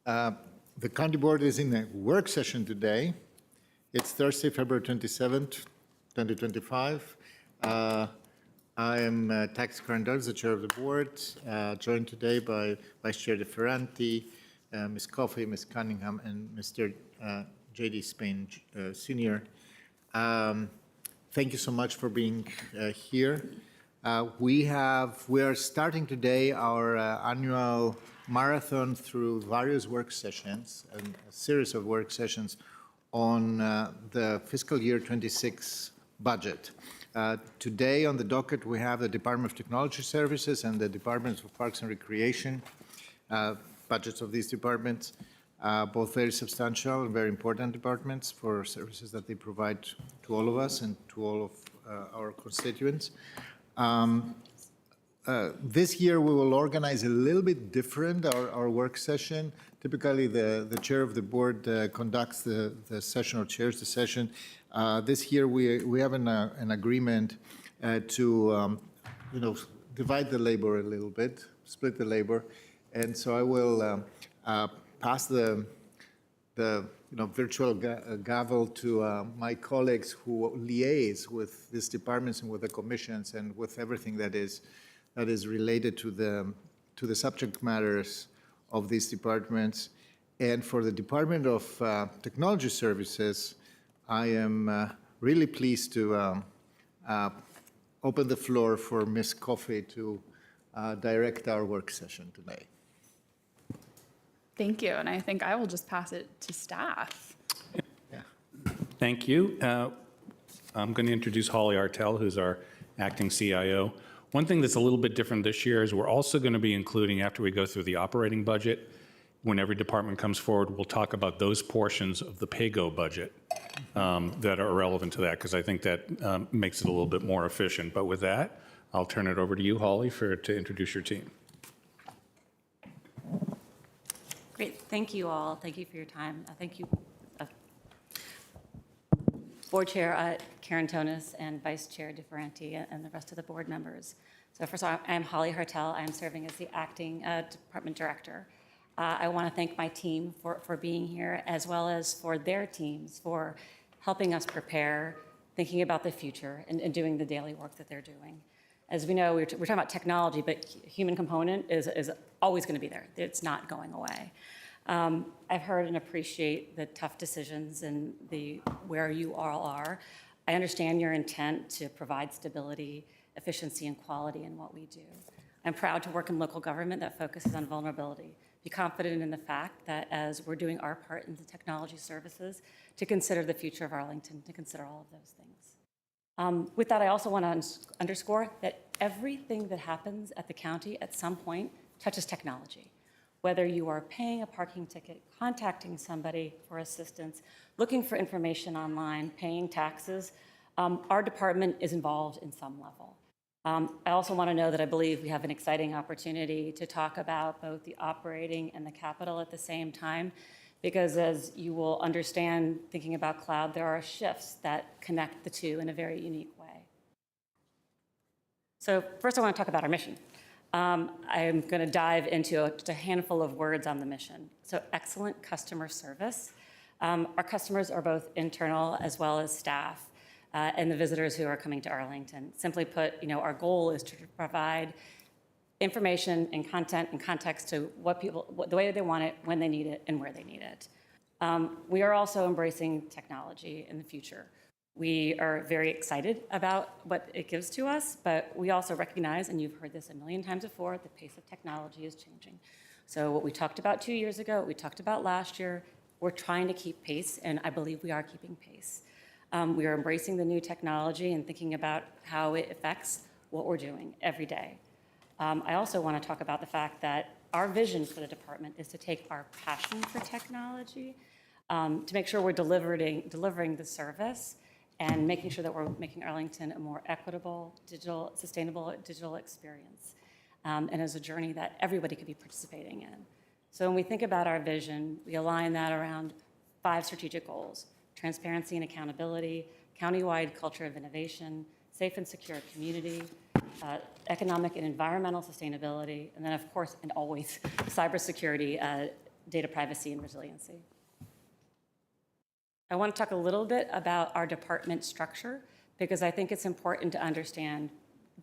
Uh, The county board is in a work session today. It's Thursday, February 27th, 2025. I am Tax Carandaz, the chair of the board, joined today by Vice Chair DeFerranti, Ms. Coffey, Ms. Cunningham, and Mr. J.D. Spain, Sr. Thank you so much for being here. We are starting today our annual marathon through various work sessions and a series of work sessions on the fiscal year 26 budget. Today on the docket, we have the Department of Technology Services and the Department of Parks and Recreation, budgets of these departments, both very substantial and very important departments for services that they provide to all of us and to all of our constituents. This year, we will organize a little bit different, our work session. Typically, the chair of the board conducts the session or chairs the session. This year, we have an agreement to, divide the labor a little bit, split the labor. And so I will pass the virtual gavel to my colleagues who liaise with these departments and with the commissions and with everything that is related to the subject matters of these departments. And for the Department of Technology Services, I am really pleased to open the floor for Ms. Coffey to direct our work session today. Thank you, and I think I will just pass it to staff. Yeah. Thank you. I'm going to introduce Holly Artell, who's our acting CIO. One thing that's a little bit different this year is we're also going to be including, after we go through the operating budget, when every department comes forward, we'll talk about those portions of the pay-go budget that are relevant to that, because I think that makes it a little bit more efficient. But with that, I'll turn it over to you, Holly, to introduce your team. Great. Thank you all. Thank you for your time. Thank you, Board Chair Karen Tonis and Vice Chair DeFerranti and the rest of the board members. So first of all, I'm Holly Hartel. I'm serving as the acting department director. I want to thank my team for being here, as well as for their teams for helping us prepare, thinking about the future, and doing the daily work that they're doing. As we know, we're talking about technology, but human component is always going to be there. It's not going away. I've heard and appreciate the tough decisions and where you all are. I understand your intent to provide stability, efficiency, and quality in what we do. I'm proud to work in local government that focuses on vulnerability. Be confident in the fact that as we're doing our part in the technology services, to consider the future of Arlington, to consider all of those things. With that, I also want to underscore that everything that happens at the county at some point touches technology. Whether you are paying a parking ticket, contacting somebody for assistance, looking for information online, paying taxes, our department is involved in some level. I also want to know that I believe we have an exciting opportunity to talk about both the operating and the capital at the same time, because as you will understand, thinking about cloud, there are shifts that connect the two in a very unique way. So first I want to talk about our mission. I'm going to dive into just a handful of words on the mission. So excellent customer service. Our customers are both internal as well as staff and the visitors who are coming to Arlington. Simply put, our goal is to provide information and content and context to the way they want it, when they need it, and where they need it. We are also embracing technology in the future. We are very excited about what it gives to us, but we also recognize, and you've heard this a million times before, the pace of technology is changing. So what we talked about 2 years ago, what we talked about last year, we're trying to keep pace, and I believe we are keeping pace. We are embracing the new technology and thinking about how it affects what we're doing every day. I also want to talk about the fact that our vision for the department is to take our passion for technology to make sure we're delivering the service and making sure that we're making Arlington a more equitable, sustainable digital experience, and as a journey that everybody could be participating in. So when we think about our vision, we align that around 5 strategic goals: transparency and accountability, countywide culture of innovation, safe and secure community, economic and environmental sustainability, and then of course, and always, cybersecurity data privacy and resiliency. I want to talk a little bit about our department structure because I think it's important to understand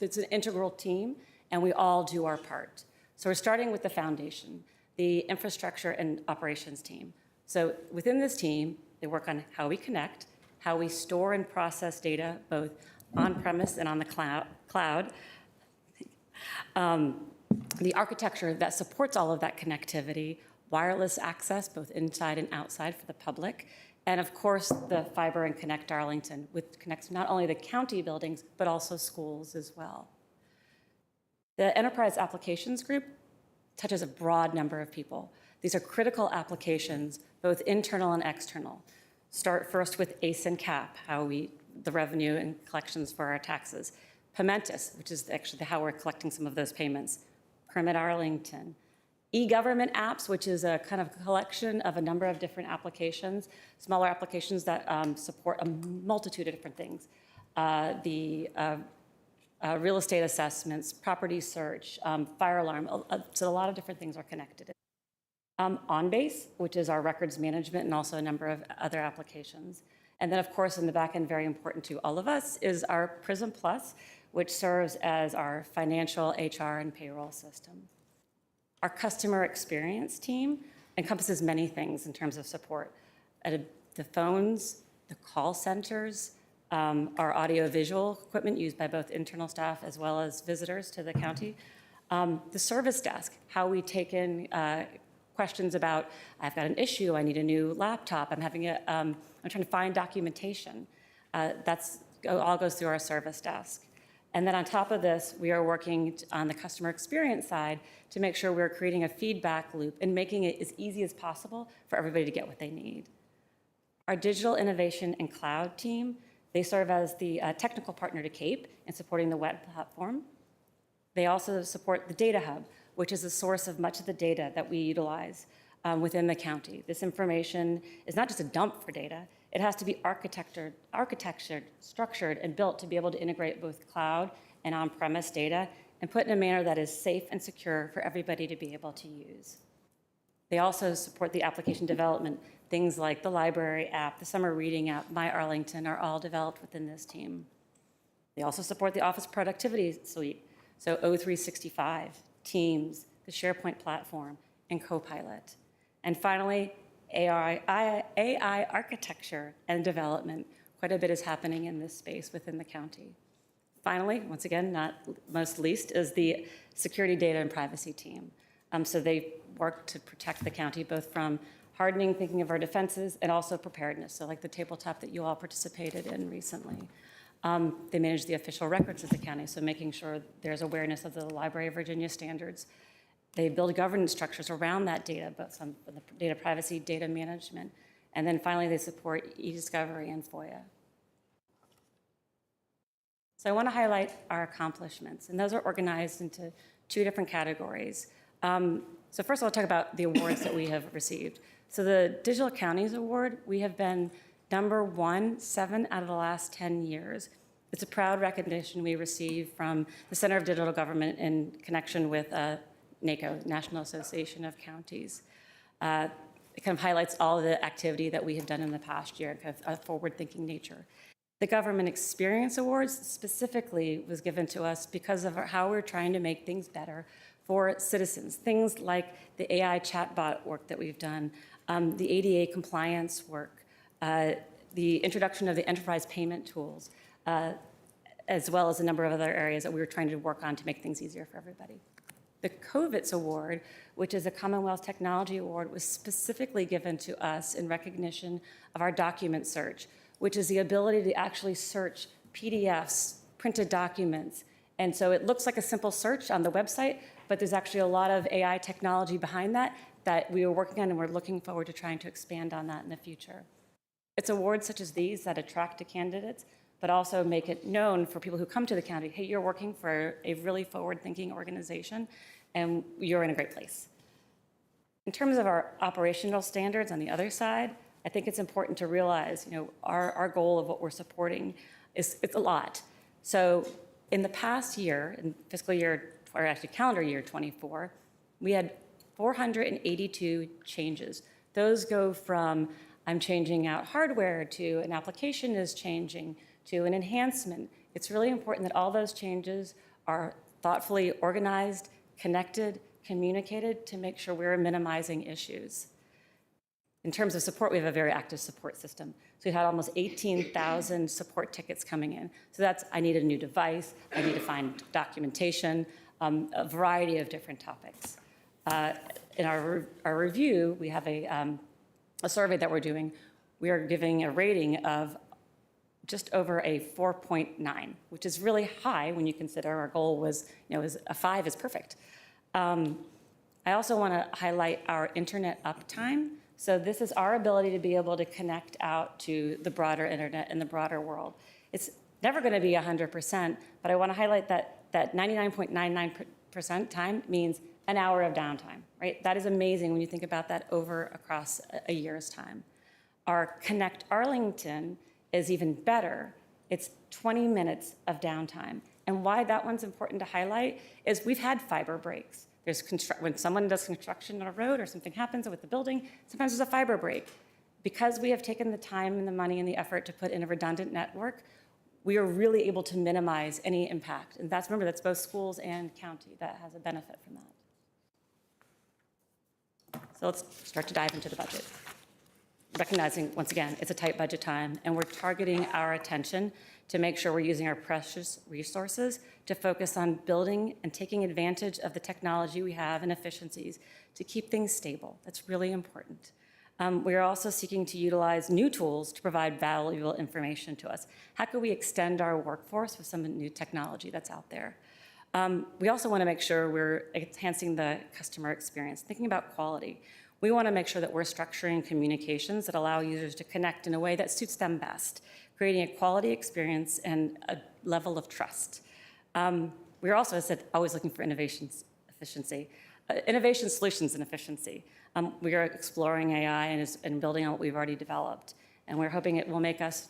it's an integral team and we all do our part. So we're starting with the foundation, the infrastructure and operations team. So within this team, they work on how we connect, how we store and process data, both on-premise and on the cloud, the architecture that supports all of that connectivity, wireless access, both inside and outside for the public, and of course, the Fiber and Connect Arlington, which connects not only the county buildings, but also schools as well. The Enterprise Applications Group touches a broad number of people. These are critical applications, both internal and external. Start first with ACE and CAP, the revenue and collections for our taxes. Paymentus, which is actually how we're collecting some of those payments. Permit Arlington. E-government apps, which is a kind of collection of a number of different applications, smaller applications that support a multitude of different things. Real estate assessments, property search, fire alarm, so a lot of different things are connected. OnBase, which is our records management and also a number of other applications. And then, of course, in the back end, very important to all of us, is our Prism Plus, which serves as our financial, HR, and payroll system. Our customer experience team encompasses many things in terms of support. The phones, the call centers, our audio-visual equipment used by both internal staff as well as visitors to the county. The service desk, how we take in questions about, I've got an issue, I need a new laptop, I'm trying to find documentation. All goes through our service desk. And then on top of this, we are working on the customer experience side to make sure we're creating a feedback loop and making it as easy as possible for everybody to get what they need. Our digital innovation and cloud team, they serve as the technical partner to CAPE in supporting the web platform. They also support the Data Hub, which is a source of much of the data that we utilize within the county. This information is not just a dump for data, it has to be architectured, structured, and built to be able to integrate both cloud and on-premise data and put in a manner that is safe and secure for everybody to be able to use. They also support the application development. Things like the library app, the summer reading app, My Arlington are all developed within this team. They also support the Office Productivity Suite, so O365, Teams, the SharePoint platform, and Copilot. And finally, AI architecture and development. Quite a bit is happening in this space within the county. Finally, once again, not most least, is the security data and privacy team. So they work to protect the county both from hardening, thinking of our defenses, and also preparedness, so like the tabletop that you all participated in recently. They manage the official records of the county, so making sure there's awareness of the Library of Virginia standards. They build governance structures around that data, both some the data privacy, data management, and then finally they support e-discovery and FOIA. So I want to highlight our accomplishments, and those are organized into two different categories. So first I'll talk about the awards that we have received. So the Digital Counties Award, we have been #1, 7 out of the last 10 years. It's a proud recognition we received from the Center of Digital Government in connection with NACO, National Association of Counties. It kind of highlights all of the activity that we have done in the past year, kind of a forward-thinking nature. The Government Experience Awards specifically was given to us because of how we're trying to make things better for citizens. Things like the AI chatbot work that we've done, the ADA compliance work, the introduction of the enterprise payment tools, as well as a number of other areas that we were trying to work on to make things easier for everybody. The COVID's Award, which is a Commonwealth Technology Award, was specifically given to us in recognition of our document search, which is the ability to actually search PDFs, printed documents. And so it looks like a simple search on the website, but there's actually a lot of AI technology behind that that we are working on, and we're looking forward to trying to expand on that in the future. It's awards such as these that attract the candidates, but also make it known for people who come to the county, hey, you're working for a really forward-thinking organization, and you're in a great place. In terms of our operational standards on the other side, I think it's important to realize, our goal of what we're supporting it's a lot. So in the past year, in fiscal year, or actually calendar year 24, we had 482 changes. Those go from I'm changing out hardware to an application is changing to an enhancement. It's really important that all those changes are thoughtfully organized, connected, communicated to make sure we're minimizing issues. In terms of support, we have a very active support system. So we've had almost 18,000 support tickets coming in. So that's, I need a new device, I need to find documentation, a variety of different topics. In our review, we have a survey that we're doing. We are giving a rating of just over a 4.9, which is really high when you consider our goal was, is a 5 is perfect. I also want to highlight our internet uptime. So this is our ability to be able to connect out to the broader internet and the broader world. It's never going to be 100%, but I want to highlight that 99.99% time means an hour of downtime, right? That is amazing when you think about that across a year's time. Our Connect Arlington is even better. It's 20 minutes of downtime. And why that one's important to highlight is we've had fiber breaks. When someone does construction on a road or something happens with the building, sometimes there's a fiber break. Because we have taken the time and the money and the effort to put in a redundant network, we are really able to minimize any impact. And remember, that's both schools and county that has a benefit from that. So let's start to dive into the budget. Recognizing, once again, it's a tight budget time, and we're targeting our attention to make sure we're using our precious resources to focus on building and taking advantage of the technology we have and efficiencies to keep things stable. That's really important. We are also seeking to utilize new tools to provide valuable information to us. How can we extend our workforce with some new technology that's out there? We also want to make sure we're enhancing the customer experience, thinking about quality. We want to make sure that we're structuring communications that allow users to connect in a way that suits them best, creating a quality experience and a level of trust. We're also, as I said, always looking for innovation solutions and efficiency. We are exploring AI and building on what we've already developed. And we're hoping it will make us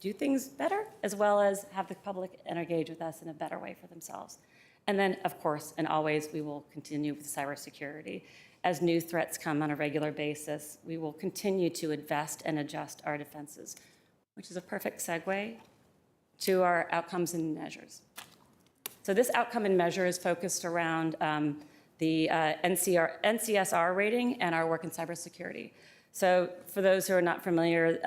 do things better, as well as have the public engage with us in a better way for themselves. And then, of course, and always, we will continue with cybersecurity. As new threats come on a regular basis, we will continue to invest and adjust our defenses, which is a perfect segue to our outcomes and measures. So this outcome and measure is focused around the NCSR rating and our work in cybersecurity. So for those who are not familiar,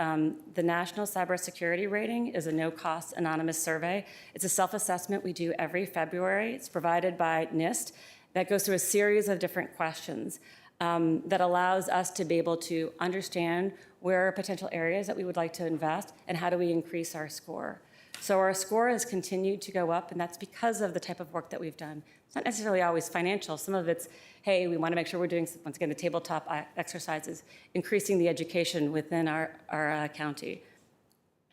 the National Cybersecurity Rating is a no-cost anonymous survey. It's a self-assessment we do every February. It's provided by NIST. That goes through a series of different questions that allows us to be able to understand where are potential areas that we would like to invest and how do we increase our score. So our score has continued to go up, and that's because of the type of work that we've done. It's not necessarily always financial. Some of it's, hey, we want to make sure we're doing, once again, the tabletop exercises, increasing the education within our county.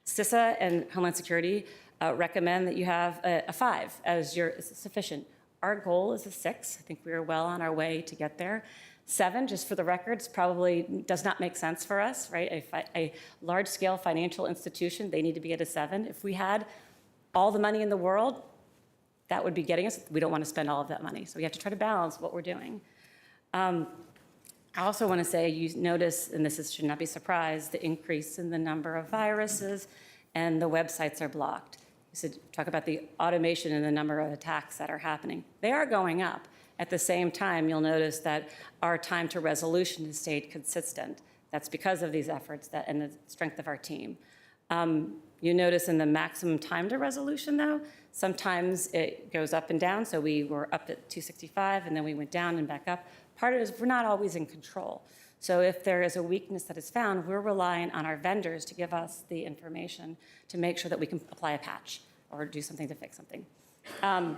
CISA and Homeland Security recommend that you have a 5 as sufficient. Our goal is a 6. I think we are well on our way to get there. 7, just for the records, probably does not make sense for us, right? A large-scale financial institution, they need to be at a 7. If we had all the money in the world, that would be getting us. We don't want to spend all of that money, so we have to try to balance what we're doing. I also want to say, you notice, and should not be surprised, the increase in the number of viruses and the websites are blocked. So talk about the automation and the number of attacks that are happening. They are going up. At the same time, you'll notice that our time to resolution has stayed consistent. That's because of these efforts and the strength of our team. You notice in the maximum time to resolution, though, sometimes it goes up and down. So we were up at 265, and then we went down and back up. Part of it is we're not always in control. So if there is a weakness that is found, we're relying on our vendors to give us the information to make sure that we can apply a patch or do something to fix something. I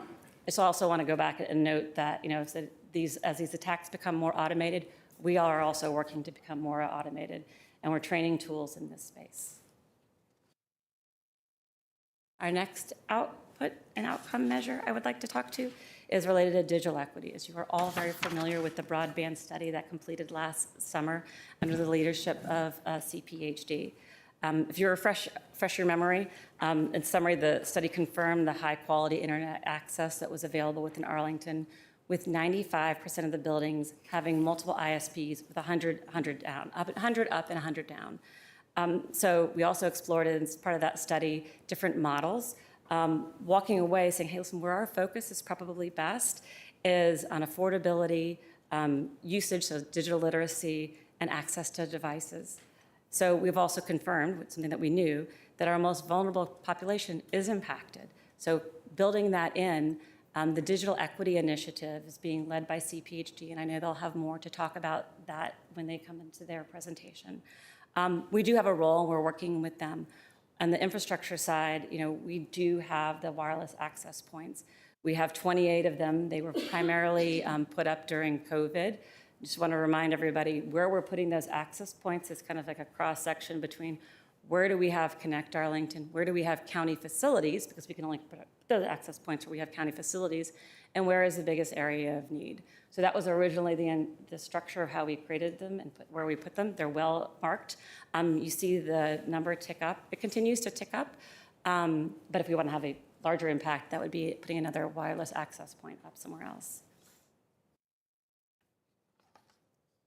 just also want to go back and note that, as these attacks become more automated, we are also working to become more automated, and we're training tools in this space. Our next output and outcome measure I would like to talk to is related to digital equity. As you are all very familiar with the broadband study that completed last summer under the leadership of CPHD. If you refresh your memory, in summary, the study confirmed the high-quality internet access that was available within Arlington with 95% of the buildings having multiple ISPs with 100 down, 100 up and 100 down. So we also explored, as part of that study, different models. Walking away saying, hey, listen, where our focus is probably best is on affordability, usage, so digital literacy, and access to devices. So we've also confirmed, something that we knew, that our most vulnerable population is impacted. So building that in, the Digital Equity Initiative is being led by CPHD, and I know they'll have more to talk about that when they come into their presentation. We do have a role, and we're working with them. On the infrastructure side, we do have the wireless access points. We have 28 of them. They were primarily put up during COVID. Just want to remind everybody where we're putting those access points is kind of like a cross-section between where do we have Connect Arlington, where do we have county facilities, because we can only put up those access points where we have county facilities, and where is the biggest area of need. So that was originally the structure of how we created them and where we put them. They're well marked. You see the number tick up. It continues to tick up, but if we want to have a larger impact, that would be putting another wireless access point up somewhere else.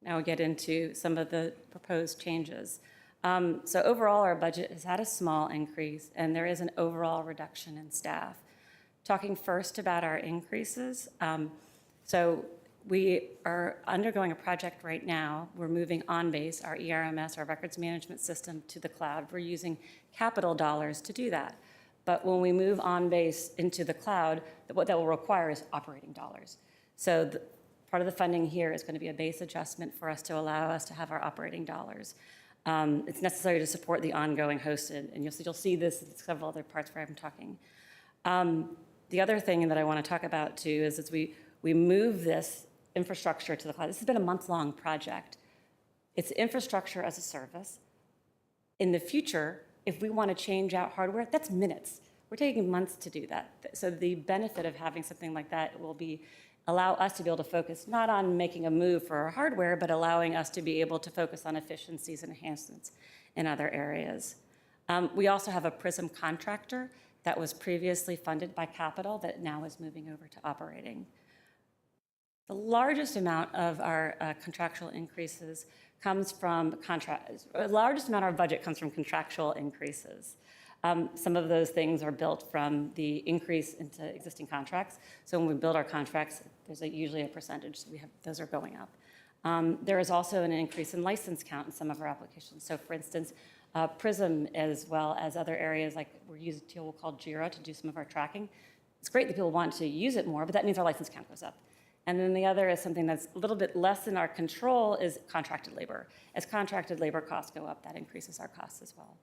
Now we get into some of the proposed changes. So overall, our budget has had a small increase, and there is an overall reduction in staff. Talking first about our increases, so we are undergoing a project right now. We're moving OnBase, our ERMS, our records management system, to the cloud. We're using capital dollars to do that. But when we move OnBase into the cloud, what that will require is operating dollars. So part of the funding here is going to be a base adjustment for us to allow us to have our operating dollars. It's necessary to support the ongoing hosted, and you'll see this in several other parts where I'm talking. The other thing that I want to talk about too is as we move this infrastructure to the cloud. This has been a month-long project. It's infrastructure as a service. In the future, if we want to change out hardware, that's minutes. We're taking months to do that. So the benefit of having something like that will be allow us to be able to focus not on making a move for our hardware, but allowing us to be able to focus on efficiencies and enhancements in other areas. We also have a PRISM contractor that was previously funded by capital that now is moving over to operating. The largest amount of our contractual increases comes from the largest amount of our budget comes from contractual increases. Some of those things are built from the increase into existing contracts. So when we build our contracts, there's usually a percentage. So those are going up. There is also an increase in license count in some of our applications. So for instance, PRISM as well as other areas, like we're using a tool called Jira to do some of our tracking. It's great that people want to use it more, but that means our license count goes up. And then the other is something that's a little bit less in our control is contracted labor. As contracted labor costs go up, that increases our costs as well.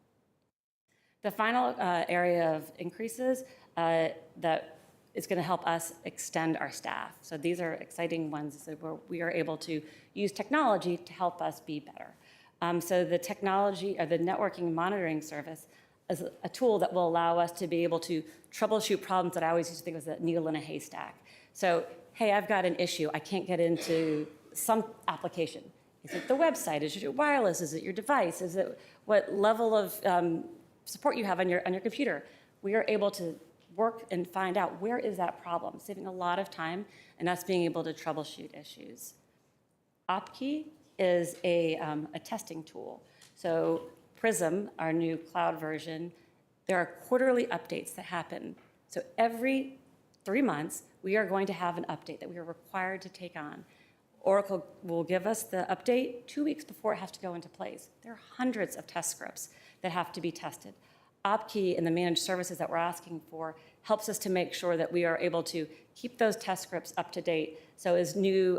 The final area of increases that is going to help us extend our staff. So these are exciting ones where we are able to use technology to help us be better. So the technology or the networking monitoring service is a tool that will allow us to be able to troubleshoot problems that I always used to think was a needle in a haystack. So, hey, I've got an issue. I can't get into some application. Is it the website? Is it your wireless? Is it your device? Is it what level of support you have on your computer? We are able to work and find out where is that problem, saving a lot of time and us being able to troubleshoot issues. OpKey is a testing tool. So PRISM, our new cloud version, there are quarterly updates that happen. So every 3 months, we are going to have an update that we are required to take on. Oracle will give us the update 2 weeks before it has to go into place. There are hundreds of test scripts that have to be tested. OpKey and the managed services that we're asking for helps us to make sure that we are able to keep those test scripts up to date. So as new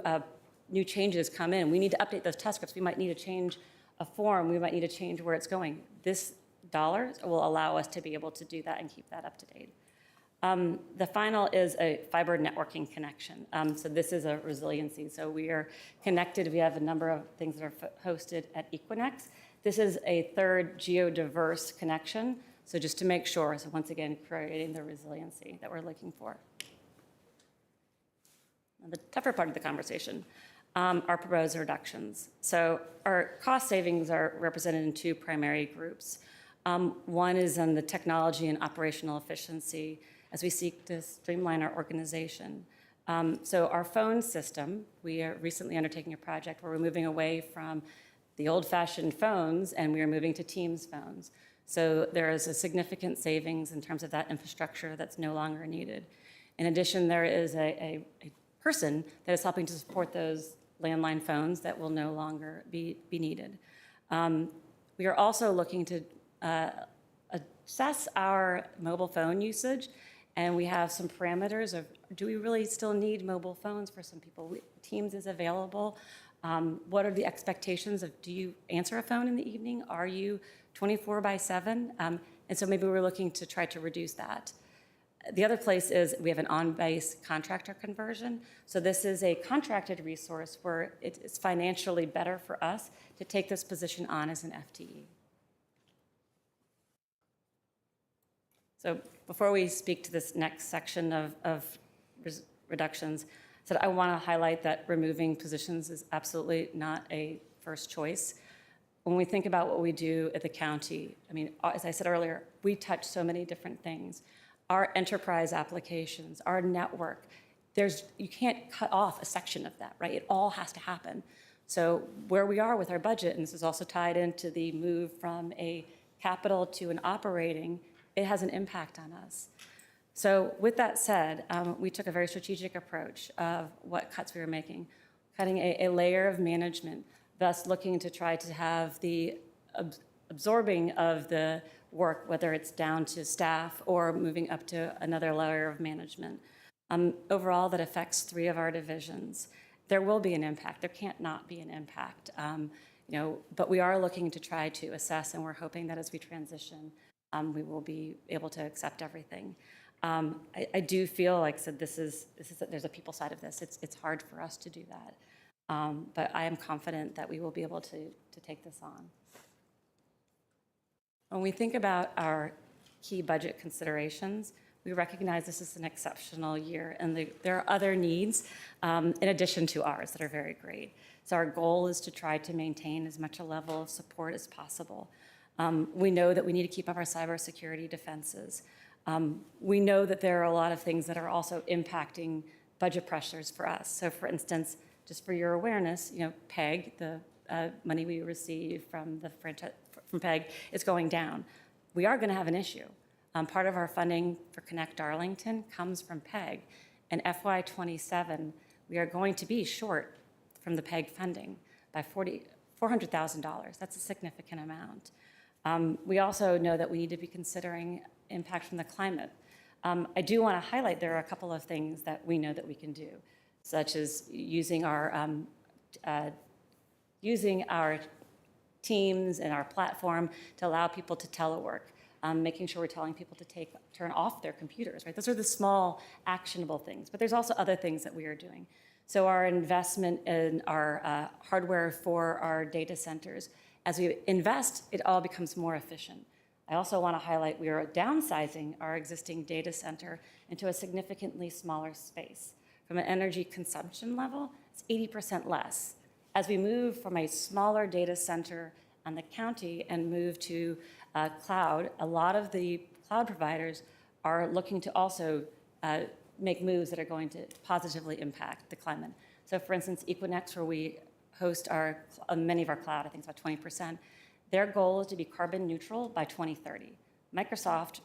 changes come in, we need to update those test scripts. We might need to change a form. We might need to change where it's going. This dollar will allow us to be able to do that and keep that up to date. The final is a fiber networking connection. So this is a resiliency. So we are connected. We have a number of things that are hosted at Equinix. This is a third geodiverse connection. So just to make sure, so once again, creating the resiliency that we're looking for. Now, the tougher part of the conversation are proposed reductions. So our cost savings are represented in two primary groups. One is on the technology and operational efficiency as we seek to streamline our organization. So our phone system, we are recently undertaking a project where we're moving away from the old-fashioned phones and we are moving to Teams phones. So there is a significant savings in terms of that infrastructure that's no longer needed. In addition, there is a person that is helping to support those landline phones that will no longer be needed. We are also looking to assess our mobile phone usage, and we have some parameters of, do we really still need mobile phones for some people? Teams is available. What are the expectations of, do you answer a phone in the evening? Are you 24/7? And so maybe we're looking to try to reduce that. The other place is we have an on-base contractor conversion. So this is a contracted resource where it's financially better for us to take this position on as an FTE. So before we speak to this next section of reductions, so I want to highlight that removing positions is absolutely not a first choice. When we think about what we do at the county, I mean, as I said earlier, we touch so many different things. Our enterprise applications, our network, you can't cut off a section of that, right? It all has to happen. So where we are with our budget, and this is also tied into the move from a capital to an operating, it has an impact on us. So with that said, we took a very strategic approach of what cuts we were making, cutting a layer of management, thus looking to try to have the absorbing of the work, whether it's down to staff or moving up to another layer of management. Overall, that affects 3 of our divisions. There will be an impact. There can't not be an impact. But we are looking to try to assess, and we're hoping that as we transition, we will be able to accept everything. I do feel like, so there's a people side of this. It's hard for us to do that. But I am confident that we will be able to take this on. When we think about our key budget considerations, we recognize this is an exceptional year, and there are other needs in addition to ours that are very great. So our goal is to try to maintain as much a level of support as possible. We know that we need to keep up our cybersecurity defenses. We know that there are a lot of things that are also impacting budget pressures for us. So for instance, just for your awareness, PEG, the money we receive from PEG is going down. We are going to have an issue. Part of our funding for Connect Arlington comes from PEG. And FY27, we are going to be short from the PEG funding by $400,000. That's a significant amount. We also know that we need to be considering impact from the climate. I do want to highlight there are a couple of things that we know that we can do, such as using our Teams and our platform to allow people to telework, making sure we're telling people to turn off their computers, right? Those are the small, actionable things, but there's also other things that we are doing. So our investment in our hardware for our data centers, as we invest, it all becomes more efficient. I also want to highlight we are downsizing our existing data center into a significantly smaller space. From an energy consumption level, it's 80% less. As we move from a smaller data center on the county and move to cloud, a lot of the cloud providers are looking to also make moves that are going to positively impact the climate. So for instance, Equinix, where we host many of our cloud, I think it's about 20%, their goal is to be carbon neutral by 2030. Microsoft,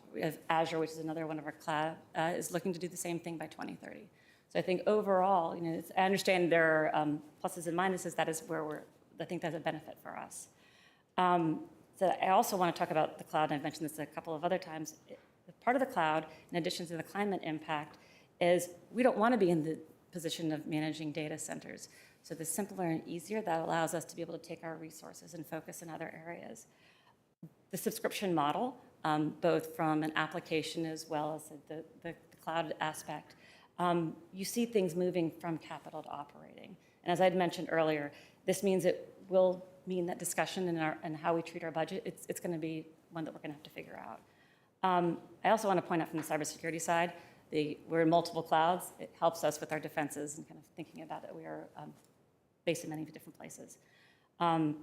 Azure, which is another one of our cloud, is looking to do the same thing by 2030. So I think overall, I understand there are pluses and minuses. That is where I think that's a benefit for us. So I also want to talk about the cloud, and I've mentioned this a couple of other times. Part of the cloud, in addition to the climate impact, is we don't want to be in the position of managing data centers. So the simpler and easier, that allows us to be able to take our resources and focus in other areas. The subscription model, both from an application as well as the cloud aspect, you see things moving from capital to operating. And as I'd mentioned earlier, this means it will mean that discussion in how we treat our budget, it's going to be one that we're going to have to figure out. I also want to point out from the cybersecurity side, we're in multiple clouds. It helps us with our defenses and kind of thinking about that we are based in many different places. I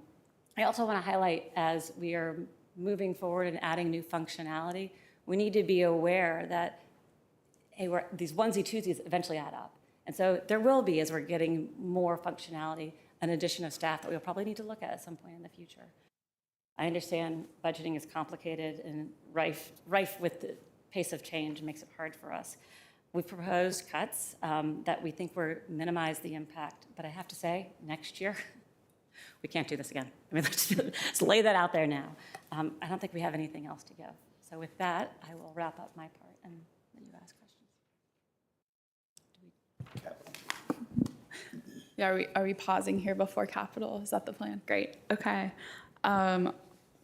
also want to highlight, as we are moving forward and adding new functionality, we need to be aware that these onesie twosies eventually add up. And so there will be, as we're getting more functionality, an addition of staff that we'll probably need to look at some point in the future. I understand budgeting is complicated and rife with the pace of change and makes it hard for us. We've proposed cuts that we think will minimize the impact, but I have to say, next year, we can't do this again. I mean, let's lay that out there now. I don't think we have anything else to give. So with that, I will wrap up my part and let you ask questions. Yeah, are we pausing here before capital? Is that the plan? Great, okay.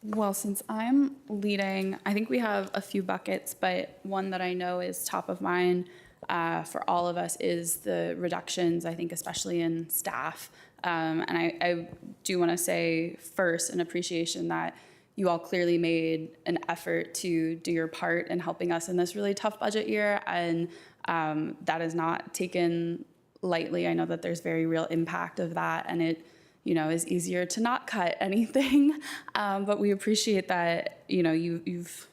Well, since I'm leading, I think we have a few buckets, but one that I know is top of mind for all of us is the reductions, I think especially in staff. And I do want to say first an appreciation that you all clearly made an effort to do your part in helping us in this really tough budget year, and that is not taken lightly. I know that there's very real impact of that, and it is easier to not cut anything, but we appreciate that you've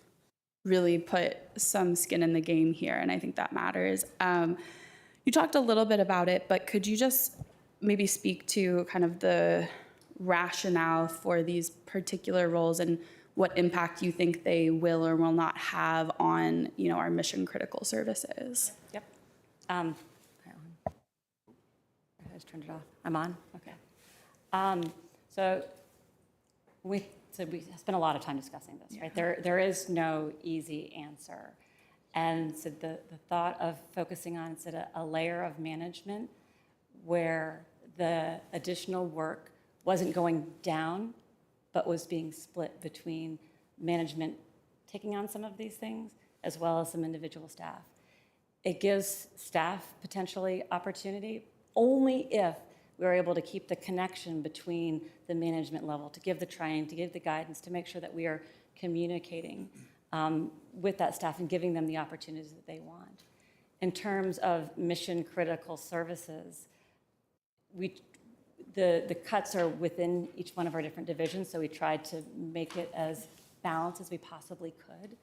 really put some skin in the game here, and I think that matters. You talked a little bit about it, but could you just maybe speak to kind of the rationale for these particular roles and what impact you think they will or will not have on our mission critical services? Yep. I just turned it off. I'm on? Okay. So we spent a lot of time discussing this, right? There is no easy answer. And so the thought of focusing on instead a layer of management where the additional work wasn't going down, but was being split between management taking on some of these things, as well as some individual staff. It gives staff potentially opportunity only if we're able to keep the connection between the management level, to give the training, to give the guidance, to make sure that we are communicating with that staff and giving them the opportunities that they want. In terms of mission critical services, the cuts are within each one of our different divisions, so we tried to make it as balanced as we possibly could.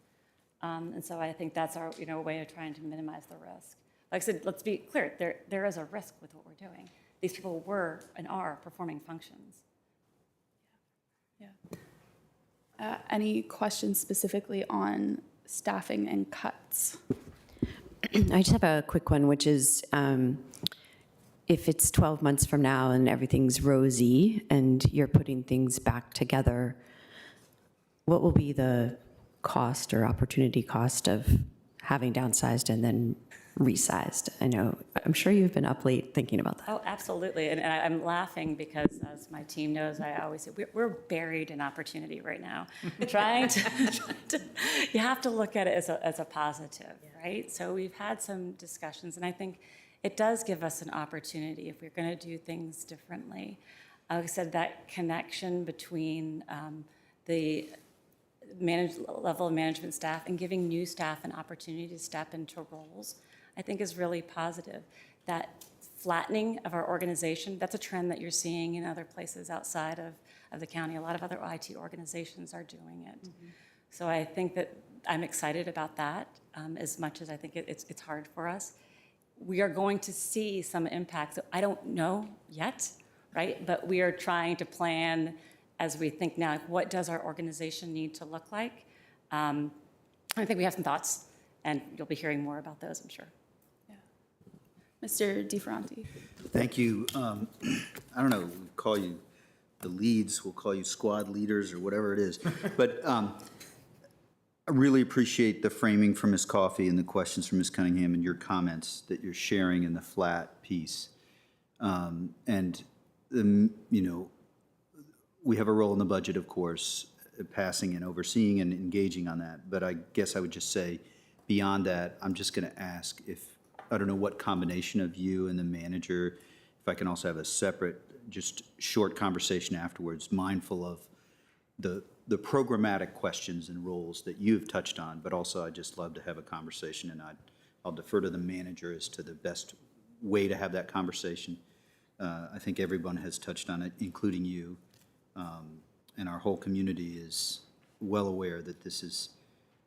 And so I think that's our way of trying to minimize the risk. Like I said, let's be clear, there is a risk with what we're doing. These people were and are performing functions. Yeah. Any questions specifically on staffing and cuts? I just have a quick one, which is if it's 12 months from now and everything's rosy and you're putting things back together, what will be the cost or opportunity cost of having downsized and then resized? I'm sure you've been up late thinking about that. Oh, absolutely. And I'm laughing because, as my team knows, I always say we're buried in opportunity right now. trying to, you have to look at it as a positive, right? So we've had some discussions, and I think it does give us an opportunity if we're going to do things differently. Like I said, that connection between the level of management staff and giving new staff an opportunity to step into roles, I think is really positive. That flattening of our organization, that's a trend that you're seeing in other places outside of the county. A lot of other IT organizations are doing it. Mm-hmm. So I think that I'm excited about that as much as I think it's hard for us. We are going to see some impacts. I don't know yet, right? But we are trying to plan as we think now, what does our organization need to look like? I think we have some thoughts, and you'll be hearing more about those, I'm sure. Yeah. Mr. DiFerranti. Thank you. I don't know, we'll call you the leads, we'll call you squad leaders or whatever it is. But I really appreciate the framing from Ms. Coffey and the questions from Ms. Cunningham and your comments that you're sharing in the flat piece. We have a role in the budget, of course, passing and overseeing and engaging on that. But I guess I would just say, beyond that, I'm just going to ask if, I don't know what combination of you and the manager, if I can also have a separate, just short conversation afterwards, mindful of the programmatic questions and roles that you've touched on, but also I'd just love to have a conversation, and I'll defer to the manager as to the best way to have that conversation. I think everyone has touched on it, including you. And our whole community is well aware that this is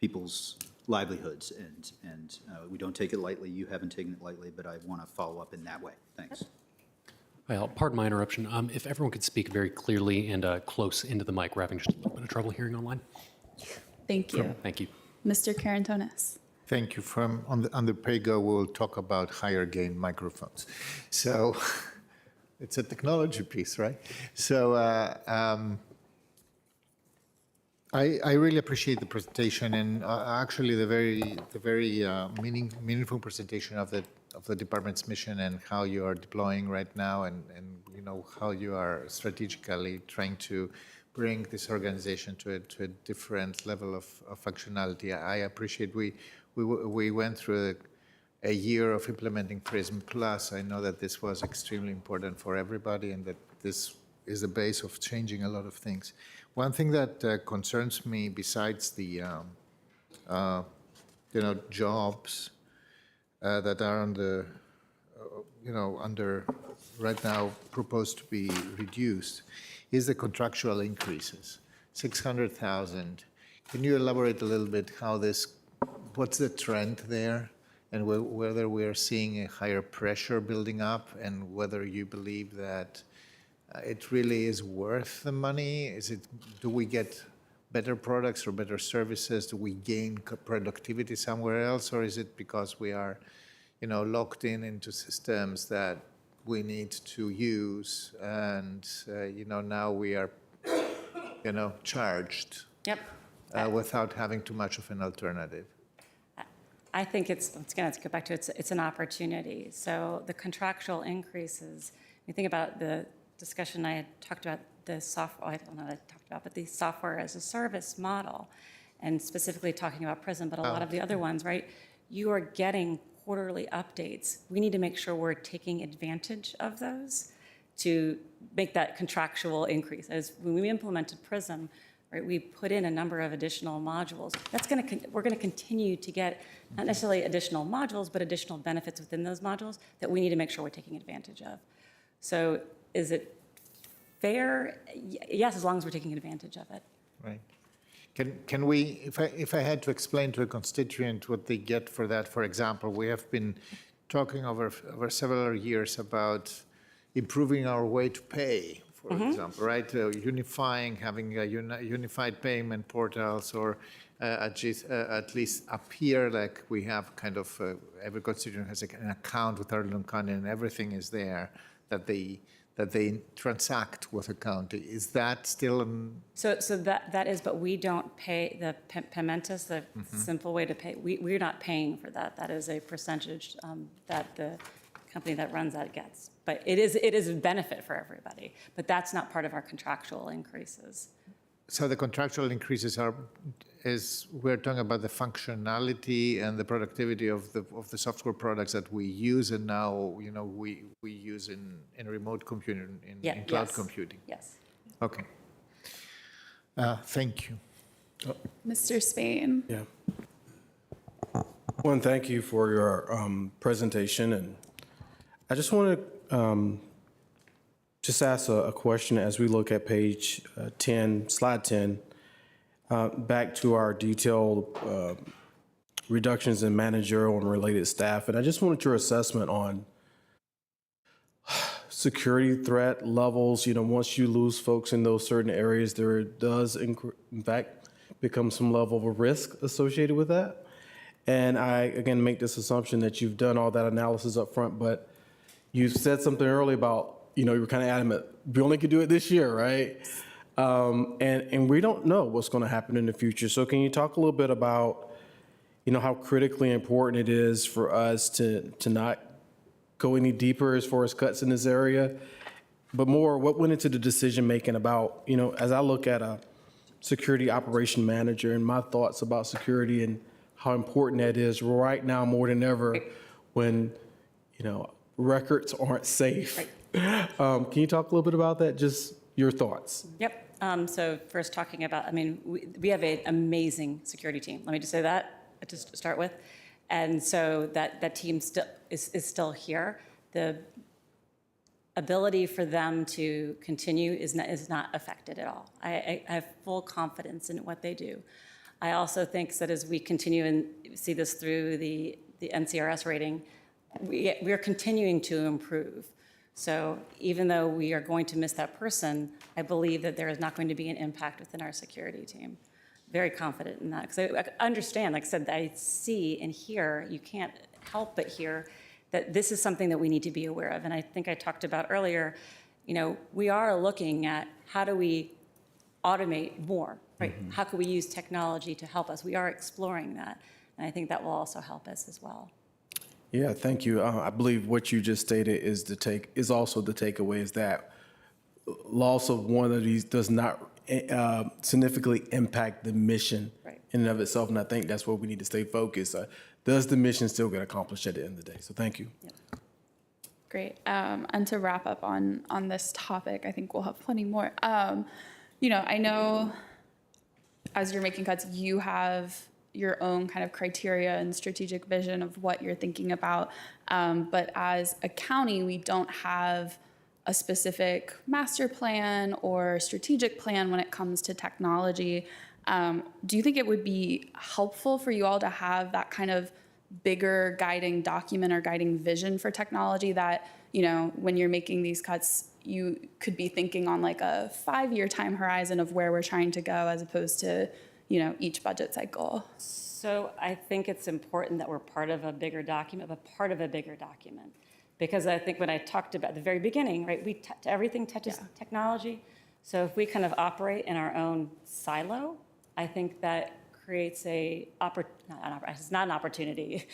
people's livelihoods, and we don't take it lightly. You haven't taken it lightly, but I want to follow up in that way. Thanks. Well, pardon my interruption. If everyone could speak very clearly and close into the mic, we're having just a little bit of trouble hearing online. Thank you. Thank you. Mr. Karantonis. Thank you. On the PAYGO, we'll talk about higher gain microphones. So it's a technology piece, right? So I really appreciate the presentation, and actually the very meaningful presentation of the department's mission and how you are deploying right now, and how you are strategically trying to bring this organization to a different level of functionality. I appreciate we went through a year of implementing Prism Plus. I know that this was extremely important for everybody, and that this is the base of changing a lot of things. One thing that concerns me, besides the jobs that are under right now proposed to be reduced, is the contractual increases, 600,000. Can you elaborate a little bit what's the trend there, and whether we are seeing a higher pressure building up, and whether you believe that it really is worth the money? Do we get better products or better services? Do we gain productivity somewhere else, or is it because we are, locked into systems that we need to use, and now we are, charged without having too much of an alternative? I think let's go back to it's an opportunity. So the contractual increases, you think about the discussion I had talked about the software, I don't know what I talked about, but the software as a service model, and specifically talking about Prism, but a lot of the other ones, right? You are getting quarterly updates. We need to make sure we're taking advantage of those to make that contractual increase. As when we implemented Prism, right, we put in a number of additional modules. We're going to continue to get not necessarily additional modules, but additional benefits within those modules that we need to make sure we're taking advantage of. So is it fair? Yes, as long as we're taking advantage of it. Right. Can we, if I had to explain to a constituent what they get for that, for example, we have been talking over several years about improving our way to pay, for example, right? Unifying, having a unified payment portals, or at least up here, like we have kind of, every constituent has an account with Arlington County, and everything is there that they transact with a county. Is that still So that is, but we don't pay the Paymentus, the simple way to pay. We're not paying for that. That is a percentage that the company that runs that gets. But it is a benefit for everybody. But that's not part of our contractual increases. So the contractual increases we're talking about the functionality and the productivity of the software products that we use, and now we use in remote computing, in cloud computing. Yes. Okay. Thank you. Mr. Spain. Yeah. One, thank you for your presentation, and I just want to just ask a question as we look at page 10, slide 10, back to our detailed reductions in managerial and related staff. And I just wanted your assessment on security threat levels. Once you lose folks in those certain areas, there does, in fact, become some level of risk associated with that. And I, again, make this assumption that you've done all that analysis up front, but you said something earlier about, you were kind of adamant, we only could do it this year, right? And we don't know what's going to happen in the future. So can you talk a little bit about, how critically important it is for us to not go any deeper as far as cuts in this area, but more what went into the decision making about, as I look at a security operation manager and my thoughts about security and how important that is right now more than ever when, records aren't safe. Right. Can you talk a little bit about that? Just your thoughts. Yep. So first talking about, we have an amazing security team. Let me just say that to start with. And so that team is still here. The ability for them to continue is not affected at all. I have full confidence in what they do. I also think that as we continue and see this through the NCRS rating, we are continuing to improve. So even though we are going to miss that person, I believe that there is not going to be an impact within our security team. Very confident in that, because I understand, like I said, I see and hear, you can't help but hear that this is something that we need to be aware of. And I think I talked about earlier, we are looking at how do we automate more, right? How can we use technology to help us? We are exploring that. And I think that will also help us as well. Yeah, thank you. I believe what you just stated is also the takeaway is that loss of one of these does not significantly impact the mission Right. in and of itself, and I think that's where we need to stay focused. Does the mission still get accomplished at the end of the day? So thank you. Yep. Great. And to wrap up on this topic, I think we'll have plenty more. I know as you're making cuts, you have your own kind of criteria and strategic vision of what you're thinking about. But as a county, we don't have a specific master plan or strategic plan when it comes to technology. Do you think it would be helpful for you all to have that kind of bigger guiding document or guiding vision for technology that, when you're making these cuts, you could be thinking on like a 5-year time horizon of where we're trying to go as opposed to, each budget cycle? So I think it's important that we're part of a bigger document, but part of a bigger document. Because I think when I talked about the very beginning, right, everything touches technology. So if we kind of operate in our own silo, I think that creates it's not an opportunity.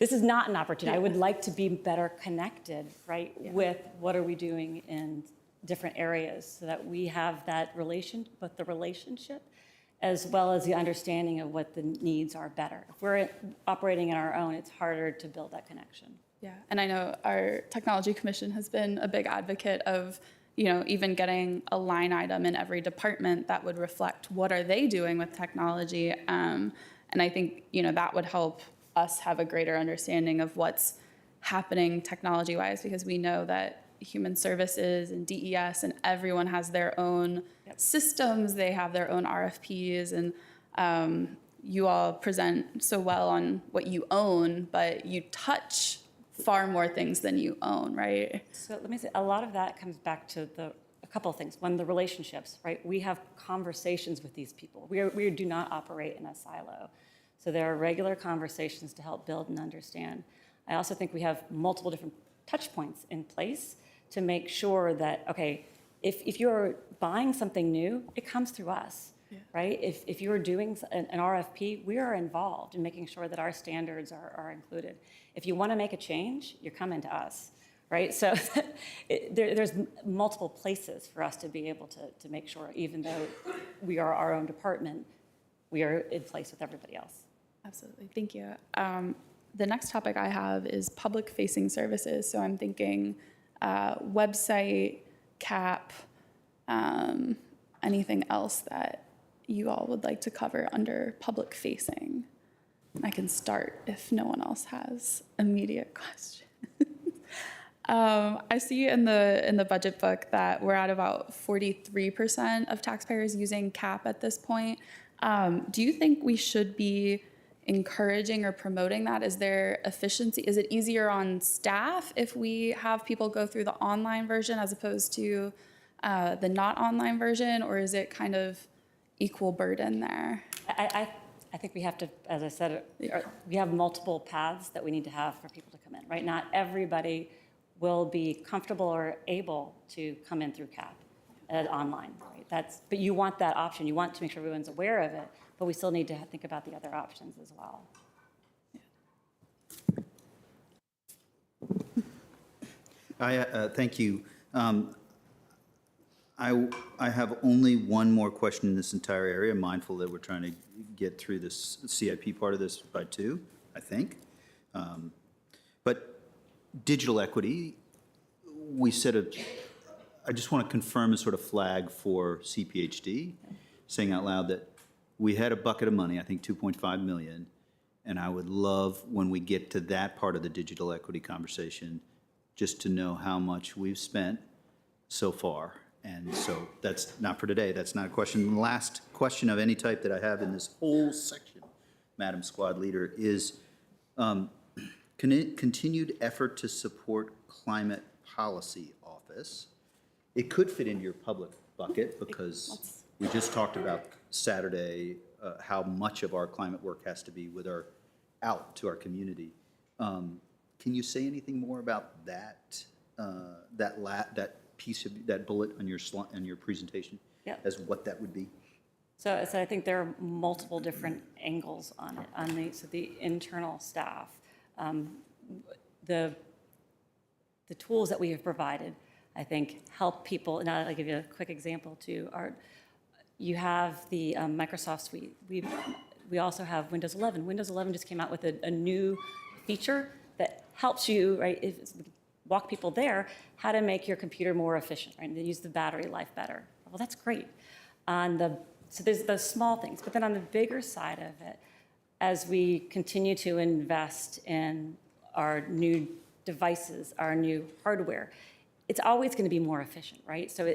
This is not an opportunity. I would like to be better connected, right, with what are we doing in different areas so that we have that relationship as well as the understanding of what the needs are better. If we're operating in our own, it's harder to build that connection. Yeah, and I know our technology commission has been a big advocate of, even getting a line item in every department that would reflect what are they doing with technology. And I think, that would help us have a greater understanding of what's happening technology-wise, because we know that human services and DES and everyone has their own systems, they have their own RFPs, and you all present so well on what you own, but you touch far more things than you own, right? So let me say, a lot of that comes back to a couple of things. One, the relationships, right? We have conversations with these people. We do not operate in a silo. So there are regular conversations to help build and understand. I also think we have multiple different touch points in place to make sure that, okay, if you're buying something new, it comes through us, right? If you're doing an RFP, we are involved in making sure that our standards are included. If you want to make a change, you're coming to us, right? So there's multiple places for us to be able to make sure, even though we are our own department, we are in place with everybody else. Absolutely, thank you. The next topic I have is public-facing services. So I'm thinking website, CAP, anything else that you all would like to cover under public-facing. I can start if no one else has immediate questions. I see in the budget book that we're at about 43% of taxpayers using CAP at this point. Do you think we should be encouraging or promoting that? Is there efficiency? Is it easier on staff if we have people go through the online version as opposed to the not online version, or is it kind of equal burden there? I think we have to, as I said, we have multiple paths that we need to have for people to come in, right? Not everybody will be comfortable or able to come in through CAP online, right? But you want that option. You want to make sure everyone's aware of it, but we still need to think about the other options as well. Thank you. I have only one more question in this entire area, mindful that we're trying to get through this CIP part of this by 2, I think. But digital equity, we said, I just want to confirm a sort of flag for CPHD, saying out loud that we had a bucket of money, I think 2.5 million, and I would love when we get to that part of the digital equity conversation, just to know how much we've spent so far And so that's not for today. That's not a question. The last question of any type that I have in this whole section, Madam Squad Leader, is continued effort to support Climate Policy Office. It could fit into your public bucket because we just talked about Saturday how much of our climate work has to be out to our community. Can you say anything more about that that piece of that bullet on your presentation? Yep. As what that would be? So I think there are multiple different angles on it. So the internal staff, the tools that we have provided, I think, help people. And I'll give you a quick example too. You have the Microsoft Suite. We also have Windows 11. Windows 11 just came out with a new feature that helps you, right, walk people there, how to make your computer more efficient, right, and use the battery life better. Well, that's great. So there's those small things. But then on the bigger side of it, as we continue to invest in our new devices, our new hardware, it's always going to be more efficient, right? So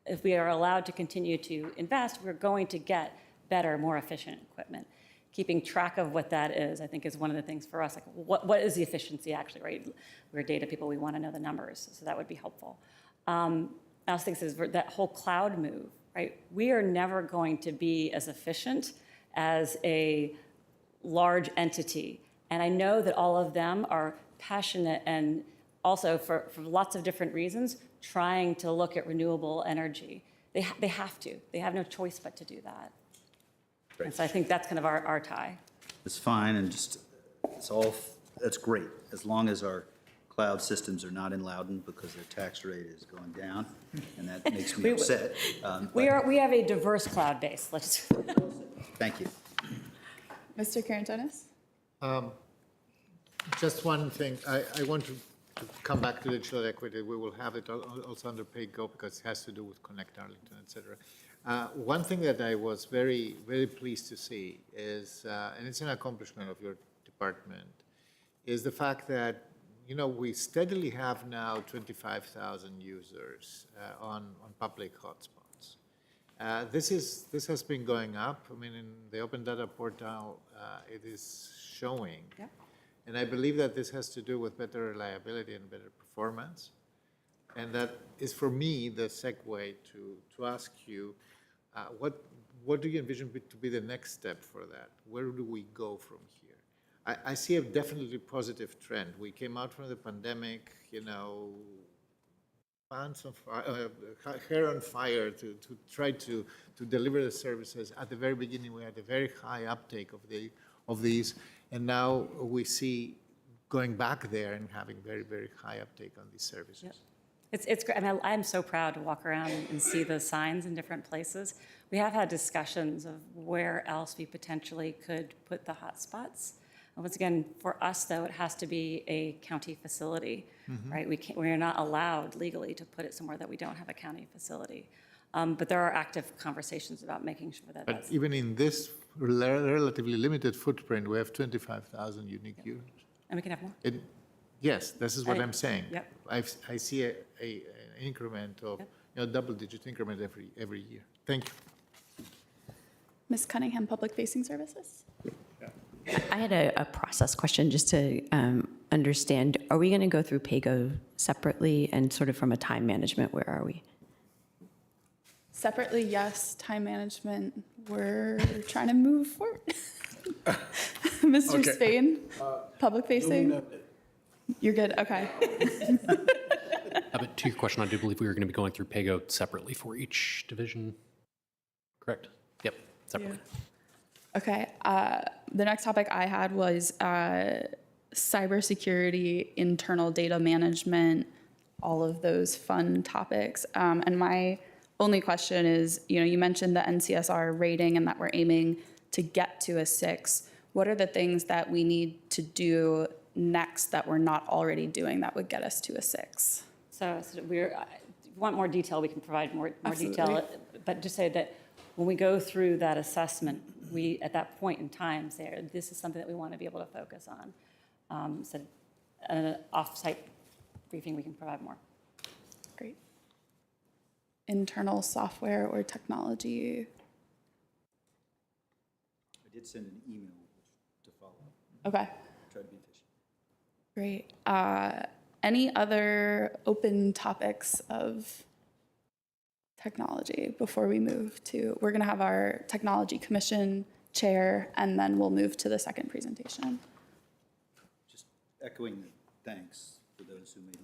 if we are allowed to continue to invest, we're going to get better, more efficient equipment. Keeping track of what that is, I think, is one of the things for us. Like, what is the efficiency actually, right? We're data people, we want to know the numbers, so that would be helpful. I also think this is that whole cloud move, right? We are never going to be as efficient as a large entity. And I know that all of them are passionate and also for lots of different reasons, trying to look at renewable energy. They have to. They have no choice but to do that. And so I think that's kind of our tie. It's fine, and that's great, as long as our cloud systems are not in Loudoun because their tax rate is going down, and that makes me upset. We have a diverse cloud base. Thank you. Mr. Karantonis? Just one thing, I want to come back to digital equity. We will have it also under PayGo because it has to do with Connect Arlington, et cetera. One thing that I was very, very pleased to see is, and it's an accomplishment of your department, is the fact that, we steadily have now 25,000 users on public hotspots. This has been going up. I mean, in the Open Data Portal, it is showing. Yep. And I believe that this has to do with better reliability and better performance. And that is, for me, the segue to ask you, what do you envision to be the next step for that? Where do we go from here? I see a definitely positive trend. We came out from the pandemic, pants on fire, hair on fire to try to deliver the services. At the very beginning, we had a very high uptake of these, and now we see going back there and having very, very high uptake on these services. Yep. It's great. I mean, I'm so proud to walk around and see those signs in different places. We have had discussions of where else we potentially could put the hotspots. And once again, for us, though, it has to be a county facility, right? We are not allowed legally to put it somewhere that we don't have a county facility. But there are active conversations about making sure that But even in this relatively limited footprint, we have 25,000 unique users. And we can have more. Yes, this is what I'm saying. Yep. I see an increment of, double-digit increment every year. Thank you. Ms. Cunningham, Public Facing Services? I had a process question just to understand. Are we going to go through PayGo separately, and sort of from a time management, where are we? Separately, yes. Time management, we're trying to move forward. Mr. Okay. Spain, Public Facing? You're good, okay. But to your question, I do believe we were going to be going through PayGo separately for each division. Correct? Yep, separately. Okay, the next topic I had was cybersecurity, internal data management, all of those fun topics. And my only question is, you mentioned the NCSR rating and that we're aiming to get to a 6. What are the things that we need to do next that we're not already doing that would get us to a 6? So if you want more detail, we can provide more detail. Absolutely. But just say that when we go through that assessment, we, at that point in time, say, this is something that we want to be able to focus on. So an off-site briefing, we can provide more. Great. internal software or technology? I did send an email to follow up. Okay, Try to be efficient. great. Any other open topics of technology before we move to, we're going to have our technology commission chair, and then we'll move to the second presentation. Just echoing the thanks for those who made,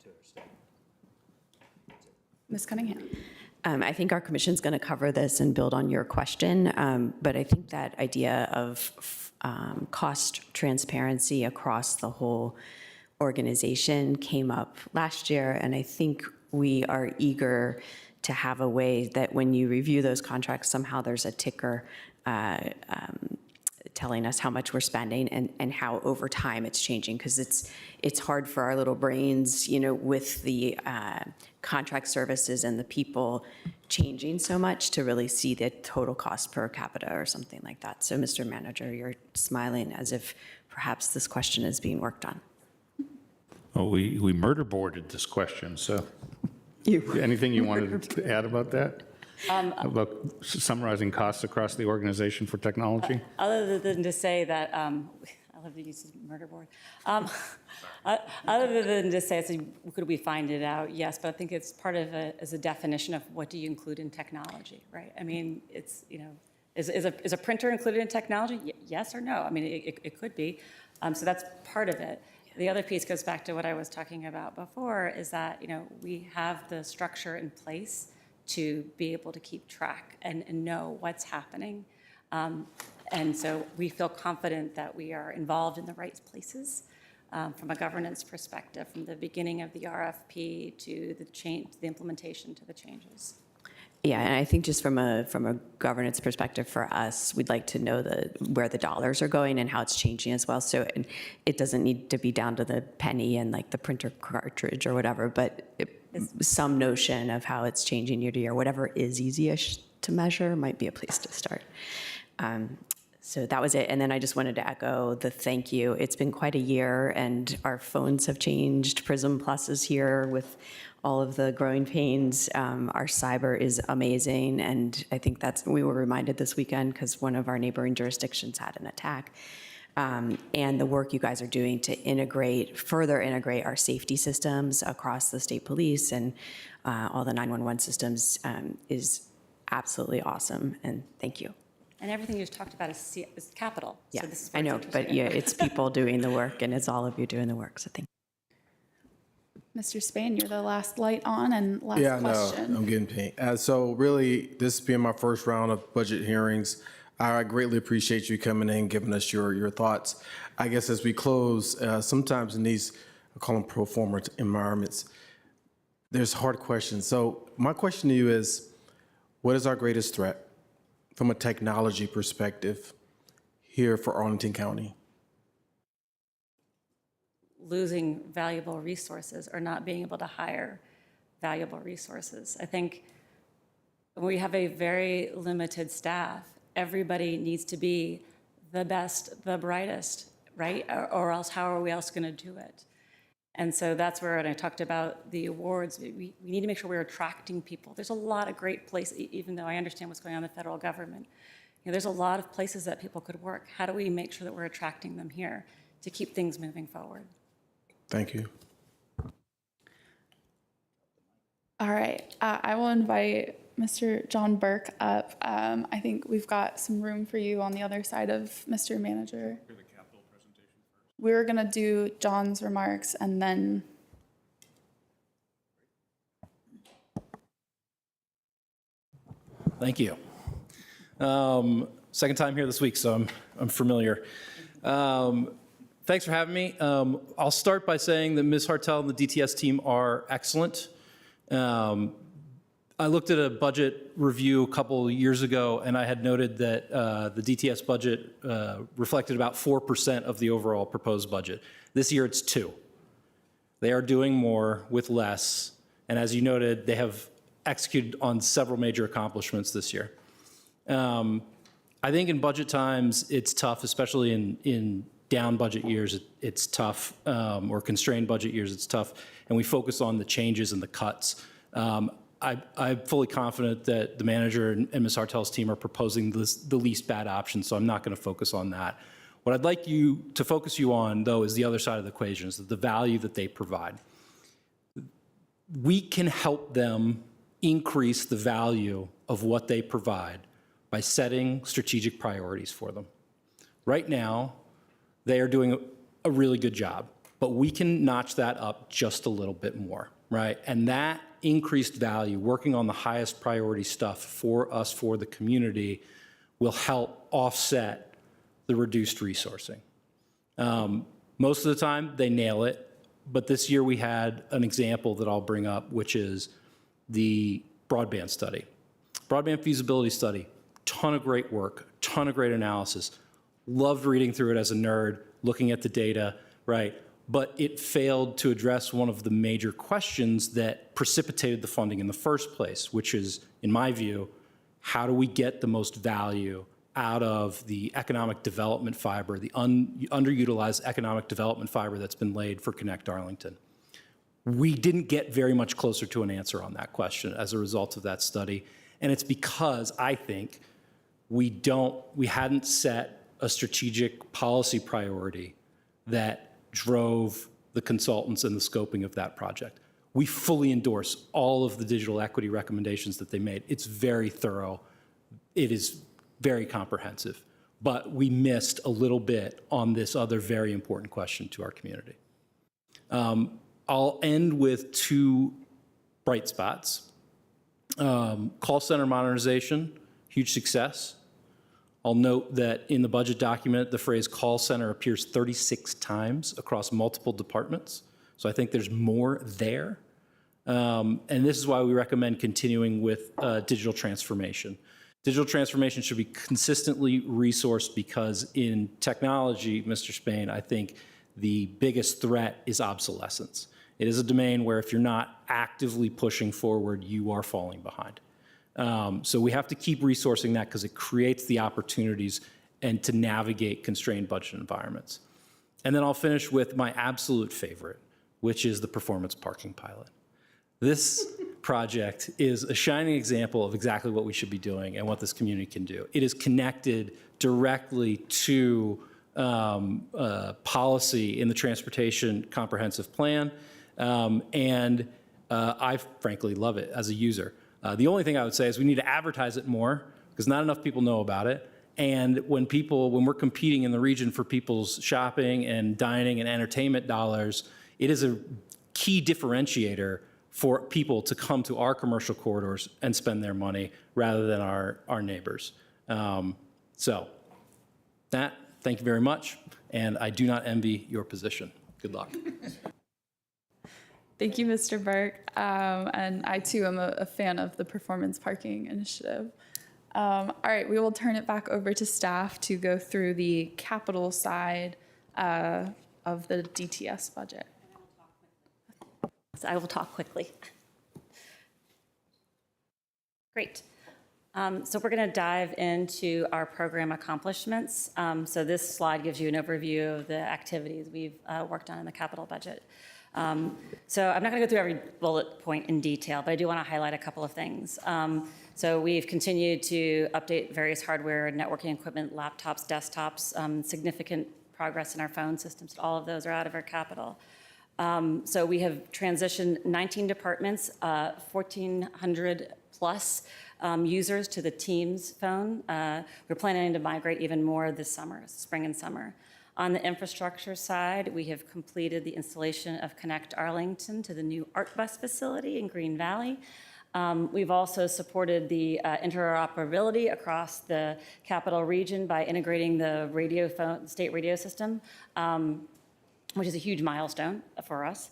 to our staff. Ms. Cunningham. I think our commission's going to cover this and build on your question, but I think that idea of cost transparency across the whole organization came up last year, and I think we are eager to have a way that when you review those contracts, somehow there's a ticker telling us how much we're spending and how over time it's changing, because it's hard for our little brains, with the contract services and the people changing so much to really see the total cost per capita or something like that. So, Mr. Manager, you're smiling as if perhaps this question is being worked on. Well, we murder boarded this question, so anything you wanted to add about that? About summarizing costs across the organization for technology? Other than to say that, I love to use the murder board. Other than to say, could we find it out? Yes, but I think it's part of as a definition of what do you include in technology, right? I mean, it's, is a printer included in technology? Yes or no? I mean, it could be. So that's part of it. The other piece goes back to what I was talking about before, is that, we have the structure in place to be able to keep track and know what's happening. And so we feel confident that we are involved in the right places from a governance perspective, from the beginning of the RFP to the implementation to the changes. Yeah, and I think just from a governance perspective for us, we'd like to know where the dollars are going and how it's changing as well. So it doesn't need to be down to the penny and like the printer cartridge or whatever, but some notion of how it's changing year to year, whatever is easiest to measure might be a place to start. So that was it. And then I just wanted to echo the thank you. It's been quite a year and our phones have changed. Prism Plus is here with all of the growing pains. Our cyber is amazing. And I think we were reminded this weekend because one of our neighboring jurisdictions had an attack. And the work you guys are doing to further integrate our safety systems across the state police and all the 911 systems is absolutely awesome. And thank you. And everything you've talked about is capital. Yeah, So this is I know, but yeah, it's people doing the work and it's all of you doing the work. So thank you. Mr. Spain, you're the last light on and last question. No, I'm getting paid. So really, this being my first round of budget hearings, I greatly appreciate you coming in, giving us your thoughts. I guess as we close, sometimes in these, I call them pro forma environments, there's hard questions. So my question to you is, what is our greatest threat from a technology perspective here for Arlington County? Losing valuable resources or not being able to hire valuable resources. I think we have a very limited staff. Everybody needs to be the best, the brightest, right? Or else how are we else going to do it? And so that's where, when I talked about the awards, we need to make sure we're attracting people. There's a lot of great places, even though I understand what's going on in the federal government. There's a lot of places that people could work. How do we make sure that we're attracting them here to keep things moving forward? Thank you. All right, I will invite Mr. John Burke up. I think we've got some room for you on the other side of Mr. Manager. For the capital presentation first. We're gonna do John's remarks and then. Thank you. Second time here this week, so I'm familiar. Thanks for having me. I'll start by saying that Ms. Hartel and the DTS team are excellent. I looked at a budget review a couple of years ago, and I had noted that the DTS budget reflected about 4% of the overall proposed budget. This year, it's 2%. They are doing more with less, and as you noted, they have executed on several major accomplishments this year. I think in budget times, it's tough, especially in down budget years, it's tough, or constrained budget years, it's tough, and we focus on the changes and the cuts. I'm fully confident that the manager and Ms. Hartel's team are proposing the least bad option, so I'm not going to focus on that. What I'd like you to focus you on, though, is the other side of the equation, is the value that they provide. We can help them increase the value of what they provide by setting strategic priorities for them. Right now, they are doing a really good job, but we can notch that up just a little bit more, right? And that increased value, working on the highest priority stuff for us, for the community, will help offset the reduced resourcing. Most of the time, they nail it, but this year we had an example that I'll bring up, which is the broadband study. Broadband feasibility study, ton of great work, ton of great analysis. Loved reading through it as a nerd, looking at the data, right? But it failed to address one of the major questions that precipitated the funding in the first place, which is, in my view, how do we get the most value out of the economic development fiber, the underutilized economic development fiber that's been laid for Connect Arlington? We didn't get very much closer to an answer on that question as a result of that study. And it's because I think we hadn't set a strategic policy priority that drove the consultants and the scoping of that project. We fully endorse all of the digital equity recommendations that they made. It's very thorough. It is very comprehensive. But we missed a little bit on this other very important question to our community. I'll end with two bright spots. Call center modernization, huge success. I'll note that in the budget document, the phrase call center appears 36 times across multiple departments. So I think there's more there. And this is why we recommend continuing with digital transformation. Digital transformation should be consistently resourced because in technology, Mr. Spain, I think the biggest threat is obsolescence. It is a domain where if you're not actively pushing forward, you are falling behind. So we have to keep resourcing that because it creates the opportunities and to navigate constrained budget environments. And then I'll finish with my absolute favorite, which is the performance parking pilot. This project is a shining example of exactly what we should be doing and what this community can do. It is connected directly to policy in the Transportation Comprehensive Plan, and I frankly love it as a user. The only thing I would say is we need to advertise it more because not enough people know about it. And when we're competing in the region for people's shopping and dining and entertainment dollars, it is a key differentiator for people to come to our commercial corridors and spend their money rather than our neighbors. So thank you very much. And I do not envy your position. Good luck. Thank you, Mr. Burke. And I, too, am a fan of the performance parking initiative. All right, we will turn it back over to staff to go through the capital side of the DTS budget. So I will talk quickly. Great. So we're going to dive into our program accomplishments. So this slide gives you an overview of the activities we've worked on in the capital budget. So I'm not going to go through every bullet point in detail, but I do want to highlight a couple of things. So we've continued to update various hardware, networking equipment, laptops, desktops, significant progress in our phone systems. All of those are out of our capital. So we have transitioned 19 departments, 1,400 plus users to the Teams phone. We're planning to migrate even more this summer, spring and summer. On the infrastructure side, we have completed the installation of Connect Arlington to the new Art Bus facility in Green Valley. We've also supported the interoperability across the capital region by integrating the state radio system, which is a huge milestone for us.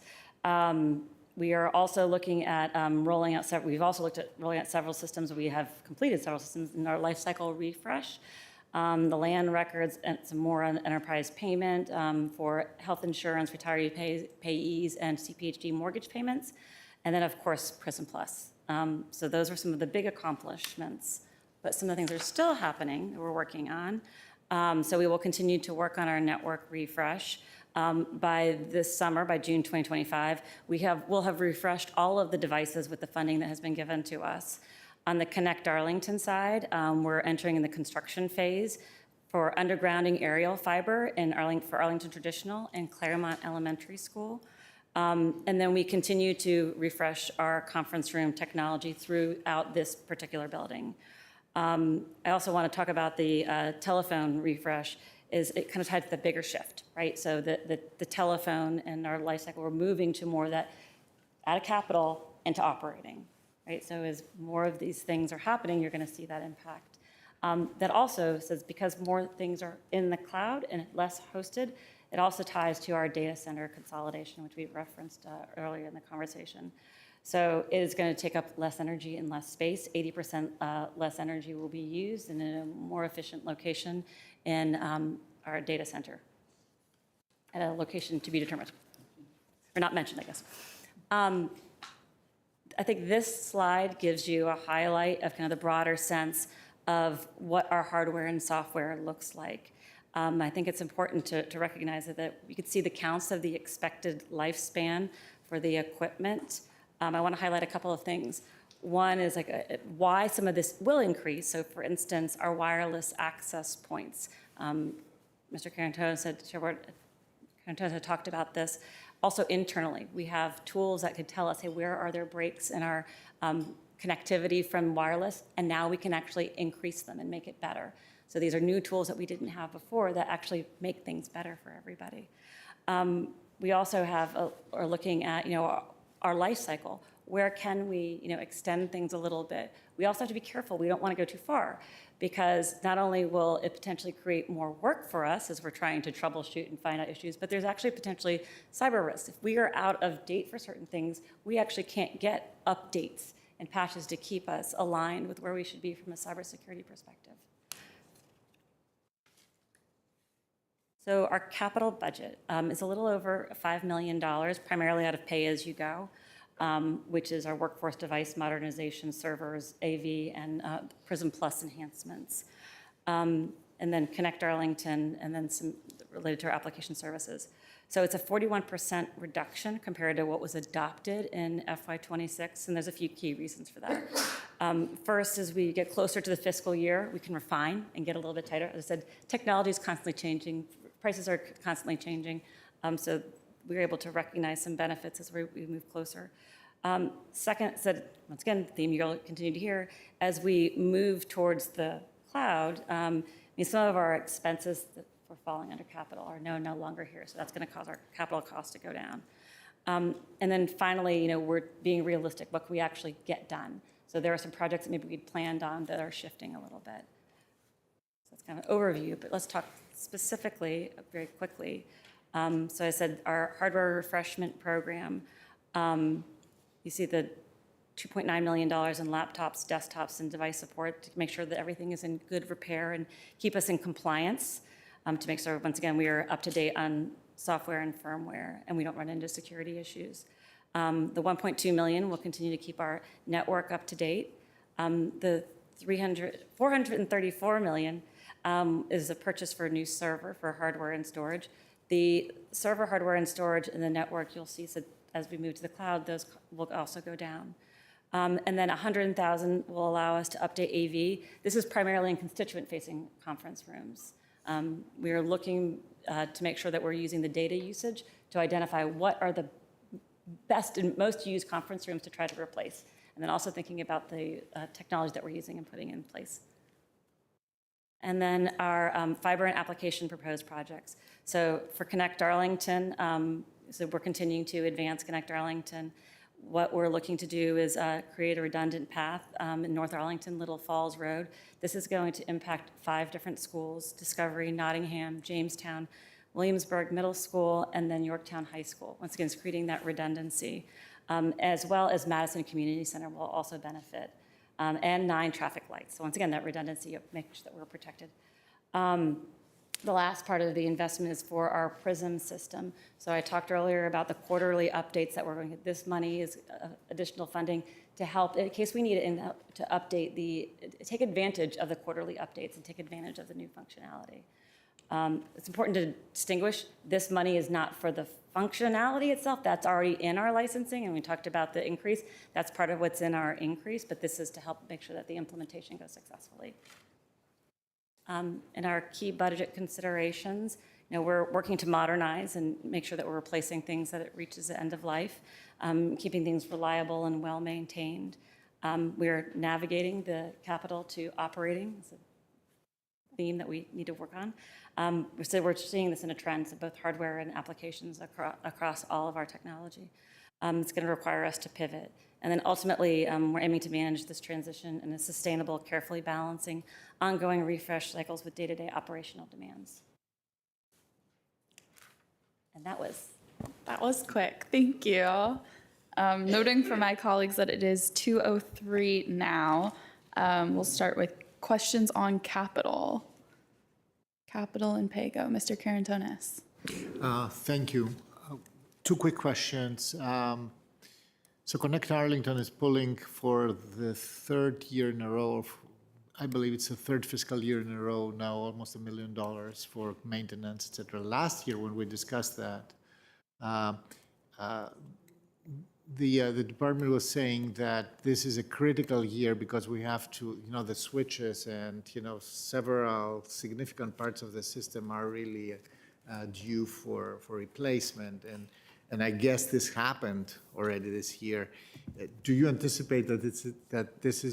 We are also looking at rolling out we've also looked at rolling out several systems. We have completed several systems in our life cycle refresh. The land records and some more on enterprise payment for health insurance, retiree payees, and CPHD mortgage payments. And then, of course, Prism Plus. So those are some of the big accomplishments. But some of the things that are still happening that we're working on. So we will continue to work on our network refresh. By this summer, by June 2025, we'll have refreshed all of the devices with the funding that has been given to us. On the Connect Arlington side, we're entering in the construction phase for undergrounding aerial fiber for Arlington Traditional and Claremont Elementary School. And then we continue to refresh our conference room technology throughout this particular building. I also want to talk about the telephone refresh. It kind of tied to the bigger shift, right? So the telephone and our life cycle, we're moving to more of that out of capital into operating, right? So as more of these things are happening, you're going to see that impact. That also says because more things are in the cloud and less hosted, it also ties to our data center consolidation, which we referenced earlier in the conversation. So it is going to take up less energy and less space. 80% less energy will be used in a more efficient location in our data center at a location to be determined, or not mentioned, I guess. I think this slide gives you a highlight of kind of the broader sense of what our hardware and software looks like. I think it's important to recognize that you could see the counts of the expected lifespan for the equipment. I want to highlight a couple of things. One is why some of this will increase. So for instance, our wireless access points. Mr. Carantonis had talked about this. Also internally, we have tools that could tell us, hey, where are there breaks in our connectivity from wireless? And now we can actually increase them and make it better. So these are new tools that we didn't have before that actually make things better for everybody. We also are looking at, our life cycle. Where can we, extend things a little bit? We also have to be careful. We don't want to go too far because not only will it potentially create more work for us as we're trying to troubleshoot and find out issues, but there's actually potentially cyber risks. If we are out of date for certain things, we actually can't get updates and patches to keep us aligned with where we should be from a cybersecurity perspective. So our capital budget is a little over $5 million, primarily out of pay-as-you-go, which is our workforce device modernization, servers, AV, and Prism Plus enhancements. And then Connect Arlington, and then some related to our application services. So it's a 41% reduction compared to what was adopted in FY26, and there's a few key reasons for that. First, as we get closer to the fiscal year, we can refine and get a little bit tighter. As I said, technology is constantly changing. Prices are constantly changing, so we're able to recognize some benefits as we move closer. Second, once again, the theme you'll continue to hear, as we move towards the cloud, some of our expenses that were falling under capital are no longer here, so that's going to cause our capital costs to go down. And then finally, we're being realistic. What can we actually get done? So there are some projects that maybe we'd planned on that are shifting a little bit. So that's kind of an overview, but let's talk specifically, very quickly. So I said our hardware refreshment program, you see the $2.9 million in laptops, desktops, and device support to make sure that everything is in good repair and keep us in compliance, to make sure, once again, we are up to date on software and firmware and we don't run into security issues. The $1.2 million will continue to keep our network up to date. The $434 million is a purchase for a new server for hardware and storage. The server hardware and storage and the network, you'll see, so as we move to the cloud, those will also go down. And then $100,000 will allow us to update AV. This is primarily in constituent-facing conference rooms. We are looking to make sure that we're using the data usage to identify what are the best and most used conference rooms to try to replace. And then also thinking about the technology that we're using and putting in place. And then our fiber and application proposed projects. So for Connect Arlington, so we're continuing to advance Connect Arlington. What we're looking to do is create a redundant path in North Arlington, Little Falls Road. This is going to impact 5 different schools: Discovery, Nottingham, Jamestown, Williamsburg Middle School, and then Yorktown High School. Once again, it's creating that redundancy, as well as Madison Community Center will also benefit. And 9 traffic lights. So once again, that redundancy of making sure that we're protected. The last part of the investment is for our Prism system. So I talked earlier about the quarterly updates that we're going to get. This money is additional funding to help, in case we need it, to update take advantage of the quarterly updates and take advantage of the new functionality. It's important to distinguish, this money is not for the functionality itself, that's already in our licensing, and we talked about the increase. That's part of what's in our increase, but this is to help make sure that the implementation goes successfully. In our key budget considerations, we're working to modernize and make sure that we're replacing things that it reaches the end of life, keeping things reliable and well-maintained. We're navigating the capital to operating. It's a theme that we need to work on. So we're seeing this in a trend, so both hardware and applications across all of our technology. It's going to require us to pivot. And then ultimately, we're aiming to manage this transition in a sustainable, carefully balancing ongoing refresh cycles with day-to-day operational demands. And that was quick. Thank you. Noting for my colleagues that it is 2:03 now, we'll start with questions on capital. Capital and PAYGO. Mr. Karantonis. Thank you. Two quick questions. So Connect Arlington is pulling for the third year in a row. I believe it's the third fiscal year in a row now, almost $1 million for maintenance, et cetera. Last year, when we discussed that, the department was saying that this is a critical year because we have to, the switches and, several significant parts of the system are really due for replacement. And I guess this happened already this year. Do you anticipate that this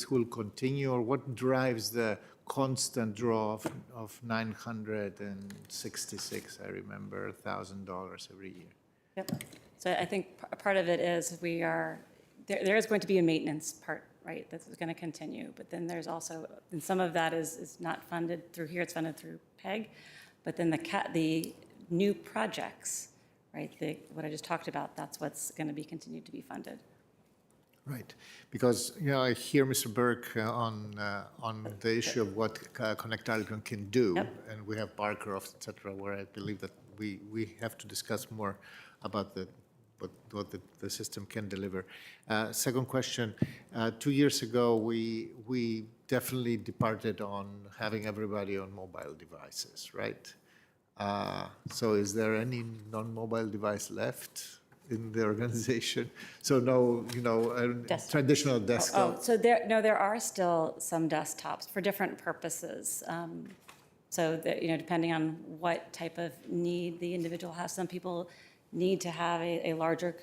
will continue, or what drives the constant draw of $966? I remember $1,000 every year. Yep. So I think part of it is there is going to be a maintenance part, right, that's going to continue. But then there's also, and some of that is not funded through here, it's funded through PEG. But then the new projects, right, what I just talked about, that's what's going to be continued to be funded. Right, because I hear Mr. Burke on the issue of what Connect Arlington can do, and we have Barcroft, et cetera, where I believe that we have to discuss more about what the system can deliver. Second question, 2 years ago, we definitely departed on having everybody on mobile devices, right? So is there any non-mobile device left in the organization? So no, traditional desktop. Oh, so there are still some desktops for different purposes. So that, depending on what type of need the individual has, some people need to have a larger,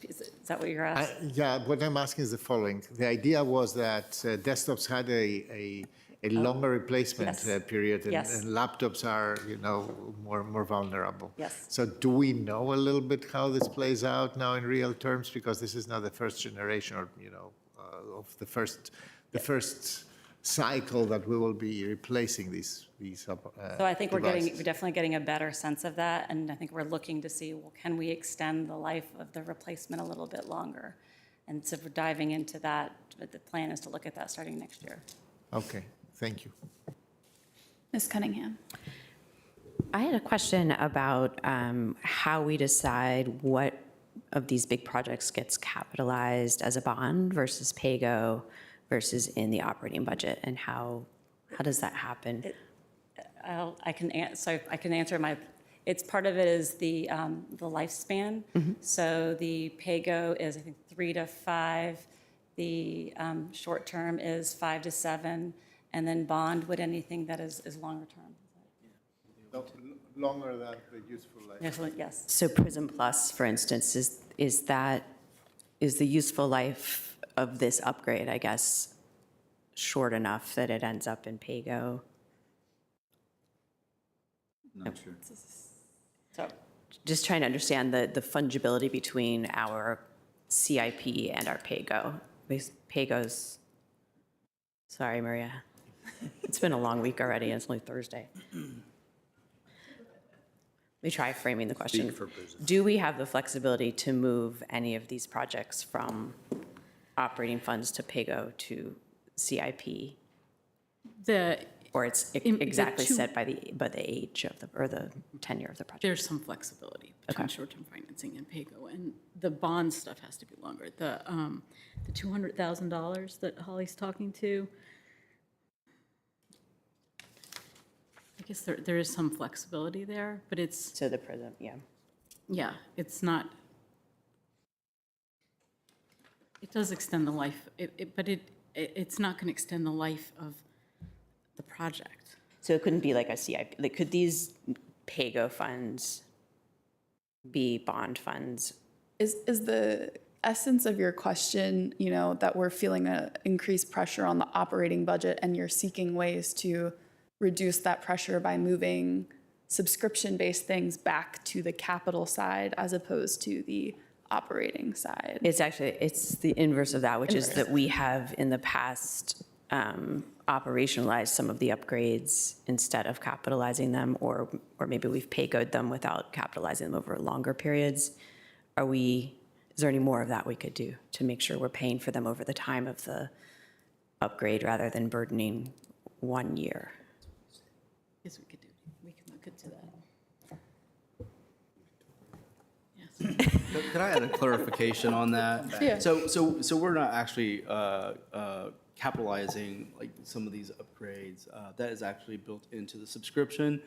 is that what you're asking? Yeah, what I'm asking is the following. The idea was that desktops had a longer replacement period, and laptops are, more vulnerable. Yes. So do we know a little bit how this plays out now in real terms? Because this is now the first generation, or of the first cycle that we will be replacing these. So I think we're definitely getting a better sense of that, and I think we're looking to see, well, can we extend the life of the replacement a little bit longer? And so we're diving into that. But the plan is to look at that starting next year. Okay, thank you. Ms. Cunningham. I had a question about how we decide what of these big projects gets capitalized as a bond versus PAYGO versus in the operating budget, and how does that happen? I can answer it's part of it is the lifespan. So the PAYGO is, I think, 3 to 5. The short term is 5 to 7, and then bond would anything that is longer term. Longer than the useful life. Yes. So Prism Plus, for instance, is the useful life of this upgrade, I guess, short enough that it ends up in PAYGO? Not sure. So Just trying to understand the fungibility between our CIP and our PAYGO. Because PAYGO's, sorry, Maria. It's been a long week already, and it's only Thursday. Let me try framing the question. Speak for Prism. Do we have the flexibility to move any of these projects from operating funds to PAYGO to CIP? Or it's exactly set by the age of the tenure of the project? There's some flexibility between short-term financing and PAYGO, and the bond stuff has to be longer. The $200,000 that Holly's talking to, I guess there is some flexibility there, but it's, So the Prism, yeah. yeah, it's not, it does extend the life, but it's not going to extend the life of the project. So it couldn't be like a CIP, like, could these PAYGO funds be bond funds? Is the essence of your question, you know, that we're feeling a increased pressure on the operating budget and you're seeking ways to reduce that pressure by moving subscription-based things back to the capital side as opposed to the operating side? It's the inverse of that, which is that we have in the past operationalized some of the upgrades instead of capitalizing them, or maybe we've PAYGO'd them without capitalizing them over longer periods. Is there any more of that we could do to make sure we're paying for them over the time of the upgrade rather than burdening 1 year? Yes, we can look into that. Yes. Could I add a clarification on that? Yeah. So we're not actually capitalizing like some of these upgrades. That is actually built into the subscription.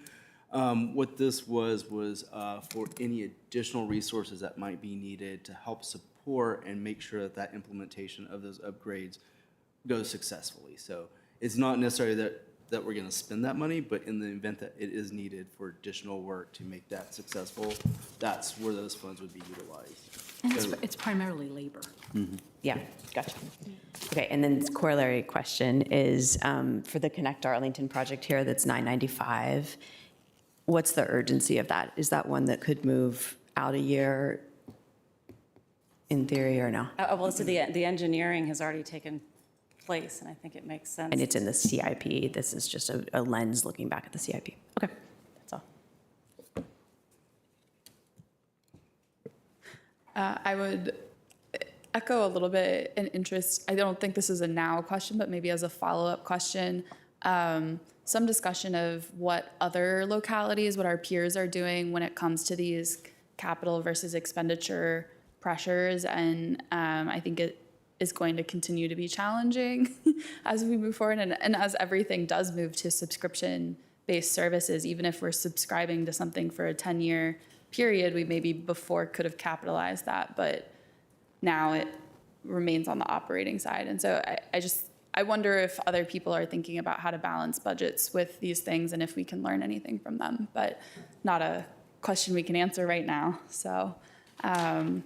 What this was for any additional resources that might be needed to help support and make sure that that implementation of those upgrades goes successfully. So it's not necessarily that we're going to spend that money, but in the event that it is needed for additional work to make that successful, that's where those funds would be utilized. And So- it's primarily labor. Yeah, gotcha. Okay, and then corollary question is, for the Connect Arlington project here, that's 995, what's the urgency of that? Is that one that could move out a year in theory, or no? Well, so the engineering has already taken place, and I think it makes sense. And it's in the CIP, this is just a lens looking back at the CIP. Okay, that's all. I would echo a little bit an interest. I don't think this is a now question, but maybe as a follow-up question, some discussion of what other localities, what our peers are doing when it comes to these capital versus expenditure pressures. And I think it is going to continue to be challenging as we move forward. And as everything does move to subscription-based services, even if we're subscribing to something for a 10-year period, we maybe before could have capitalized that, but now it remains on the operating side. And so I wonder if other people are thinking about how to balance budgets with these things and if we can learn anything from them, but not a question we can answer right now. So, I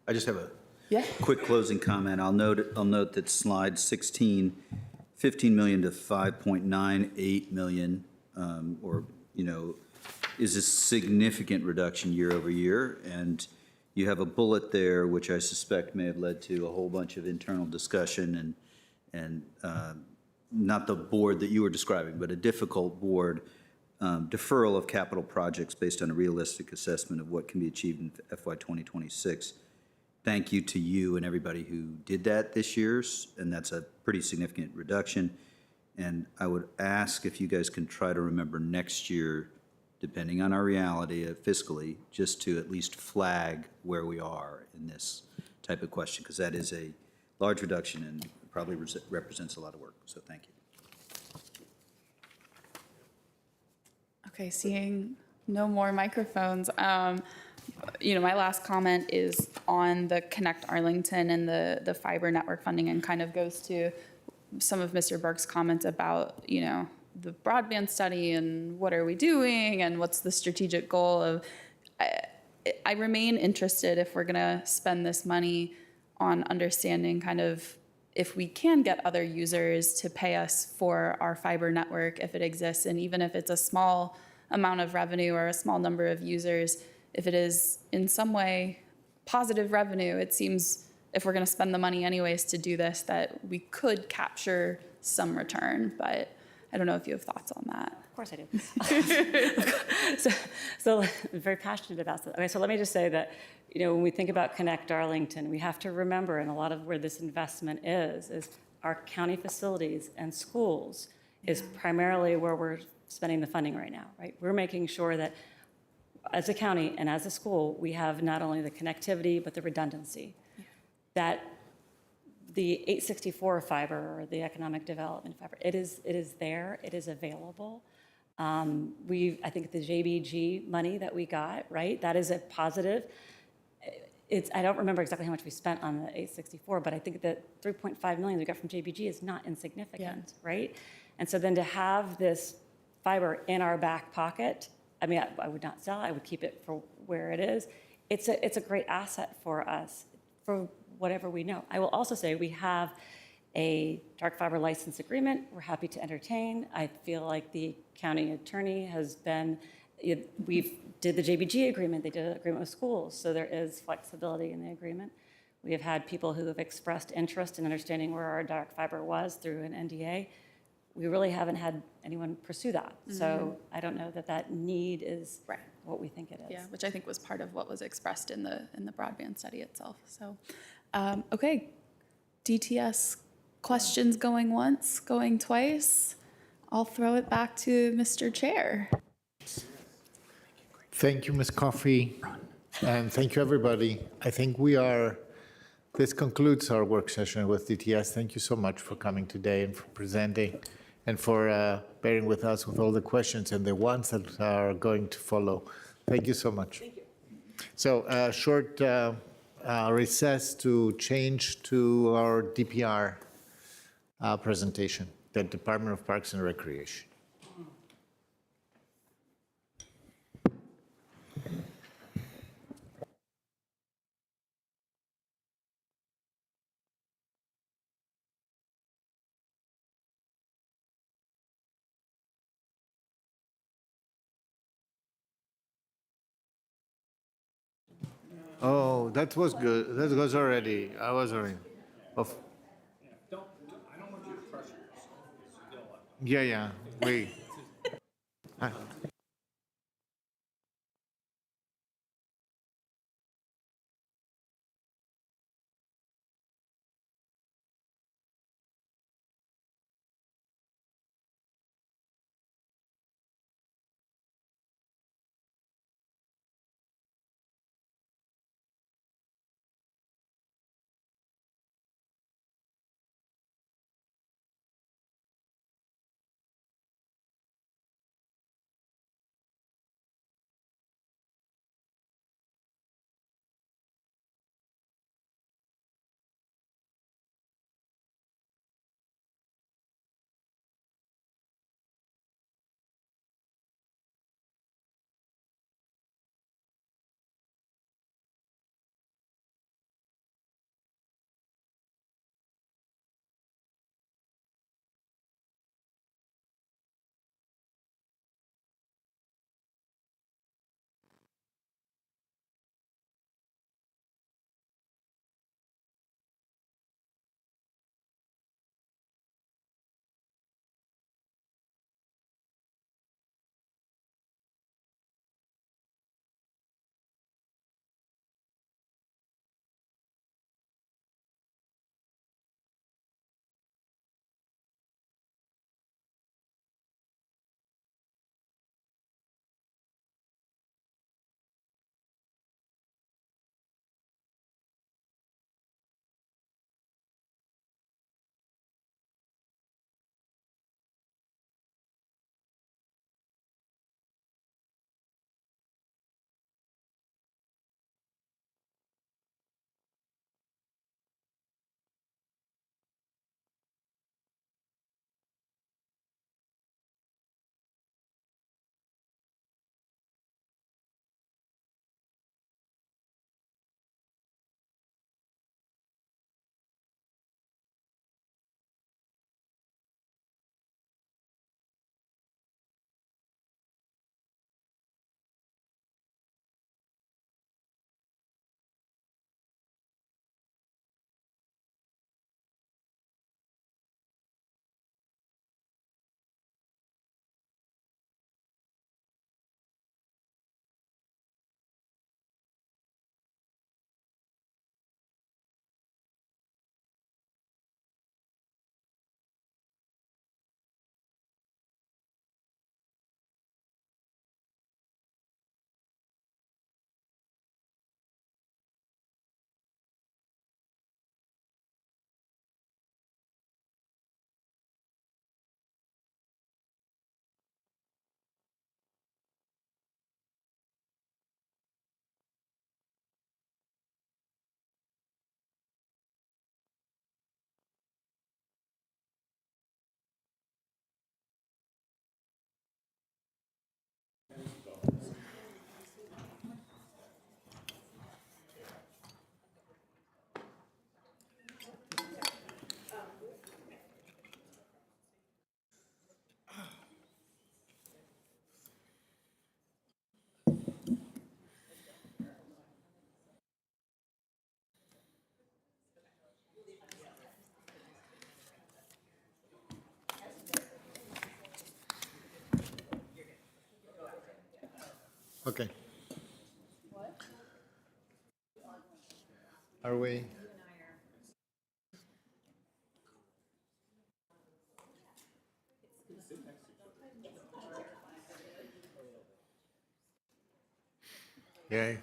just have a yeah. quick closing comment. I'll note that slide 16, 15 million to 5.98 million, is a significant reduction year over year. And you have a bullet there, which I suspect may have led to a whole bunch of internal discussion and not the board that you were describing, but a difficult board, deferral of capital projects based on a realistic assessment of what can be achieved in FY 2026. Thank you to you and everybody who did that this year, and that's a pretty significant reduction. And I would ask if you guys can try to remember next year, depending on our reality fiscally, just to at least flag where we are in this type of question, because that is a large reduction and probably represents a lot of work. So thank you. Okay, seeing no more microphones. My last comment is on the Connect Arlington and the fiber network funding, and kind of goes to some of Mr. Burke's comments about, the broadband study and what are we doing and what's the strategic goal of. I remain interested, if we're gonna spend this money, on understanding kind of if we can get other users to pay us for our fiber network, if it exists, and even if it's a small amount of revenue or a small number of users, if it is in some way positive revenue, it seems, if we're gonna spend the money anyways to do this, that we could capture some return, but I don't know if you have thoughts on that. Of course I do. So I'm very passionate about that. Okay, so let me just say that, when we think about Connect Arlington, we have to remember, and a lot of where this investment is our county facilities and schools is primarily where we're spending the funding right now, right? We're making sure that as a county and as a school, we have not only the connectivity, but the redundancy. That the 864 fiber or the economic development fiber, it is there, it is available. I think the JBG money that we got, right, that is a positive. I don't remember exactly how much we spent on the 864, but I think that 3.5 million we got from JBG is not insignificant, right? And so then to have this fiber in our back pocket, I mean, I would not sell, I would keep it for where it is. It's a great asset for us, for whatever we know. I will also say we have a dark fiber license agreement we're happy to entertain. I feel like the county attorney has been, we've did the JBG agreement, they did an agreement with schools, so there is flexibility in the agreement. We have had people who have expressed interest in understanding where our dark fiber was through an NDA. We really haven't had anyone pursue that. So I don't know that that need is what we think it is. Yeah, which I think was part of what was expressed in the broadband study itself. So, okay, DTS questions going once, going twice. I'll throw it back to Mr. Chair. Thank you, Ms. Coffey, and thank you, everybody. I think this concludes our work session with DTS. Thank you so much for coming today and for presenting and for bearing with us with all the questions and the ones that are going to follow. Thank you so much. Thank you. So short recess to change to our DPR presentation, the Department of Parks and Recreation. Oh, that was good. That was already. I was already. Of. I don't want you to pressure yourself. Yeah, yeah. Wait. Okay. Are we? Yay.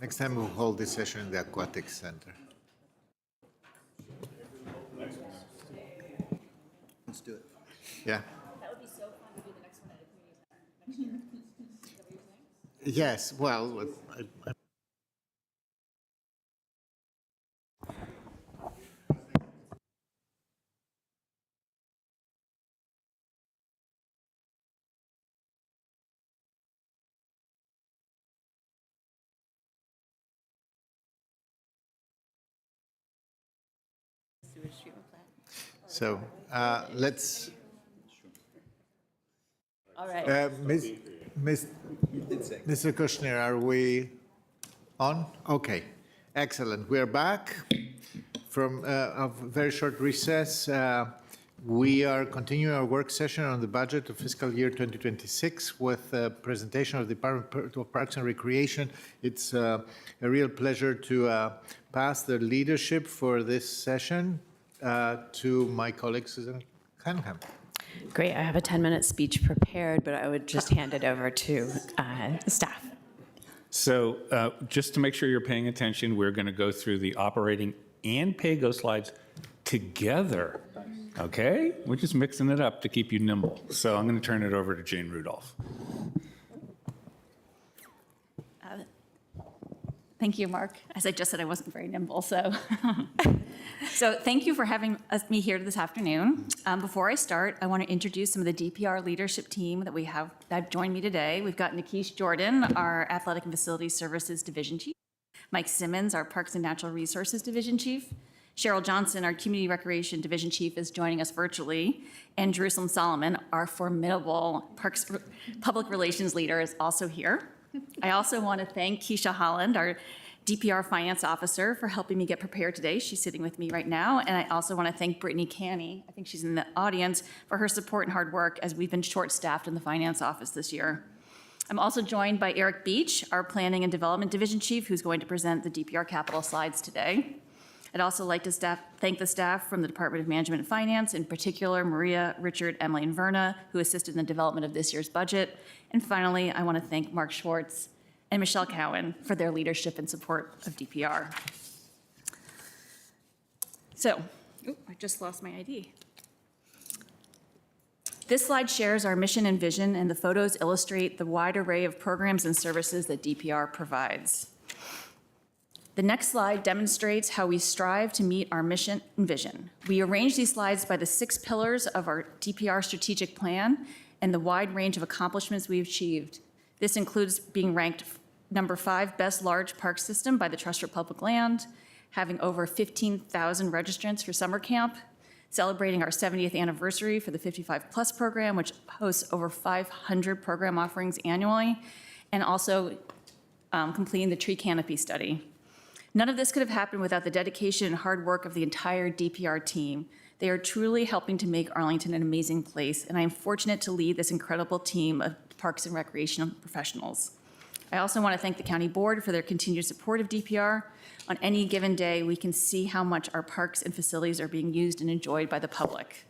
Next time we'll hold this session in the Aquatic Center. Let's do it. Yeah. That would be so fun to do the next one at a community center next year. Yes, well, so let's. All right. Mr. Kushner, are we on? Okay, excellent. We are back from a very short recess. We are continuing our work session on the budget of fiscal year 2026 with a presentation of the Department of Parks and Recreation. It's a real pleasure to pass the leadership for this session to my colleague Susan Cunningham. Great, I have a 10-minute speech prepared, but I would just hand it over to staff. So just to make sure you're paying attention, we're going to go through the operating and pay-go slides together, okay? We're just mixing it up to keep you nimble. So I'm going to turn it over to Jane Rudolph. Thank you, Mark. As I just said, I wasn't very nimble, so. So thank you for having me here this afternoon. Before I start, I want to introduce some of the DPR leadership team that we have that joined me today. We've got Nikish Jordan, our Athletic and Facility Services Division Chief, Mike Simmons, our Parks and Natural Resources Division Chief, Cheryl Johnson, our Community Recreation Division Chief, is joining us virtually, and Jerusalem Solomon, our formidable Parks Public Relations leader, is also here. I also want to thank Keisha Holland, our DPR Finance Officer, for helping me get prepared today. She's sitting with me right now. And I also want to thank Brittany Canny, I think she's in the audience, for her support and hard work as we've been short-staffed in the finance office this year. I'm also joined by Eric Beach, our Planning and Development Division Chief, who's going to present the DPR capital slides today. I'd also like to thank the staff from the Department of Management and Finance, in particular Maria, Richard, Emily, and Verna, who assisted in the development of this year's budget. And finally, I want to thank Mark Schwartz and Michelle Cowan for their leadership and support of DPR. So, I just lost my ID. This slide shares our mission and vision, and the photos illustrate the wide array of programs and services that DPR provides. The next slide demonstrates how we strive to meet our mission and vision. We arrange these slides by the 6 pillars of our DPR strategic plan and the wide range of accomplishments we've achieved. This includes being ranked number 5 best large park system by the Trust for Public Land, having over 15,000 registrants for summer camp, celebrating our 70th anniversary for the 55 Plus program, which hosts over 500 program offerings annually, and also completing the tree canopy study. None of this could have happened without the dedication and hard work of the entire DPR team. They are truly helping to make Arlington an amazing place, and I am fortunate to lead this incredible team of Parks and Recreation professionals. I also want to thank the County Board for their continued support of DPR. On any given day, we can see how much our parks and facilities are being used and enjoyed by the public.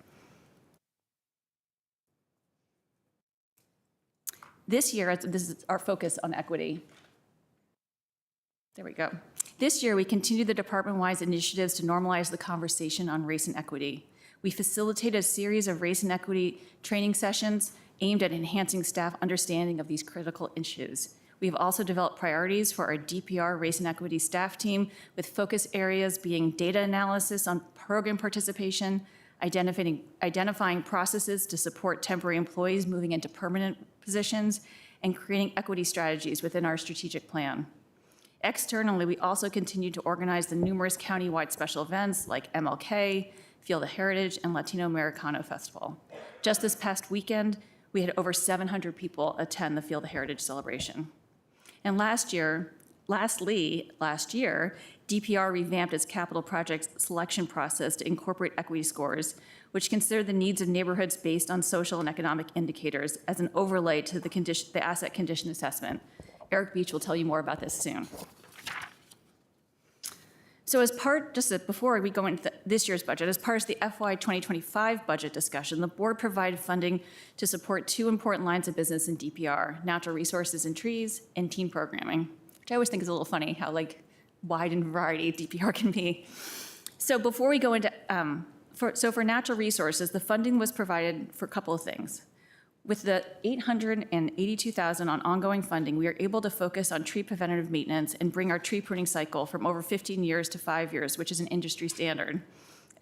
This year, this is our focus on equity. There we go. This year, we continue the department-wide initiatives to normalize the conversation on race and equity. We facilitated a series of race and equity training sessions aimed at enhancing staff understanding of these critical issues. We have also developed priorities for our DPR race and equity staff team, with focus areas being data analysis on program participation, identifying processes to support temporary employees moving into permanent positions, and creating equity strategies within our strategic plan. Externally, we also continue to organize the numerous countywide special events like MLK, Field of Heritage, and Latino Americano Festival. Just this past weekend, we had over 700 people attend the Field of Heritage celebration. And last year, DPR revamped its capital projects selection process to incorporate equity scores, which consider the needs of neighborhoods based on social and economic indicators as an overlay to the asset condition assessment. Eric Beach will tell you more about this soon. So before we go into this year's budget, as part of the FY 2025 budget discussion, the board provided funding to support two important lines of business in DPR: natural resources and trees, and teen programming, which I always think is a little funny how wide and variety DPR can be. So before we go into, for natural resources, the funding was provided for a couple of things. With the $882,000 on ongoing funding, we are able to focus on tree preventative maintenance and bring our tree pruning cycle from over 15 years to 5 years, which is an industry standard.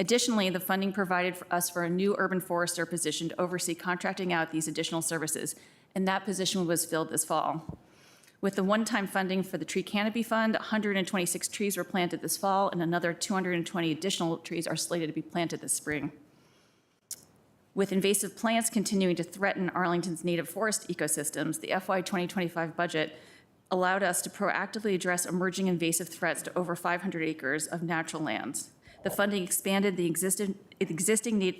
Additionally, the funding provided for us for a new urban forester position to oversee contracting out these additional services, and that position was filled this fall. With the one-time funding for the tree canopy fund, 126 trees were planted this fall, and another 220 additional trees are slated to be planted this spring. With invasive plants continuing to threaten Arlington's native forest ecosystems, the FY 2025 budget allowed us to proactively address emerging invasive threats to over 500 acres of natural lands. The funding expanded the existing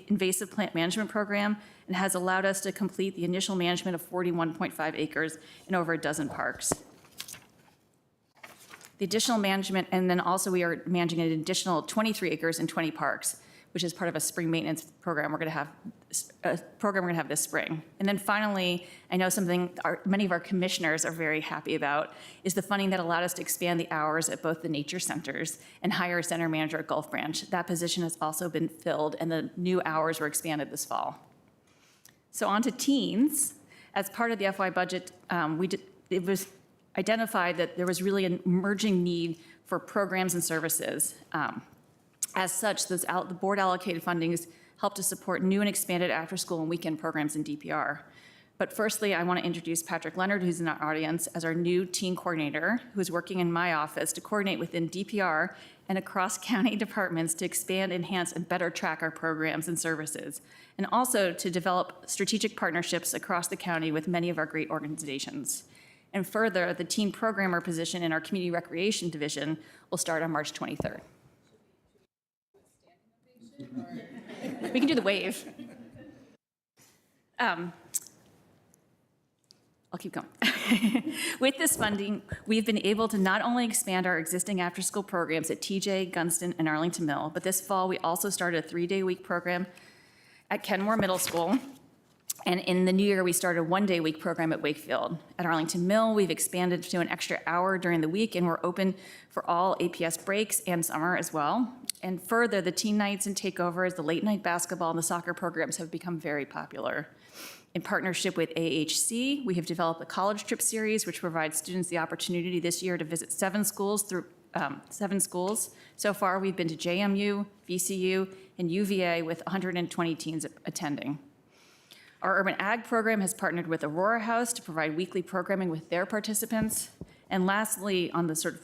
invasive plant management program and has allowed us to complete the initial management of 41.5 acres in over a dozen parks. The additional management, and then also we are managing an additional 23 acres in 20 parks, which is part of a spring maintenance program we're going to have this spring. And then finally, I know something many of our commissioners are very happy about is the funding that allowed us to expand the hours at both the nature centers and hire a center manager at Gulf Branch. That position has also been filled, and the new hours were expanded this fall. So on to teens. As part of the FY budget, it was identified that there was really an emerging need for programs and services. As such, the board allocated fundings help to support new and expanded after-school and weekend programs in DPR. But firstly, I want to introduce Patrick Leonard, who's in our audience, as our new teen coordinator, who's working in my office to coordinate within DPR and across county departments to expand, enhance, and better track our programs and services, and also to develop strategic partnerships across the county with many of our great organizations. And further, the teen programmer position in our community recreation division will start on March 23rd. We can do the wave. I'll keep going. With this funding, we've been able to not only expand our existing after-school programs at TJ, Gunston, and Arlington Mill, but this fall we also started a 3-day-week program at Kenmore Middle School. And in the new year, we started a 1-day-week program at Wakefield. At Arlington Mill, we've expanded to an extra hour during the week, and we're open for all APS breaks and summer as well. And further, the teen nights and takeovers, the late-night basketball, and the soccer programs have become very popular. In partnership with AHC, we have developed a college trip series, which provides students the opportunity this year to visit 7 schools. So far, we've been to JMU, VCU, and UVA with 120 teens attending. Our Urban Ag program has partnered with Aurora House to provide weekly programming with their participants. And lastly, on the sort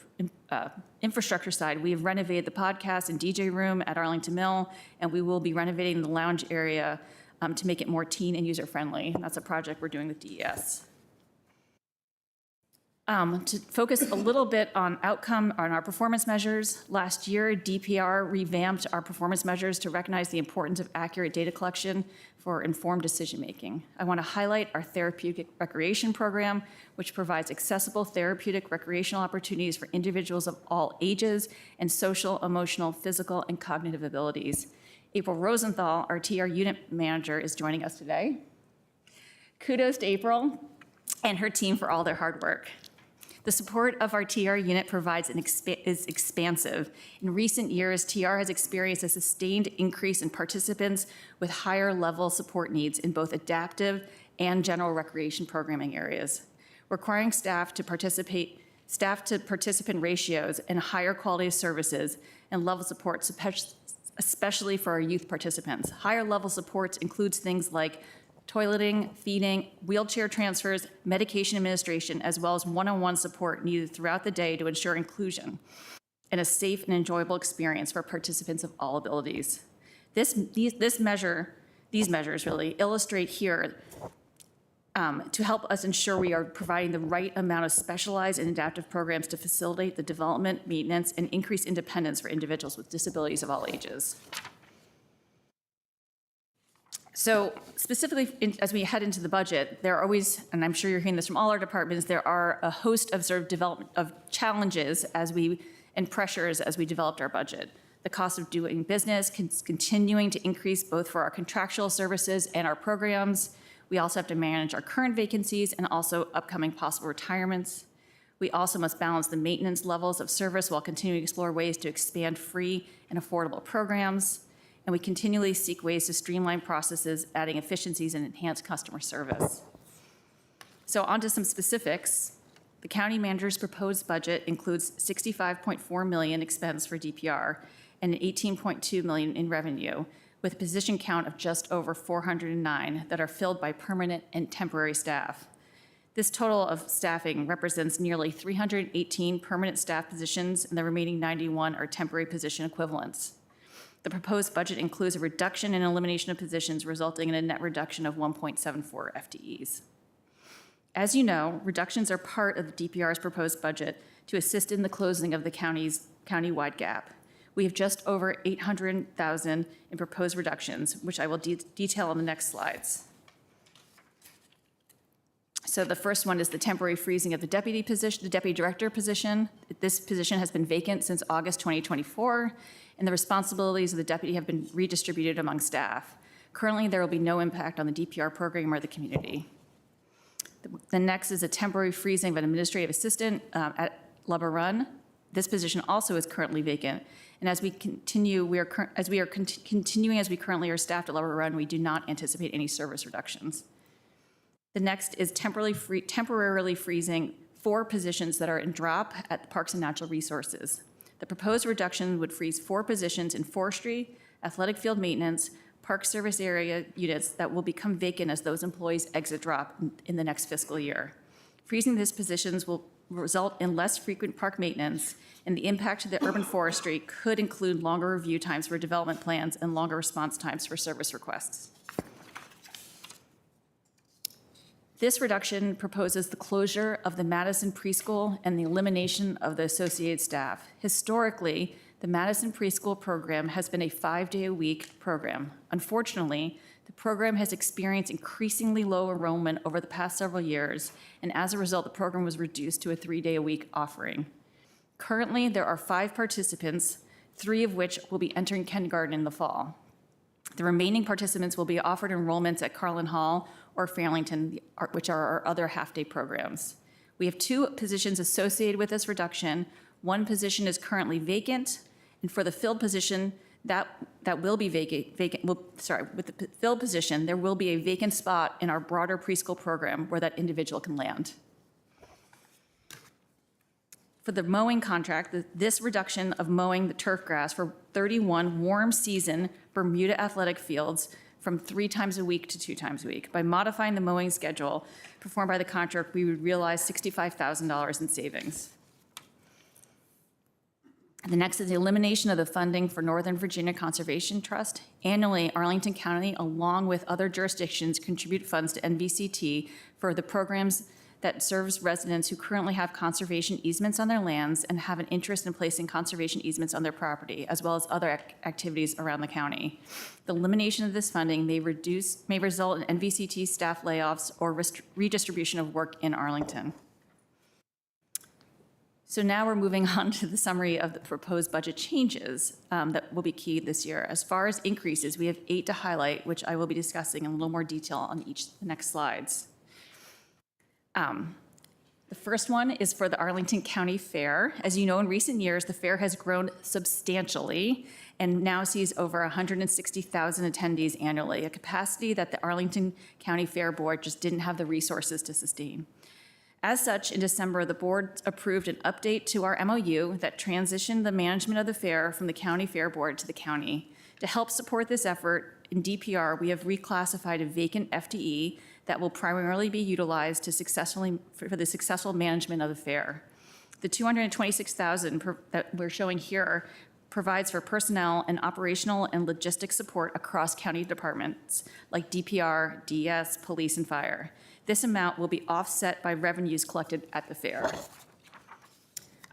of infrastructure side, we have renovated the podcast and DJ room at Arlington Mill, and we will be renovating the lounge area to make it more teen and user-friendly. And that's a project we're doing with DES. To focus a little bit on our performance measures, last year, DPR revamped our performance measures to recognize the importance of accurate data collection for informed decision-making. I want to highlight our therapeutic recreation program, which provides accessible therapeutic recreational opportunities for individuals of all ages and social, emotional, physical, and cognitive abilities. April Rosenthal, our TR unit manager, is joining us today. Kudos to April and her team for all their hard work. The support of our TR unit provides is expansive. In recent years, TR has experienced a sustained increase in participants with higher level support needs in both adaptive and general recreation programming areas, requiring staff to participant ratios and higher quality of services and level supports, especially for our youth participants. Higher level supports includes things like toileting, feeding, wheelchair transfers, medication administration, as well as one-on-one support needed throughout the day to ensure inclusion and a safe and enjoyable experience for participants of all abilities. These measures really illustrate here to help us ensure we are providing the right amount of specialized and adaptive programs to facilitate the development, maintenance, and increase independence for individuals with disabilities of all ages. So specifically, as we head into the budget, there are always, and I'm sure you're hearing this from all our departments, there are a host of sort of development of challenges and pressures as we developed our budget. The cost of doing business continuing to increase both for our contractual services and our programs. We also have to manage our current vacancies and also upcoming possible retirements. We also must balance the maintenance levels of service while continuing to explore ways to expand free and affordable programs. And we continually seek ways to streamline processes, adding efficiencies and enhance customer service. So on to some specifics. The county manager's proposed budget includes $65.4 million expense for DPR and $18.2 million in revenue, with a position count of just over 409 that are filled by permanent and temporary staff. This total of staffing represents nearly 318 permanent staff positions, and the remaining 91 are temporary position equivalents. The proposed budget includes a reduction and elimination of positions, resulting in a net reduction of 1.74 FTEs. As you know, reductions are part of the DPR's proposed budget to assist in the closing of the countywide gap. We have just over $800,000 in proposed reductions, which I will detail on the next slides. So the first one is the temporary freezing of the deputy director position. This position has been vacant since August 2024, and the responsibilities of the deputy have been redistributed among staff. Currently, there will be no impact on the DPR program or the community. The next is a temporary freezing of an administrative assistant at Lubber Run. This position also is currently vacant, and as we currently are staffed at Lubber Run, we do not anticipate any service reductions. The next is temporarily freezing 4 positions that are in drop at Parks and Natural Resources. The proposed reduction would freeze 4 positions in forestry, athletic field maintenance, park service area units that will become vacant as those employees exit drop in the next fiscal year. Freezing these positions will result in less frequent park maintenance, and the impact to the urban forestry could include longer review times for development plans and longer response times for service requests. This reduction proposes the closure of the Madison Preschool and the elimination of the associated staff. Historically, the Madison Preschool program has been a 5-day-a-week program. Unfortunately, the program has experienced increasingly low enrollment over the past several years, and as a result, the program was reduced to a 3-day-a-week offering. Currently, there are 5 participants, 3 of which will be entering kindergarten in the fall. The remaining participants will be offered enrollments at Carlin Hall or Arlington, which are our other half-day programs. We have 2 positions associated with this reduction. 1 position is currently vacant, and for the filled position, that will be with the filled position, there will be a vacant spot in our broader preschool program where that individual can land. For the mowing contract, this reduction of mowing the turf grass for 31 warm season Bermuda athletic fields from 3 times a week to 2 times a week. By modifying the mowing schedule performed by the contract, we would realize $65,000 in savings. The next is the elimination of the funding for Northern Virginia Conservation Trust. Annually, Arlington County, along with other jurisdictions, contribute funds to NVCT for the programs that serves residents who currently have conservation easements on their lands and have an interest in placing conservation easements on their property, as well as other activities around the county. The elimination of this funding may result in NVCT staff layoffs or redistribution of work in Arlington. So now we're moving on to the summary of the proposed budget changes that will be key this year. As far as increases, we have 8 to highlight, which I will be discussing in a little more detail on each the next slides. The first one is for the Arlington County Fair. As you know, in recent years, the fair has grown substantially and now sees over 160,000 attendees annually, a capacity that the Arlington County Fair Board just didn't have the resources to sustain. As such, in December, the board approved an update to our MOU that transitioned the management of the fair from the County Fair Board to the county. To help support this effort, in DPR, we have reclassified a vacant FTE that will primarily be utilized for the successful management of the fair. The $226,000 that we're showing here provides for personnel and operational and logistics support across county departments like DPR, DS, police, and fire. This amount will be offset by revenues collected at the fair.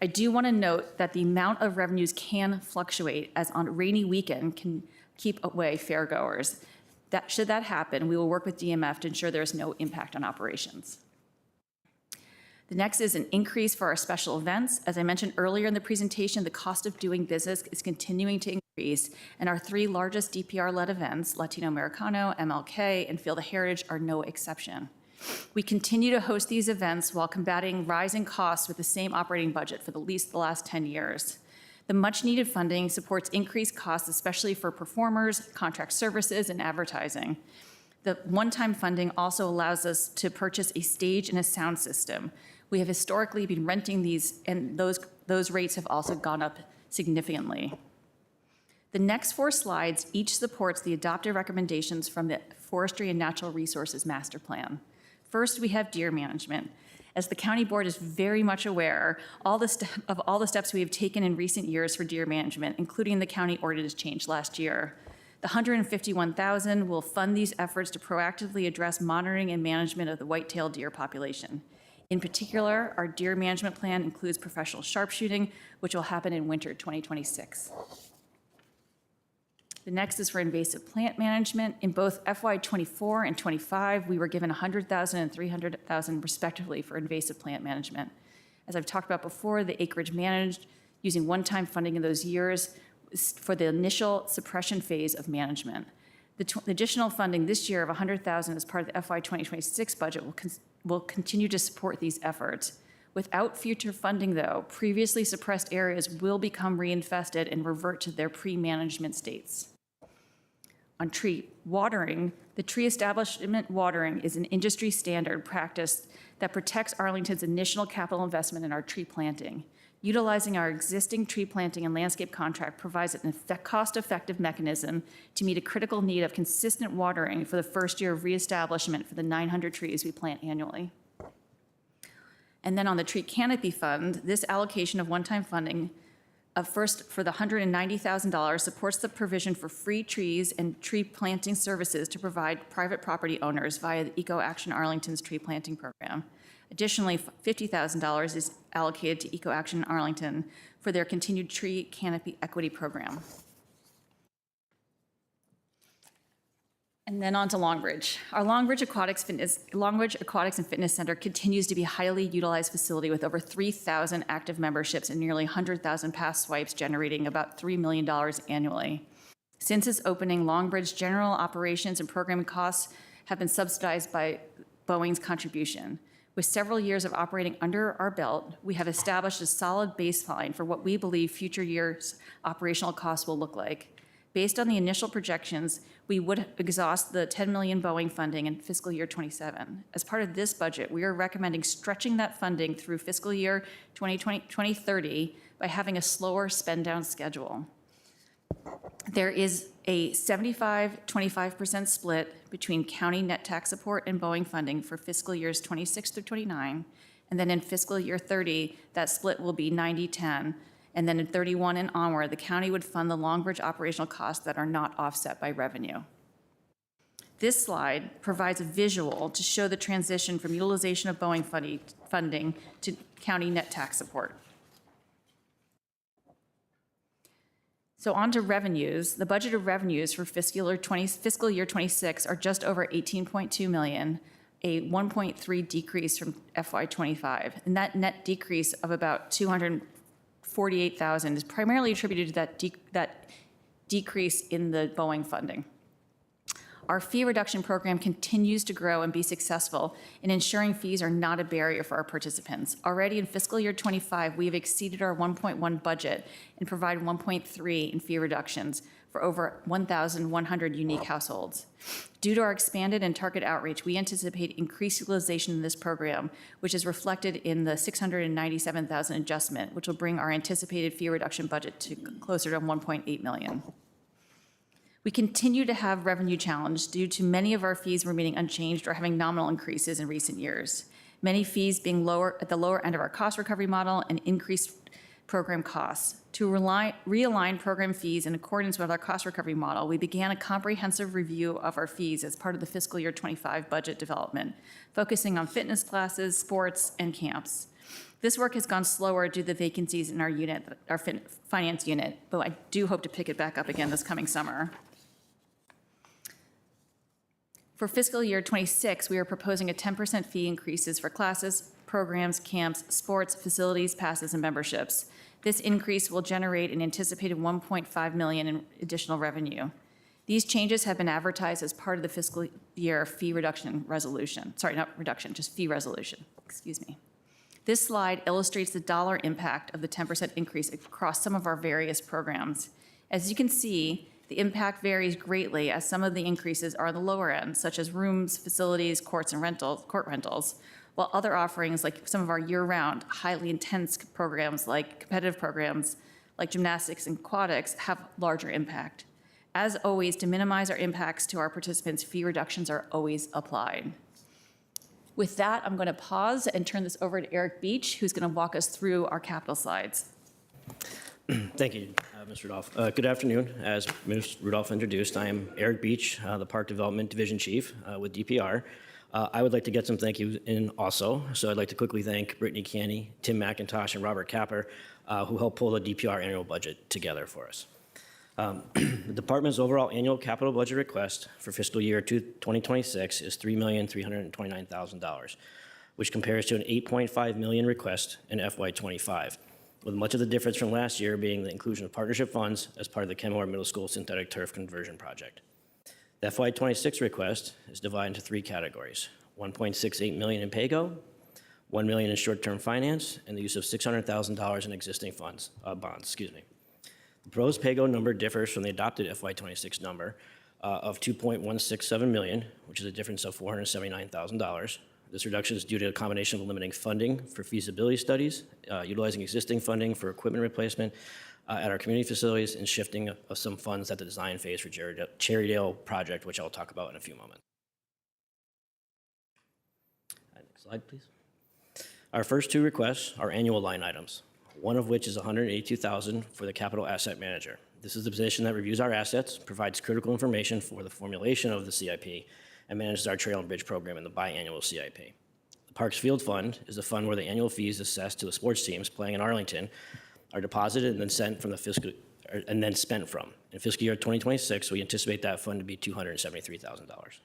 I do want to note that the amount of revenues can fluctuate, as on a rainy weekend can keep away fairgoers. Should that happen, we will work with DMF to ensure there is no impact on operations. The next is an increase for our special events. As I mentioned earlier in the presentation, the cost of doing business is continuing to increase, and our 3 largest DPR-led events, Latino Americano, MLK, and Feel the Heritage, are no exception. We continue to host these events while combating rising costs with the same operating budget for at least the last 10 years. The much-needed funding supports increased costs, especially for performers, contract services, and advertising. The one-time funding also allows us to purchase a stage and a sound system. We have historically been renting these, and those rates have also gone up significantly. The next 4 slides each supports the adopted recommendations from the Forestry and Natural Resources Master Plan. First, we have deer management. As the county board is very much aware of all the steps we have taken in recent years for deer management, including the county ordinance change last year. The $151,000 will fund these efforts to proactively address monitoring and management of the white-tailed deer population. In particular, our deer management plan includes professional sharpshooting, which will happen in winter 2026. The next is for invasive plant management. In both FY24 and 25, we were given $100,000 and $300,000 respectively for invasive plant management. As I've talked about before, the acreage managed using one-time funding in those years for the initial suppression phase of management. The additional funding this year of $100,000 as part of the FY 2026 budget will continue to support these efforts. Without future funding, though, previously suppressed areas will become reinfested and revert to their pre-management states. On tree watering, the tree establishment watering is an industry standard practice that protects Arlington's initial capital investment in our tree planting. Utilizing our existing tree planting and landscape contract provides a cost-effective mechanism to meet a critical need of consistent watering for the first year of reestablishment for the 900 trees we plant annually. And then on the tree canopy fund, this allocation of one-time funding first for the $190,000 supports the provision for free trees and tree planting services to provide private property owners via the Eco Action Arlington's tree planting program. Additionally, $50,000 is allocated to Eco Action Arlington for their continued tree canopy equity program. And then on to Longbridge. Our Longbridge Aquatics and Fitness Center continues to be a highly utilized facility with over 3,000 active memberships and nearly 100,000 pass swipes, generating about $3 million annually. Since its opening, Longbridge general operations and programming costs have been subsidized by Boeing's contribution. With several years of operating under our belt, we have established a solid baseline for what we believe future years' operational costs will look like. Based on the initial projections, we would exhaust the $10 million Boeing funding in fiscal year 27. As part of this budget, we are recommending stretching that funding through fiscal year 2030 by having a slower spend-down schedule. There is a 75-25% split between county net tax support and Boeing funding for fiscal years 26 through 29, and then in fiscal year 30, that split will be 90-10. And then in 31 and onward, the county would fund the Longbridge operational costs that are not offset by revenue. This slide provides a visual to show the transition from utilization of Boeing funding to county net tax support. So on to revenues. The budgeted revenues for fiscal year 26 are just over 18.2 million, a 1.3 decrease from FY25. And that net decrease of about 248,000 is primarily attributed to that decrease in the Boeing funding. Our fee reduction program continues to grow and be successful in ensuring fees are not a barrier for our participants. Already in fiscal year 25, we have exceeded our 1.1 budget and provided 1.3 in fee reductions for over 1,100 unique households. Due to our expanded and target outreach, we anticipate increased utilization in this program, which is reflected in the 697,000 adjustment, which will bring our anticipated fee reduction budget to closer to 1.8 million. We continue to have revenue challenge due to many of our fees remaining unchanged or having nominal increases in recent years. Many fees being lower at the lower end of our cost recovery model and increased program costs. To realign program fees in accordance with our cost recovery model, we began a comprehensive review of our fees as part of the fiscal year 25 budget development, focusing on fitness classes, sports, and camps. This work has gone slower due to the vacancies in our unit, our finance unit, but I do hope to pick it back up again this coming summer. For fiscal year 26, we are proposing a 10% fee increases for classes, programs, camps, sports, facilities, passes, and memberships. This increase will generate an anticipated 1.5 million in additional revenue. These changes have been advertised as part of the fiscal year fee reduction resolution. Sorry, not reduction, just fee resolution. Excuse me. This slide illustrates the dollar impact of the 10% increase across some of our various programs. As you can see, the impact varies greatly as some of the increases are the lower end, such as rooms, facilities, court rentals, while other offerings like some of our year-round, highly intense programs like competitive programs like gymnastics and aquatics have larger impact. As always, to minimize our impacts to our participants, fee reductions are always applied. With that, I'm going to pause and turn this over to Eric Beach, who's going to walk us through our capital slides. Thank you, Ms. Rudolph. Good afternoon. As Ms. Rudolph introduced, I am Eric Beach, the Park Development Division Chief with DPR. I would like to get some thank yous in also. So I'd like to quickly thank Brittany Canny, Tim McIntosh, and Robert Capper, who helped pull the DPR annual budget together for us. The department's overall annual capital budget request for fiscal year 2026 is $3,329,000, which compares to an $8.5 million request in FY25. With much of the difference from last year being the inclusion of partnership funds as part of the Kenmore Middle School synthetic turf conversion project. The FY26 request is divided into three categories: $1.68 million in PAYGO, $1 million in short-term finance, and the use of $600,000 in existing bonds. The proposed PAYGO number differs from the adopted FY26 number of $2.167 million, which is a difference of $479,000. This reduction is due to a combination of limiting funding for feasibility studies, utilizing existing funding for equipment replacement at our community facilities, and shifting of some funds at the design phase for Cherrydale project, which I'll talk about in a few moments. Next slide, please. Our first two requests are annual line items, one of which is $182,000 for the capital asset manager. This is the position that reviews our assets, provides critical information for the formulation of the CIP, and manages our trail and bridge program in the biannual CIP. The Parks Field Fund is a fund where the annual fees assessed to the sports teams playing in Arlington are deposited and then sent from the and then spent from. In fiscal year 2026, we anticipate that fund to be $273,000.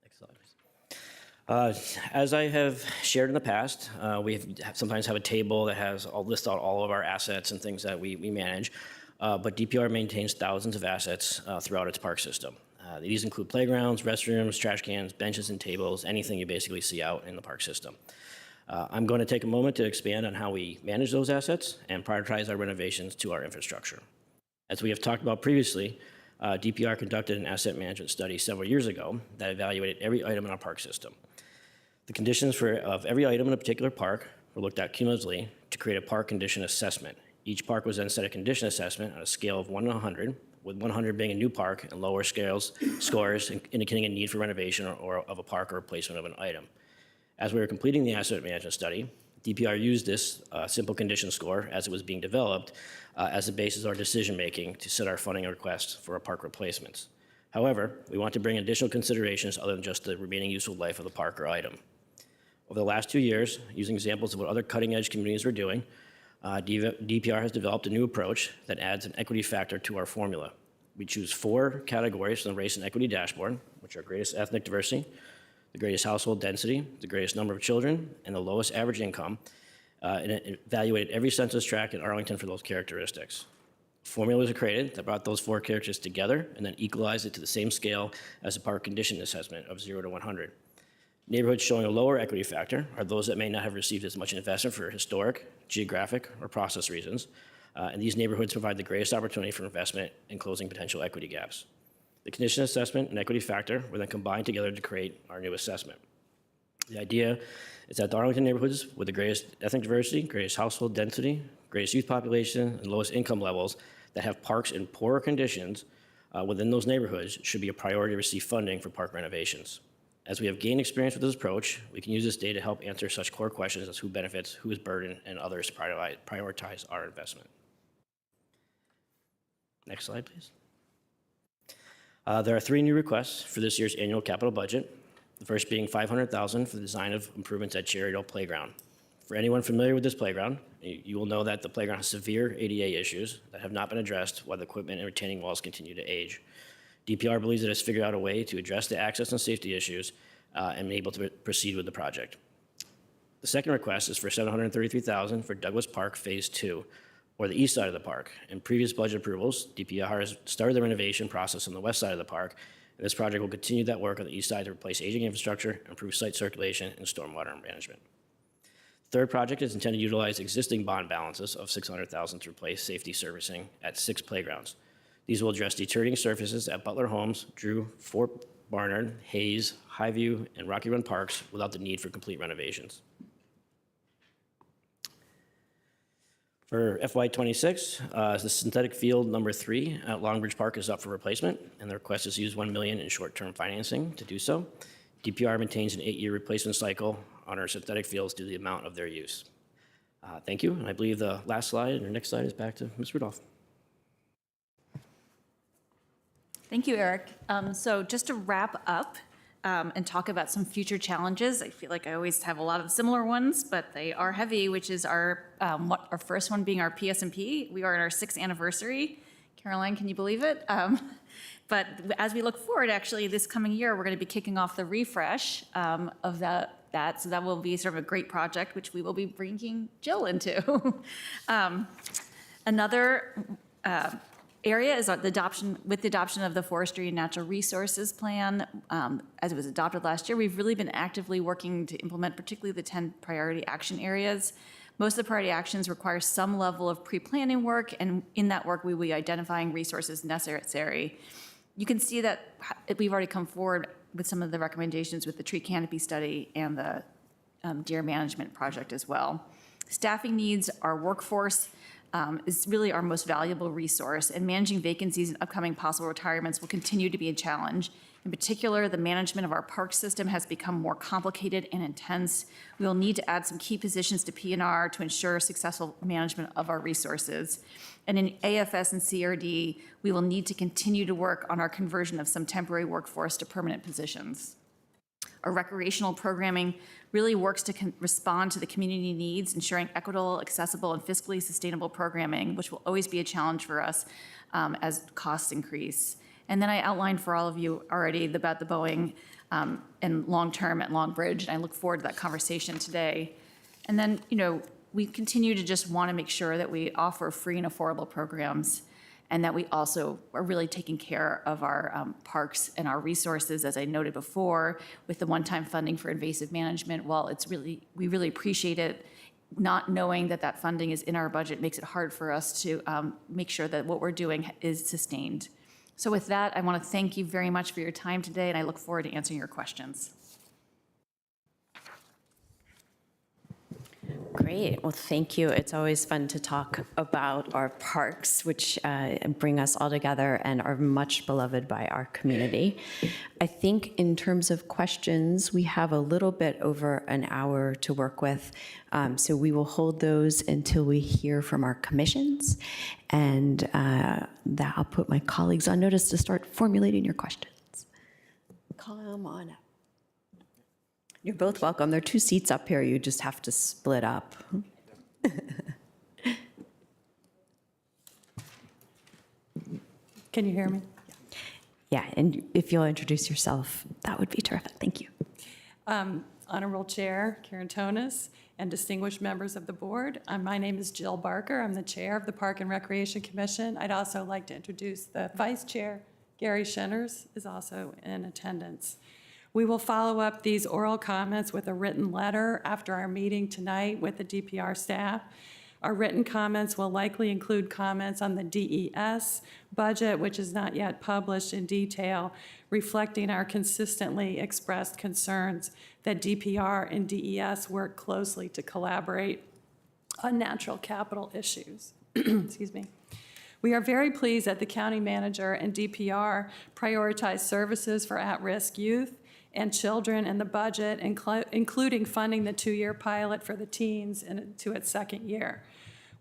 Next slide, please. As I have shared in the past, we sometimes have a table that has list out all of our assets and things that we manage, but DPR maintains thousands of assets throughout its park system. These include playgrounds, restrooms, trash cans, benches and tables, anything you basically see out in the park system. I'm going to take a moment to expand on how we manage those assets and prioritize our renovations to our infrastructure. As we have talked about previously, DPR conducted an asset management study several years ago that evaluated every item in our park system. The conditions of every item in a particular park were looked at cumulatively to create a park condition assessment. Each park was then set a condition assessment on a scale of 1 to 100, with 100 being a new park and lower scores indicating a need for renovation or of a park or replacement of an item. As we were completing the asset management study, DPR used this simple condition score as it was being developed as the basis of our decision-making to set our funding requests for our park replacements. However, we want to bring additional considerations other than just the remaining useful life of the park or item. Over the last 2 years, using examples of what other cutting-edge communities are doing, DPR has developed a new approach that adds an equity factor to our formula. We choose 4 categories from the race and equity dashboard, which are greatest ethnic diversity, the greatest household density, the greatest number of children, and the lowest average income, and it evaluated every census tract in Arlington for those characteristics. Formulas are created that brought those 4 characters together and then equalized it to the same scale as the park condition assessment of 0 to 100. Neighborhoods showing a lower equity factor are those that may not have received as much investment for historic, geographic, or process reasons, and these neighborhoods provide the greatest opportunity for investment in closing potential equity gaps. The condition assessment and equity factor were then combined together to create our new assessment. The idea is that the Arlington neighborhoods with the greatest ethnic diversity, greatest household density, greatest youth population, and lowest income levels that have parks in poorer conditions within those neighborhoods should be a priority to receive funding for park renovations. As we have gained experience with this approach, we can use this data to help answer such core questions as who benefits, who is burdened, and others to prioritize our investment. Next slide, please. There are 3 new requests for this year's annual capital budget. The first being $500,000 for the design of improvements at Cherry Hill Playground. For anyone familiar with this playground, you will know that the playground has severe ADA issues that have not been addressed while the equipment and retaining walls continue to age. DPR believes it has figured out a way to address the access and safety issues and be able to proceed with the project. The second request is for $733,000 for Douglas Park Phase 2, or the east side of the park. In previous budget approvals, DPR has started the renovation process on the west side of the park, and this project will continue that work on the east side to replace aging infrastructure, improve site circulation, and stormwater management. The third project is intended to utilize existing bond balances of $600,000 to replace safety servicing at 6 playgrounds. These will address deteriorating surfaces at Butler Homes, Drew, Fort Barnard, Hayes, Highview, and Rocky Run Parks without the need for complete renovations. For FY26, the synthetic field number 3 at Longbridge Park is up for replacement, and the request is to use $1 million in short-term financing to do so. DPR maintains an 8-year replacement cycle on our synthetic fields due to the amount of their use. Thank you, and I believe the last slide, or next slide, is back to Ms. Rudolph. Thank you, Eric. So just to wrap up and talk about some future challenges, I feel like I always have a lot of similar ones, but they are heavy, which is our first one being our PSMP. We are in our 6th anniversary. Caroline, can you believe it? But as we look forward, actually, this coming year, we're going to be kicking off the refresh of that. So that will be sort of a great project, which we will be bringing Jill into. Another area is the adoption of the Forestry and Natural Resources Plan. As it was adopted last year, we've really been actively working to implement particularly the 10 priority action areas. Most of the priority actions require some level of pre-planning work, and in that work, we will be identifying resources necessary. You can see that we've already come forward with some of the recommendations with the tree canopy study and the deer management project as well. Staffing needs, our workforce is really our most valuable resource, and managing vacancies and upcoming possible retirements will continue to be a challenge. In particular, the management of our park system has become more complicated and intense. We will need to add some key positions to P&R to ensure successful management of our resources. And in AFS and CRD, we will need to continue to work on our conversion of some temporary workforce to permanent positions. Our recreational programming really works to respond to the community needs, ensuring equitable, accessible, and fiscally sustainable programming, which will always be a challenge for us as costs increase. And then I outlined for all of you already about the Boeing and long-term at Longbridge, and I look forward to that conversation today. And then, we continue to just want to make sure that we offer free and affordable programs, and that we also are really taking care of our parks and our resources, as I noted before, with the one-time funding for invasive management. While we really appreciate it, not knowing that funding is in our budget makes it hard for us to make sure that what we're doing is sustained. So with that, I want to thank you very much for your time today, and I look forward to answering your questions. Great. Well, thank you. It's always fun to talk about our parks, which bring us all together and are much beloved by our community. I think in terms of questions, we have a little bit over an hour to work with. So we will hold those until we hear from our commissions. And that I'll put my colleagues on notice to start formulating your questions. Come on up. You're both welcome. There are 2 seats up here. You just have to split up. Can you hear me? Yeah, and if you'll introduce yourself, that would be terrific. Thank you. Honorable Chair Karen Tonis and distinguished members of the board. My name is Jill Barker. I'm the chair of the Park and Recreation Commission. I'd also like to introduce the vice chair, Gary Scheners, is also in attendance. We will follow up these oral comments with a written letter after our meeting tonight with the DPR staff. Our written comments will likely include comments on the DES budget, which is not yet published in detail, reflecting our consistently expressed concerns that DPR and DES work closely to collaborate on natural capital issues. Excuse me. We are very pleased that the county manager and DPR prioritize services for at-risk youth and children in the budget, including funding the 2-year pilot for the teens into its 2nd year.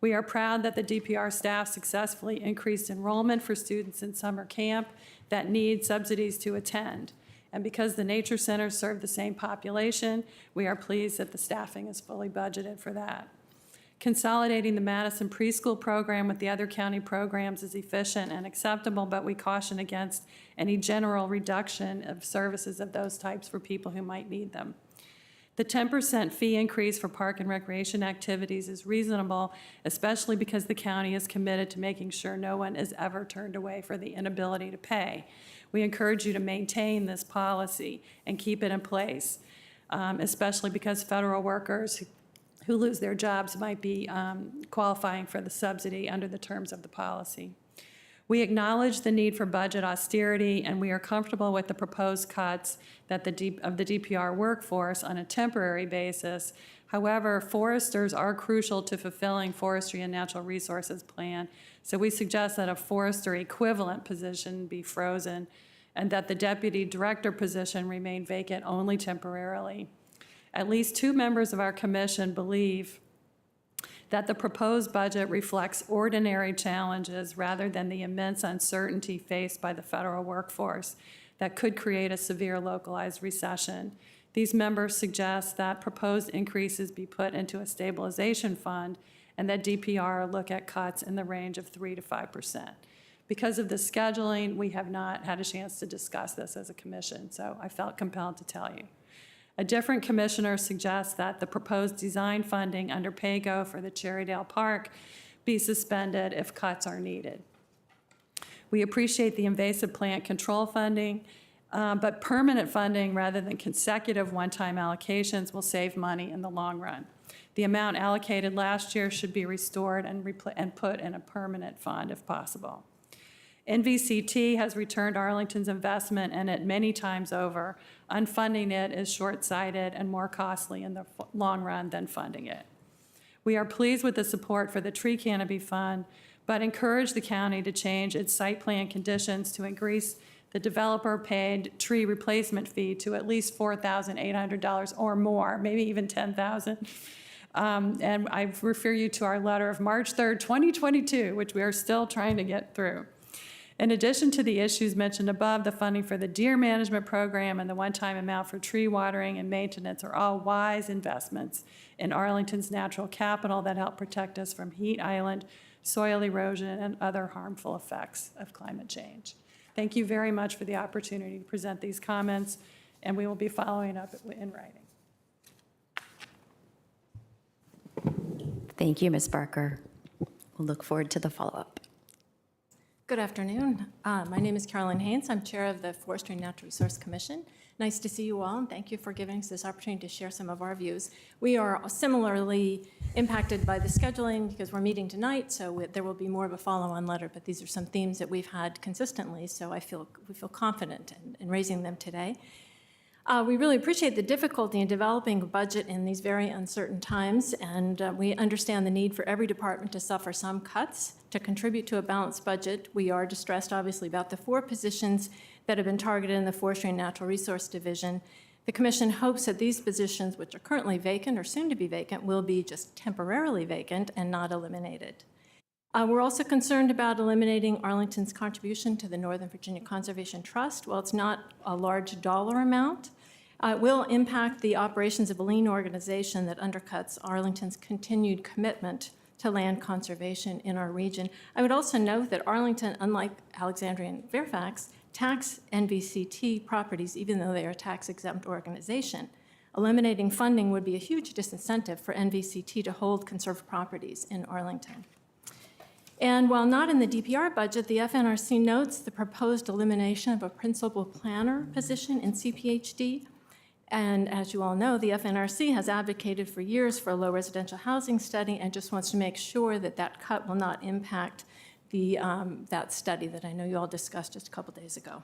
We are proud that the DPR staff successfully increased enrollment for students in summer camp that need subsidies to attend. And because the nature centers serve the same population, we are pleased that the staffing is fully budgeted for that. Consolidating the Madison preschool program with the other county programs is efficient and acceptable, but we caution against any general reduction of services of those types for people who might need them. The 10% fee increase for park and recreation activities is reasonable, especially because the county is committed to making sure no one is ever turned away for the inability to pay. We encourage you to maintain this policy and keep it in place, especially because federal workers who lose their jobs might be qualifying for the subsidy under the terms of the policy. We acknowledge the need for budget austerity, and we are comfortable with the proposed cuts of the DPR workforce on a temporary basis. However, foresters are crucial to fulfilling Forestry and Natural Resources Plan, so we suggest that a forester equivalent position be frozen and that the deputy director position remain vacant only temporarily. At least 2 members of our commission believe that the proposed budget reflects ordinary challenges rather than the immense uncertainty faced by the federal workforce that could create a severe localized recession. These members suggest that proposed increases be put into a stabilization fund and that DPR look at cuts in the range of 3 to 5%. Because of the scheduling, we have not had a chance to discuss this as a commission, so I felt compelled to tell you. A different commissioner suggests that the proposed design funding under PAYGO for the Cherrydale Park be suspended if cuts are needed. We appreciate the invasive plant control funding, but permanent funding rather than consecutive one-time allocations will save money in the long run. The amount allocated last year should be restored and put in a permanent fund if possible. NVCT has returned Arlington's investment, and it many times over. Unfunding it is short-sighted and more costly in the long run than funding it. We are pleased with the support for the tree canopy fund, but encourage the county to change its site plan conditions to increase the developer-paid tree replacement fee to at least $4,800 or more, maybe even $10,000. And I refer you to our letter of March 3rd, 2022, which we are still trying to get through. In addition to the issues mentioned above, the funding for the deer management program and the one-time amount for tree watering and maintenance are all wise investments in Arlington's natural capital that help protect us from heat island, soil erosion, and other harmful effects of climate change. Thank you very much for the opportunity to present these comments, and we will be following up in writing. Thank you, Ms. Barker. We'll look forward to the follow-up. Good afternoon. My name is Carolyn Haynes. I'm chair of the Forestry and Natural Resource Commission. Nice to see you all, and thank you for giving us this opportunity to share some of our views. We are similarly impacted by the scheduling because we're meeting tonight, so there will be more of a follow-on letter, but these are some themes that we've had consistently, so we feel confident in raising them today. We really appreciate the difficulty in developing a budget in these very uncertain times, and we understand the need for every department to suffer some cuts to contribute to a balanced budget. We are distressed, obviously, about the 4 positions that have been targeted in the Forestry and Natural Resource Division. The Commission hopes that these positions, which are currently vacant or soon to be vacant, will be just temporarily vacant and not eliminated. We're also concerned about eliminating Arlington's contribution to the Northern Virginia Conservation Trust. While it's not a large dollar amount, it will impact the operations of a lean organization that undercuts Arlington's continued commitment to land conservation in our region. I would also note that Arlington, unlike Alexandria and Fairfax, tax NVCT properties even though they are a tax-exempt organization. Eliminating funding would be a huge disincentive for NVCT to hold conserved properties in Arlington. And while not in the DPR budget, the FNRC notes the proposed elimination of a principal planner position in CPHD. And as you all know, the FNRC has advocated for years for a low residential housing study and just wants to make sure that that cut will not impact that study that I know you all discussed just a couple days ago.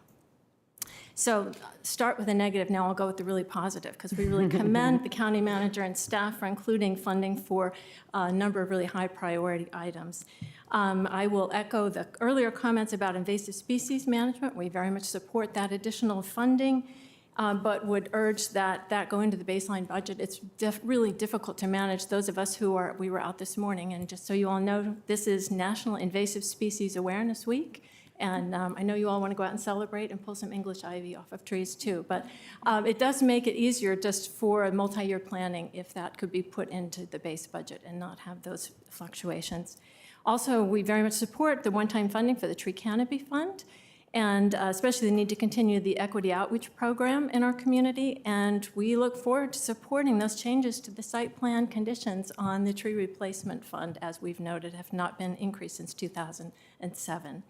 So start with a negative, now I'll go with the really positive, because we really commend the county manager and staff for including funding for a number of really high priority items. I will echo the earlier comments about invasive species management. We very much support that additional funding, but would urge that that go into the baseline budget. It's really difficult to manage. Those of us we were out this morning, and just so you all know, this is National Invasive Species Awareness Week. And I know you all want to go out and celebrate and pull some English ivy off of trees too, but it does make it easier just for a multi-year planning if that could be put into the base budget and not have those fluctuations. Also, we very much support the one-time funding for the Tree Canopy Fund, and especially the need to continue the equity outreach program in our community. And we look forward to supporting those changes to the site plan conditions on the tree replacement fund, as we've noted, have not been increased since 2007.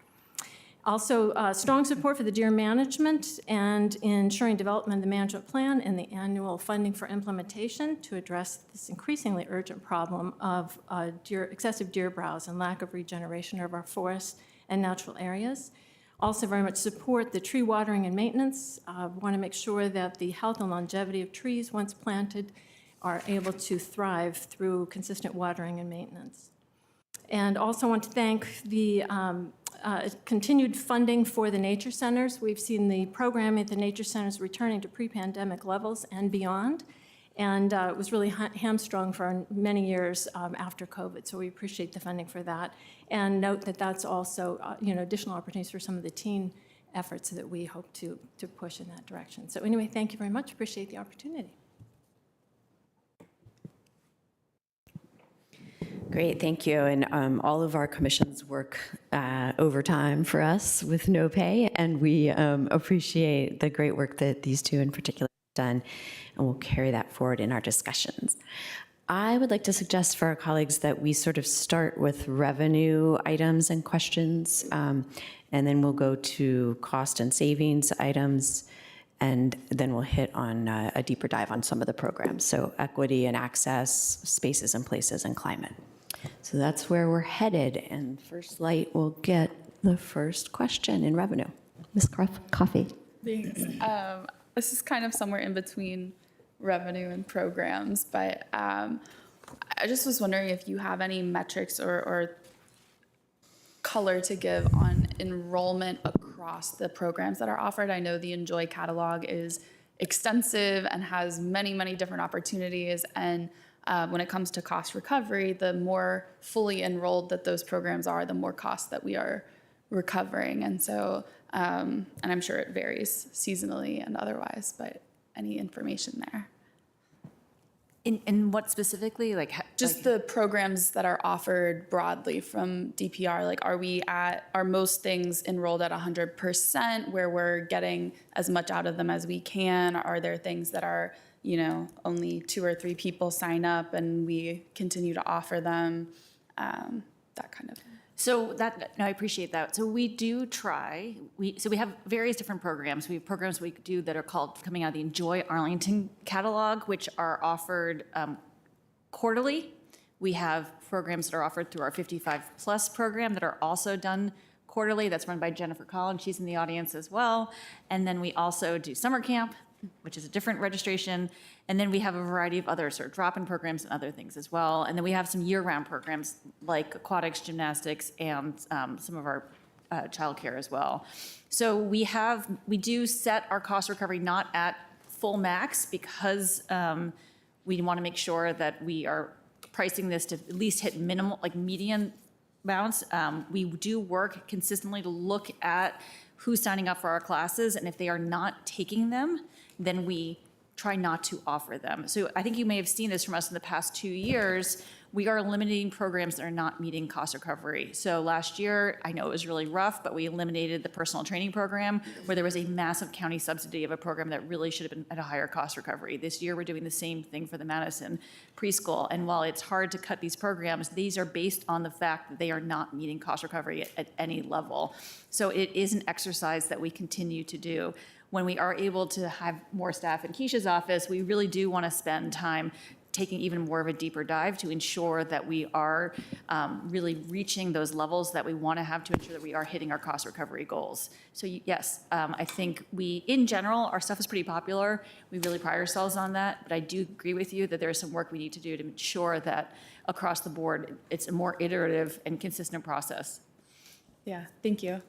Also, strong support for the deer management and ensuring development of the management plan and the annual funding for implementation to address this increasingly urgent problem of excessive deer browse and lack of regeneration of our forests and natural areas. Also very much support the tree watering and maintenance. Want to make sure that the health and longevity of trees once planted are able to thrive through consistent watering and maintenance. And also want to thank the continued funding for the nature centers. We've seen the programming at the nature centers returning to pre-pandemic levels and beyond. And it was really hamstrung for many years after COVID. So we appreciate the funding for that. And note that that's also additional opportunities for some of the teen efforts that we hope to push in that direction. So anyway, thank you very much. Appreciate the opportunity. Great, thank you. And all of our commissions work overtime for us with no pay, and we appreciate the great work that these two in particular have done, and we'll carry that forward in our discussions. I would like to suggest for our colleagues that we sort of start with revenue items and questions, and then we'll go to cost and savings items, and then we'll hit on a deeper dive on some of the programs. So equity and access, spaces and places, and climate. So that's where we're headed, and First Light will get the first question in revenue. Ms. Coffey. Thanks. This is kind of somewhere in between revenue and programs, but I just was wondering if you have any metrics or color to give on enrollment across the programs that are offered. I know the Enjoy catalog is extensive and has many, many different opportunities, and when it comes to cost recovery, the more fully enrolled that those programs are, the more cost that we are recovering. And so, and I'm sure it varies seasonally and otherwise, but any information there? In what specifically? Just the programs that are offered broadly from DPR. Like, are most things enrolled at 100% where we're getting as much out of them as we can? Are there things that are, only 2 or 3 people sign up and we continue to offer them? That kind of thing. So no, I appreciate that. So we do try. We have various different programs. We have programs we do that are coming out of the Enjoy Arlington catalog, which are offered quarterly. We have programs that are offered through our 55+ program that are also done quarterly. That's run by Jennifer Collins. She's in the audience as well. And then we also do summer camp. which is a different registration. And then we have a variety of other sort of drop-in programs and other things as well. And then we have some year-round programs like aquatics, gymnastics, and some of our childcare as well. So we do set our cost recovery not at full max because we want to make sure that we are pricing this to at least hit minimal, like median amounts. We do work consistently to look at who's signing up for our classes, and if they are not taking them, then we try not to offer them. So I think you may have seen this from us in the past 2 years. We are eliminating programs that are not meeting cost recovery. So last year, I know it was really rough, but we eliminated the personal training program where there was a massive county subsidy of a program that really should have been at a higher cost recovery. This year, we're doing the same thing for the Madison preschool. And while it's hard to cut these programs, these are based on the fact that they are not meeting cost recovery at any level. So it is an exercise that we continue to do. When we are able to have more staff in Keisha's office, we really do want to spend time taking even more of a deeper dive to ensure that we are really reaching those levels that we want to have to ensure that we are hitting our cost recovery goals. So yes, I think in general, our stuff is pretty popular. We really pride ourselves on that, but I do agree with you that there's some work we need to do to ensure that across the board, it's a more iterative and consistent process. Yeah, thank you.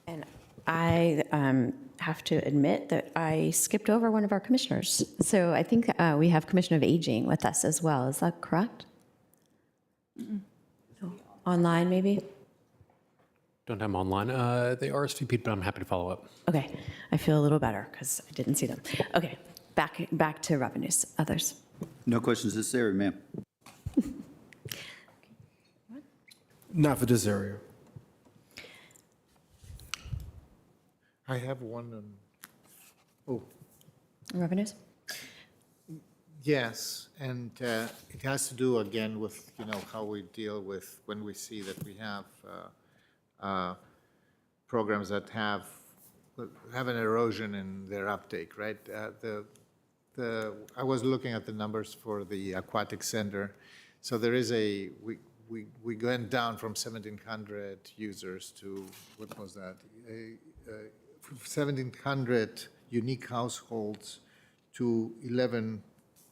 And I have to admit that I skipped over one of our commissioners. So I think we have Commissioner of Aging with us as well. Is that correct? No. Online, maybe? Don't have them online. They RSVP'd, but I'm happy to follow up. Okay, I feel a little better because I didn't see them. Okay, back to revenues. Others? No questions this area, ma'am. Not for this area. I have one on, oh, Revenues? yes, and it has to do again with, how we deal with when we see that we have programs that have an erosion in their uptake, right? I was looking at the numbers for the aquatic center. So there is we went down from 1,700 users to, what was that? 1,700 unique households to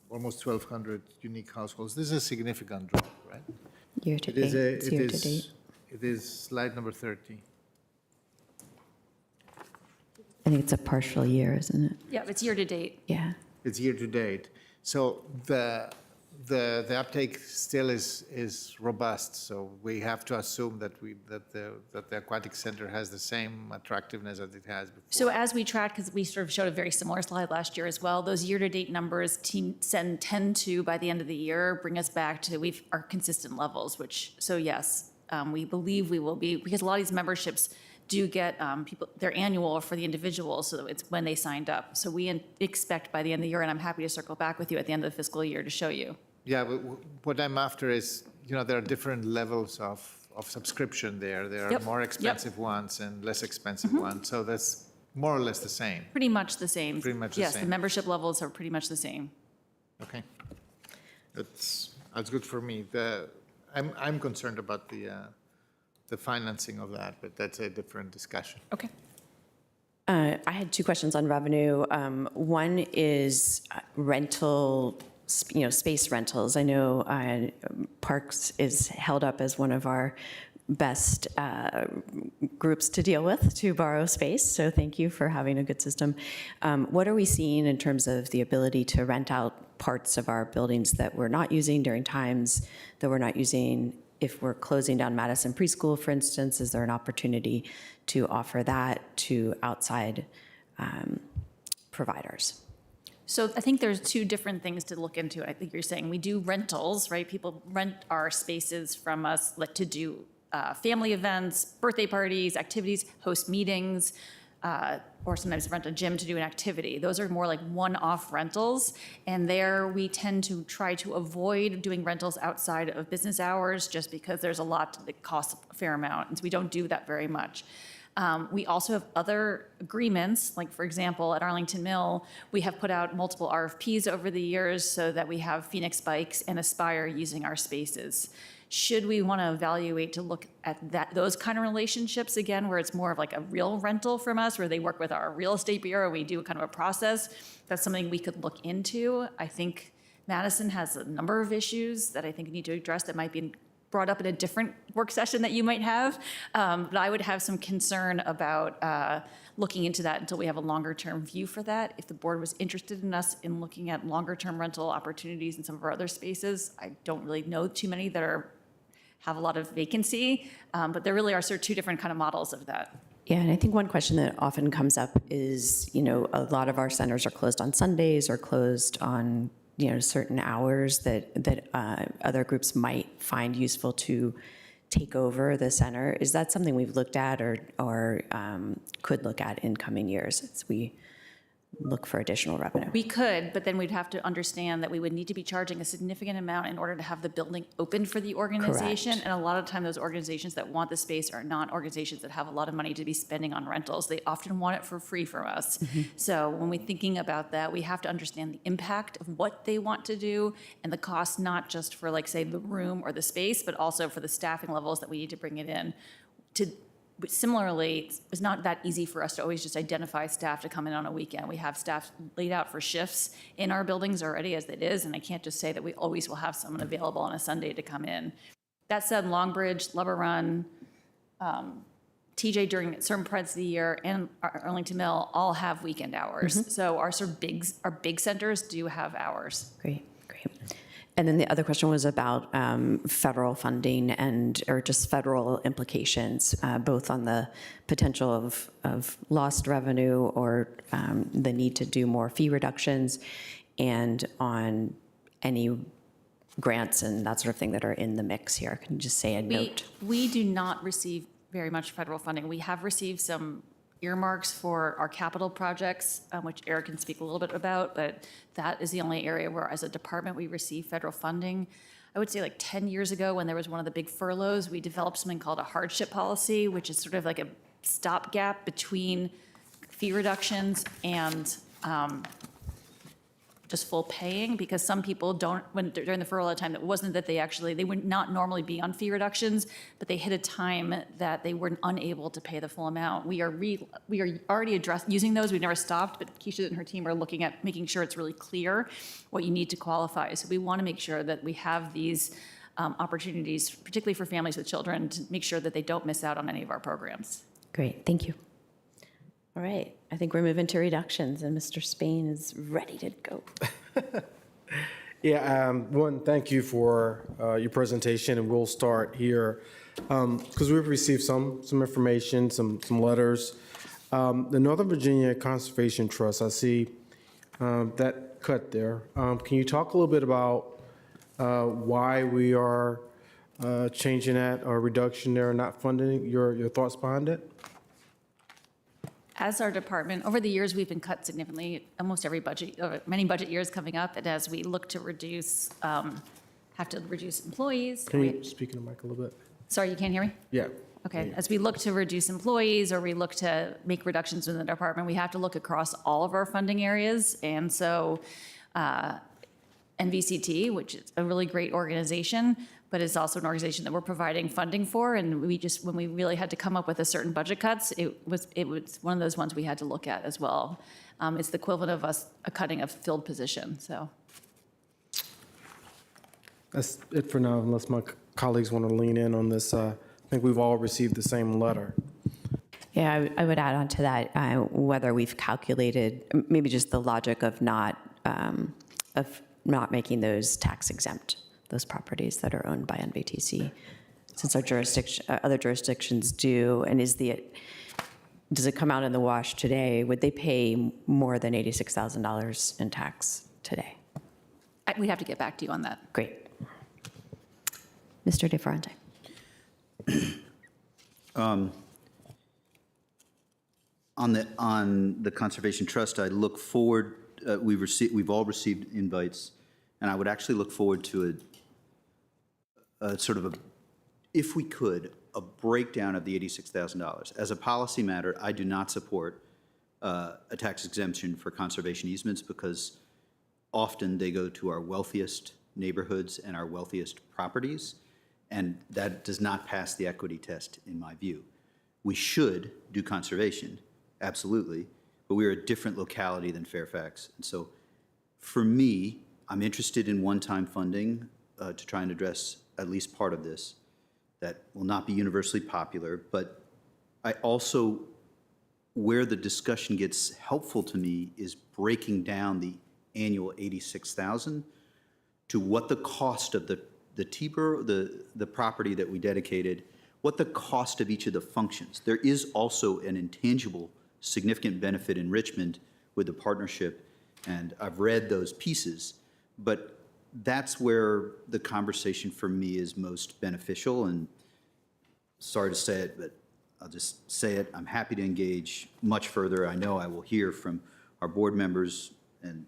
almost 1,200 unique households. This is a significant drop, right? Year to date. It's year to date. It is slide number 30. I think it's a partial year, isn't it? Yeah, it's year to date. Yeah. It's year to date. So the uptake still is robust. So we have to assume that the aquatic center has the same attractiveness as it has before. So as we track, because we sort of showed a very similar slide last year as well, those year-to-date numbers tend to, by the end of the year, bring us back to our consistent levels, so yes, we believe we will be, because a lot of these memberships do get their annual for the individuals, so it's when they signed up. So we expect by the end of the year, and I'm happy to circle back with you at the end of the fiscal year to show you. Yeah, but what I'm after is, there are different levels of subscription there. There are Yep. more expensive ones and less expensive ones. So that's more or less the same. Pretty much the same. Pretty much the Yes, same. the membership levels are pretty much the same. Okay. That's good for me. I'm concerned about the financing of that, but that's a different discussion. Okay. I had two questions on revenue. One is rental, space rentals. I know Parks is held up as one of our best groups to deal with to borrow space, so thank you for having a good system. What are we seeing in terms of the ability to rent out parts of our buildings that we're not using during times that we're not using? If we're closing down Madison Preschool, for instance, is there an opportunity to offer that to outside providers? So I think there's two different things to look into. I think you're saying we do rentals, right? People rent our spaces from us like to do family events, birthday parties, activities, host meetings, or sometimes rent a gym to do an activity. Those are more like one-off rentals, and there we tend to try to avoid doing rentals outside of business hours just because there's a lot that costs a fair amount, and so we don't do that very much. We also have other agreements, like for example, at Arlington Mill, we have put out multiple RFPs over the years so that we have Phoenix Bikes and Aspire using our spaces. should we want to evaluate to look at those kind of relationships again, where it's more of like a real rental from us, where they work with our real estate bureau, we do kind of a process? That's something we could look into. I think Madison has a number of issues that I think need to address that might be brought up in a different work session that you might have. But I would have some concern about looking into that until we have a longer term view for that. If the board was interested in us in looking at longer term rental opportunities in some of our other spaces, I don't really know too many that have a lot of vacancy, but there really are sort of two different kind of models of that. Yeah, and I think one question that often comes up is, a lot of our centers are closed on Sundays or closed on, certain hours that other groups might find useful to take over the center. Is that something we've looked at or could look at in coming years as we look for additional revenue? We could, but then we'd have to understand that we would need to be charging a significant amount in order to have the building open for the organization. Correct. And a lot of time, those organizations that want the space are not organizations that have a lot of money to be spending on rentals. They often want it for free from us. So when we're thinking about that, we have to understand the impact of what they want to do and the cost, not just for, like, say, the room or the space, but also for the staffing levels that we need to bring it in. Similarly, it's not that easy for us to always just identify staff to come in on a weekend. We have staff laid out for shifts in our buildings already as it is, and I can't just say that we always will have someone available on a Sunday to come in. That said, Longbridge, Lubber Run, TJ during certain parts of the year, and Arlington Mill all have weekend hours. So our big centers do have hours. Great. And then the other question was about federal funding or just federal implications, both on the potential of lost revenue or the need to do more fee reductions, and on any grants and that sort of thing that are in the mix here. Can you just say a note? We do not receive very much federal funding. We have received some earmarks for our capital projects, which Eric can speak a little bit about, but that is the only area where, as a department, we receive federal funding. I would say like 10 years ago, when there was one of the big furloughs, we developed something called a hardship policy, which is sort of like a stopgap between fee reductions and just full paying, because some people don't, during the furlough time, it wasn't that they would not normally be on fee reductions, but they hit a time that they were unable to pay the full amount. We are already using those. We've never stopped, but Keisha and her team are looking at making sure it's really clear what you need to qualify. So we want to make sure that we have these opportunities, particularly for families with children, to make sure that they don't miss out on any of our programs. Great, thank you. All right, I think we're moving to reductions, and Mr. Spain is ready to go. Yeah, one, thank you for your presentation, and we'll start here because we've received some information, some letters. The Northern Virginia Conservation Trust, I see that cut there. Can you talk a little bit about why we are changing that or reduction there, not funding, your thoughts behind it? As our department, over the years, we've been cut significantly, almost every budget, many budget years coming up, and as we look to reduce, have to reduce employees. Can you speak in the mic a little bit? Sorry, you can't hear me? Yeah. Okay, as we look to reduce employees or we look to make reductions within the department, we have to look across all of our funding areas. And so NVCT, which is a really great organization, but it's also an organization that we're providing funding for. And when we really had to come up with a certain budget cuts, it was one of those ones we had to look at as well. It's the equivalent of us cutting a filled position, so. That's it for now, unless my colleagues want to lean in on this. I think we've all received the same letter. Yeah, I would add on to that, whether we've calculated, maybe just the logic of not making those tax exempt, those properties that are owned by NVTC, since our other jurisdictions do, and does it come out in the wash today? Would they pay more than $86,000 in tax today? We'd have to get back to you on that. Great. Mr. DeFerrante. On the Conservation Trust, I look forward, we've all received invites, and I would actually look forward to if we could, a breakdown of the $86,000. As a policy matter, I do not support a tax exemption for conservation easements because often they go to our wealthiest neighborhoods and our wealthiest properties. And that does not pass the equity test, in my view. We should do conservation, absolutely, but we're a different locality than Fairfax. And so for me, I'm interested in one-time funding to try and address at least part of this. That will not be universally popular, but I also, where the discussion gets helpful to me is breaking down the annual 86,000 to what the cost of the T-borough, the property that we dedicated, what the cost of each of the functions. There is also an intangible significant benefit in Richmond with the partnership, and I've read those pieces, but that's where the conversation for me is most beneficial. And sorry to say it, but I'll just say it. I'm happy to engage much further. I know I will hear from our board members, and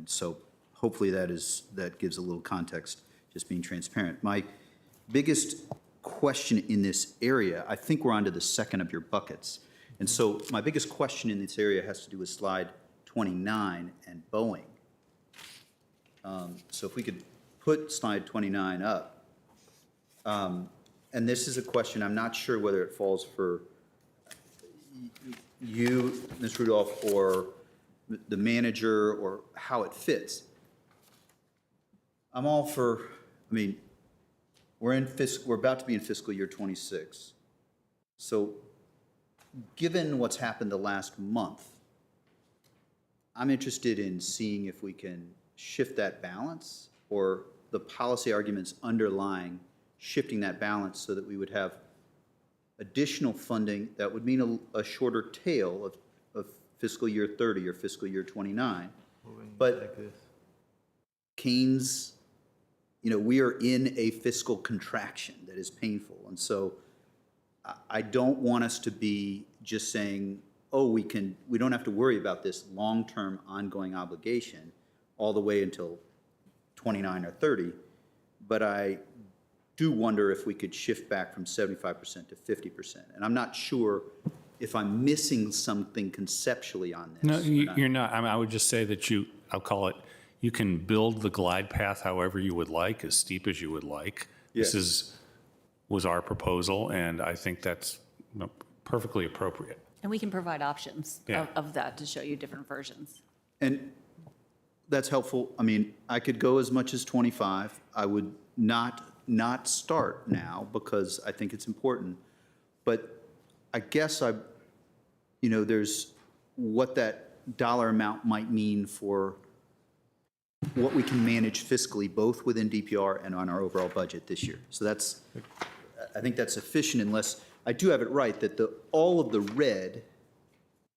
so hopefully that gives a little context, just being transparent. My biggest question in this area, I think we're onto the second of your buckets. And so my biggest question in this area has to do with slide 29 and Boeing. So if we could put slide 29 up. And this is a question, I'm not sure whether it falls for you, Ms. Rudolph, or the manager, or how it fits. I'm all for, I mean, we're about to be in fiscal year 26. So given what's happened the last month, I'm interested in seeing if we can shift that balance, or the policy arguments underlying shifting that balance so that we would have additional funding that would mean a shorter tail of fiscal year 30 or fiscal year 29. But Keynes, we are in a fiscal contraction that is painful. And so I don't want us to be just saying, oh, we don't have to worry about this long-term ongoing obligation all the way until 29 or 30. But I do wonder if we could shift back from 75% to 50%. And I'm not sure if I'm missing something conceptually on this. No, you're not. I mean, I would just say that I'll call it, you can build the glide path however you would like, as steep as you would like. Yes. This was our proposal, and I think that's perfectly appropriate. And we can provide options Yeah. of that to show you different versions. And that's helpful. I mean, I could go as much as 25. I would not start now because I think it's important. But I guess there's what that dollar amount might mean for what we can manage fiscally, both within DPR and on our overall budget this year. So I think that's sufficient, unless I do have it right that all of the red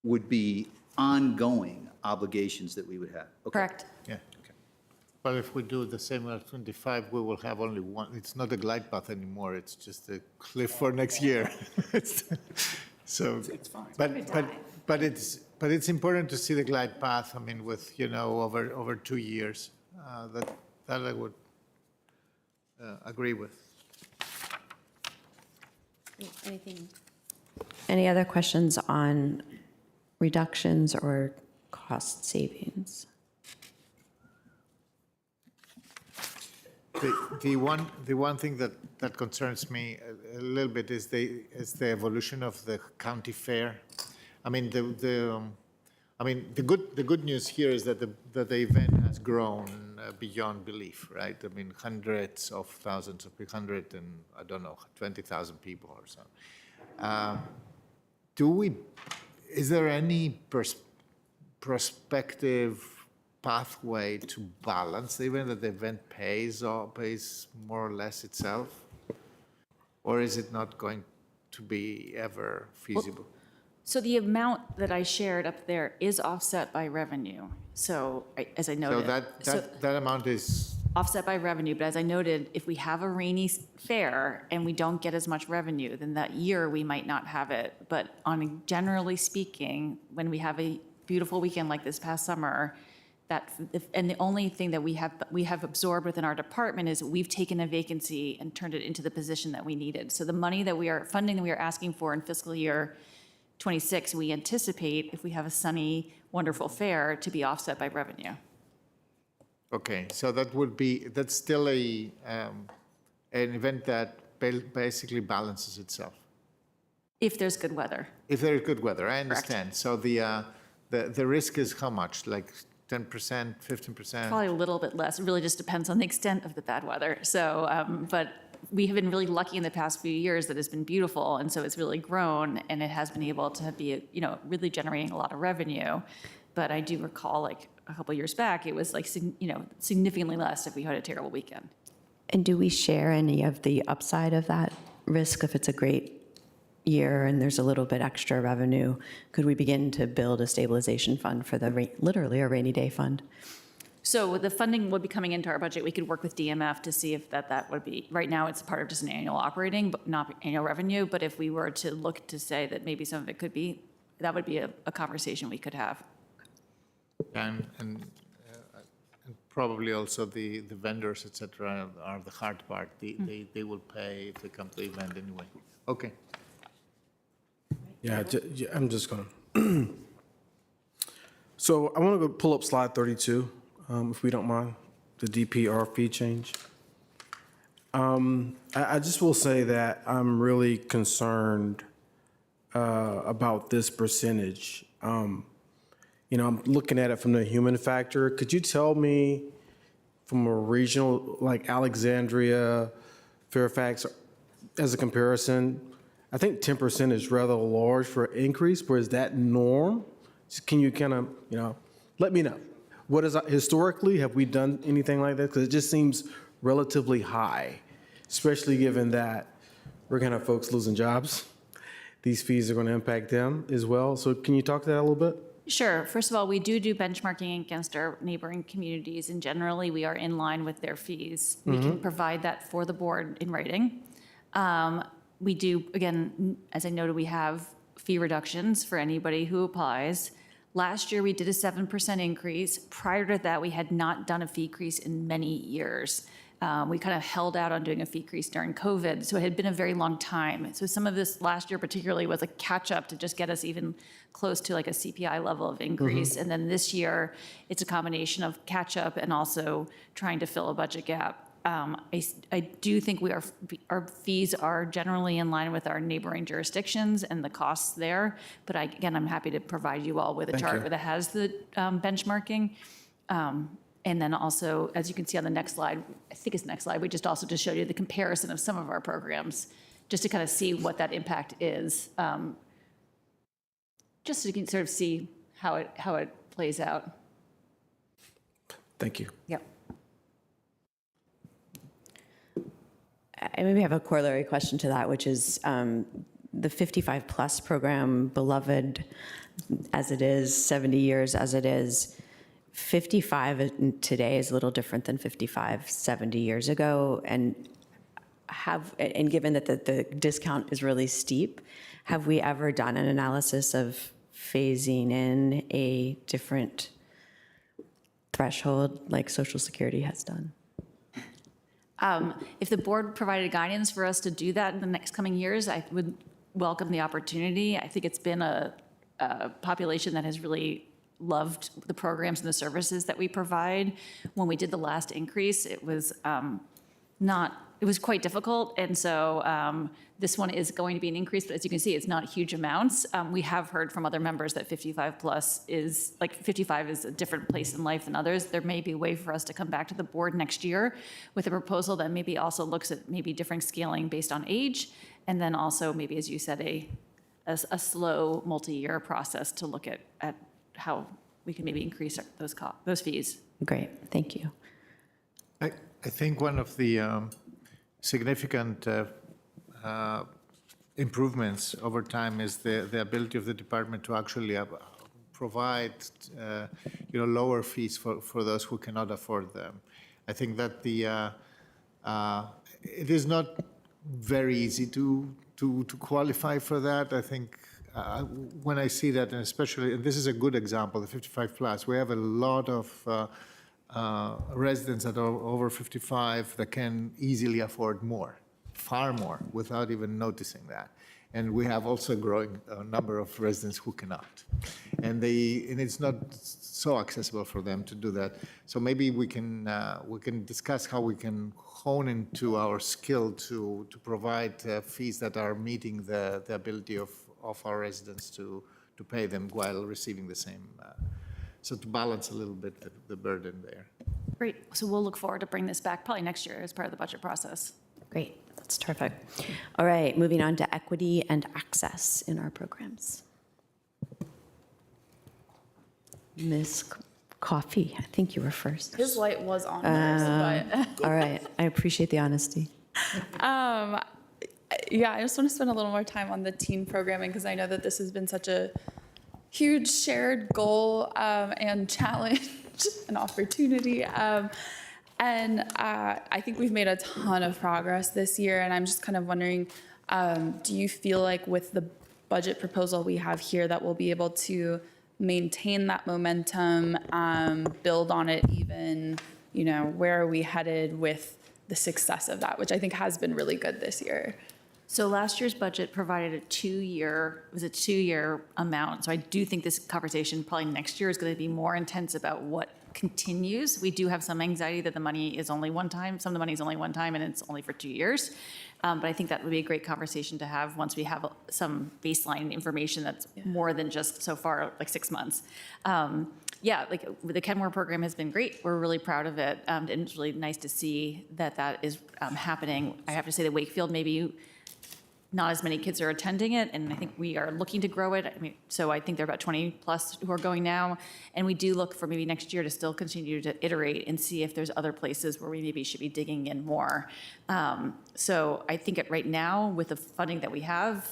would be ongoing obligations that we would have. Okay. Correct. Yeah. But if we do the same as 25, we will have only one. It's not a glide path anymore. It's just a cliff for next year. So it's fine. But it's important to see the glide path. I mean, with over 2 years, that I would agree with. Anything? Any other questions on reductions or cost savings? The one thing that concerns me a little bit is the evolution of the county fair. I mean, the good news here is that the event has grown beyond belief, right? I mean, hundreds of thousands of 20,000 people or so. Is there any prospective pathway to balance the event, that the event pays more or less itself? Or is it not going to be ever feasible? So the amount that I shared up there is offset by revenue. So as I noted. So that amount is offset by revenue, but as I noted, if we have a rainy fair and we don't get as much revenue, then that year we might not have it. But generally speaking, when we have a beautiful weekend like this past summer, and the only thing that we have absorbed within our department is we've taken a vacancy and turned it into the position that we needed. So the money funding that we are asking for in fiscal year 26, we anticipate, if we have a sunny, wonderful fair, to be offset by revenue. okay. So that's still a an event that basically balances itself. If there's good weather. If there is good weather, I understand. So the risk is how much? Like 10%, 15%? Probably a little bit less. It really just depends on the extent of the bad weather. So, but we have been really lucky in the past few years that it's been beautiful, and so it's really grown, and it has been able to be, really generating a lot of revenue. But I do recall, like a couple years back, it was like, significantly less if we had a terrible weekend. And do we share any of the upside of that risk if it's a great year and there's a little bit extra revenue? Could we begin to build a stabilization fund for literally a rainy day fund? So the funding would be coming into our budget. We could work with DMF to see if that would be, right now it's part of just an annual operating, but not annual revenue. But if we were to look to say that maybe some of it could be, that would be a conversation we could have. And probably also the vendors, et cetera, are the hard part. They will pay if they come to the event anyway. Okay. Yeah, I'm just going. So I want to go pull up slide 32, if we don't mind, the DPR fee change. I just will say that I'm really concerned about this percentage. I'm looking at it from the human factor. Could you tell me from a regional, like Alexandria, Fairfax, as a comparison, I think 10% is rather large for an increase, but is that norm? Can you kind of, let me know. What is, historically, have we done anything like that? Because it just seems relatively high, especially given that we're going to have folks losing jobs. These fees are going to impact them as well. So can you talk to that a little bit? Sure. First of all, we do benchmarking against our neighboring communities, and generally we are in line with their fees. We can provide that for the board in writing. We do, again, as I noted, we have fee reductions for anybody who applies. Last year, we did a 7% increase. Prior to that, we had not done a fee increase in many years. We kind of held out on doing a fee increase during COVID, so it had been a very long time. So some of this last year particularly was a catch-up to just get us even close to like a CPI level of increase. And then this year, it's a combination of catch-up and also trying to fill a budget gap. I do think our fees are generally in line with our neighboring jurisdictions and the costs there. But again, I'm happy to provide you all with a chart that has the benchmarking. And then also, as you can see on the next slide, I think it's the next slide, we just also showed you the comparison of some of our programs, just to kind of see what that impact is, just so you can sort of see how it plays out. Thank you. Yep. I maybe have a corollary question to that, which is the 55 plus program, beloved as it is, 70 years as it is, 55 today is a little different than 55 70 years ago. And given that the discount is really steep, have we ever done an analysis of phasing in a different threshold like Social Security has done? If the board provided guidance for us to do that in the next coming years, I would welcome the opportunity. I think it's been a population that has really loved the programs and the services that we provide. When we did the last increase, it was it was quite difficult. And so this one is going to be an increase, but as you can see, it's not huge amounts. We have heard from other members that 55 plus is, 55 is a different place in life than others. There may be a way for us to come back to the board next year with a proposal that maybe also looks at maybe different scaling based on age. And then also maybe, as you said, a slow multi-year process to look at how we can maybe increase those fees. Great, thank you. I think one of the significant improvements over time is the ability of the department to actually provide lower fees for those who cannot afford them. I think that it is not very easy to qualify for that. I think when I see that, and especially, and this is a good example, the 55 plus, we have a lot of residents that are over 55 that can easily afford more, far more, without even noticing that. And we have also a growing number of residents who cannot. And it's not so accessible for them to do that. So maybe we can discuss how we can hone into our skill to provide fees that are meeting the ability of our residents to pay them while receiving the same. So to balance a little bit the burden there. Great. So we'll look forward to bring this back probably next year as part of the budget process. Great, that's terrific. All right, moving on to equity and access in our programs. Ms. Coffey, I think you were first. His light was on first, but All right, I appreciate the honesty. yeah, I just want to spend a little more time on the teen programming because I know that this has been such a huge shared goal and challenge and opportunity. And I think we've made a ton of progress this year, and I'm just kind of wondering, do you feel like with the budget proposal we have here that we'll be able to maintain that momentum, build on it even, where are we headed with the success of that, which I think has been really good this year? So last year's budget provided a two-year amount. So I do think this conversation probably next year is going to be more intense about what continues. We do have some anxiety that the money is only one time. Some of the money is only one time and it's only for 2 years. But I think that would be a great conversation to have once we have some baseline information that's more than just so far like 6 months. Yeah, like the Kenmore program has been great. We're really proud of it. And it's really nice to see that is happening. I have to say that Wakefield maybe not as many kids are attending it, and I think we are looking to grow it. So I think there are about 20 plus who are going now, and we do look for maybe next year to still continue to iterate and see if there's other places where we maybe should be digging in more. So I think right now, with the funding that we have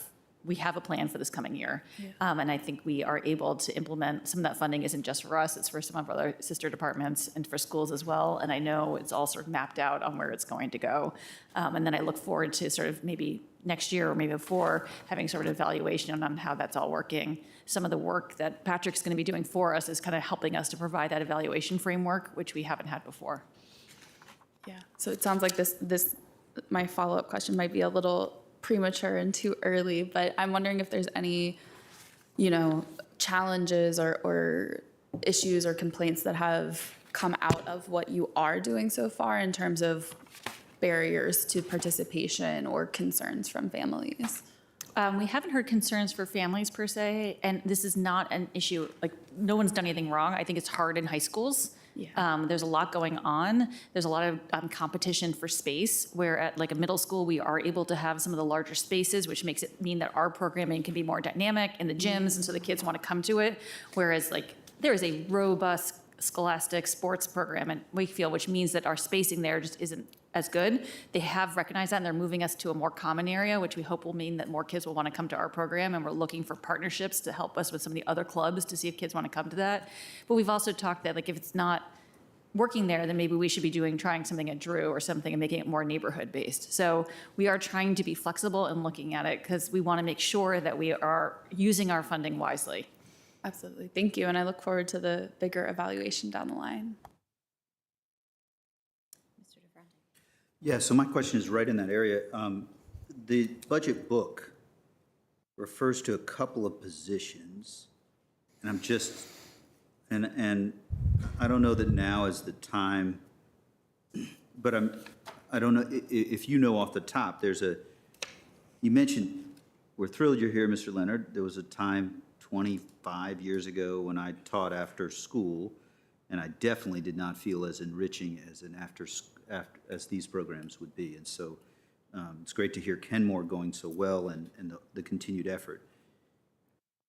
a plan for this coming year. And I think we are able to implement, some of that funding isn't just for us, it's for some of our other sister departments and for schools as well. And I know it's all sort of mapped out on where it's going to go. And then I look forward to sort of maybe next year or maybe before having sort of evaluation on how that's all working. Some of the work that Patrick's going to be doing for us is kind of helping us to provide that evaluation framework, which we haven't had before. Yeah, so it sounds like this my follow-up question might be a little premature and too early, but I'm wondering if there's any, challenges or issues or complaints that have come out of what you are doing so far in terms of barriers to participation or concerns from families. We haven't heard concerns for families per se, and this is not an issue, like no one's done anything wrong. I think it's hard in high schools. Yeah. There's a lot going on. There's a lot of competition for space, where at like a middle school, we are able to have some of the larger spaces, which makes it mean that our programming can be more dynamic in the gyms, and so the kids want to come to it. Whereas like there is a robust scholastic sports program in Wakefield, which means that our spacing there just isn't as good. They have recognized that, and they're moving us to a more common area, which we hope will mean that more kids will want to come to our program, and we're looking for partnerships to help us with some of the other clubs to see if kids want to come to that. But we've also talked that like if it's not working there, then maybe we should be trying something at Drew or something and making it more neighborhood based. So we are trying to be flexible and looking at it because we want to make sure that we are using our funding wisely. Absolutely. Thank you. And I look forward to the bigger evaluation down the line. Yeah, so my question is right in that area. The budget book refers to a couple of positions, and I'm just, and I don't know that now is the time, but I don't know if you know off the top, you mentioned, we're thrilled you're here, Mr. Leonard. There was a time 25 years ago when I taught after school, and I definitely did not feel as enriching as as these programs would be. And so it's great to hear Kenmore going so well and the continued effort.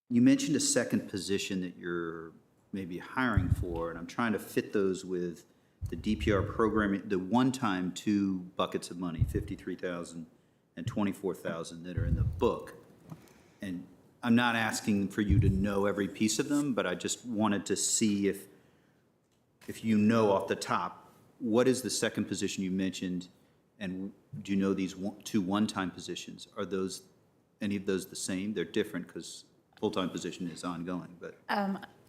You mentioned a second position that you're maybe hiring for, and I'm trying to fit those with the DPR programming, the one-time 2 buckets of money, $53,000 and $24,000 that are in the book. And I'm not asking for you to know every piece of them, but I just wanted to see if you know off the top, what is the second position you mentioned, and do you know these 2 one-time positions? Are any of those the same? They're different because full-time position is ongoing, but.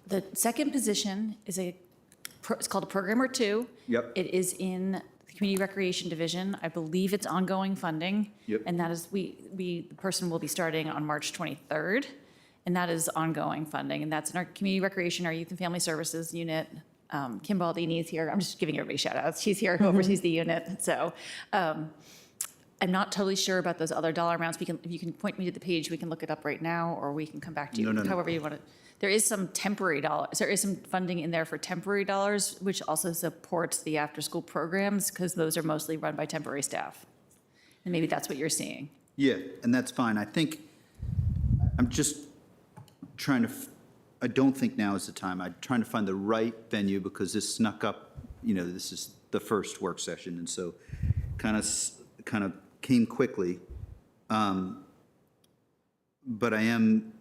The second position is it's called a Programmer 2. Yep. It is in Community Recreation Division, I believe it's ongoing funding. Yep. And that is, the person will be starting on March 23rd, and that is ongoing funding. And that's in our Community Recreation, our Youth and Family Services unit. Kim Baldini's here. I'm just giving everybody shout outs. She's here, who oversees the unit. So I'm not totally sure about those other dollar amounts. If you can point me to the page, we can look it up right now, or we can come back to you, No. however you want to. There is some temporary dollars, there is some funding in there for temporary dollars, which also supports the after-school programs, because those are mostly run by temporary staff. And maybe that's what you're seeing. Yeah, and that's fine. I think, I'm just trying to, I don't think now is the time. I'm trying to find the right venue because this snuck up, this is the first work session, and so kind of came quickly. But I am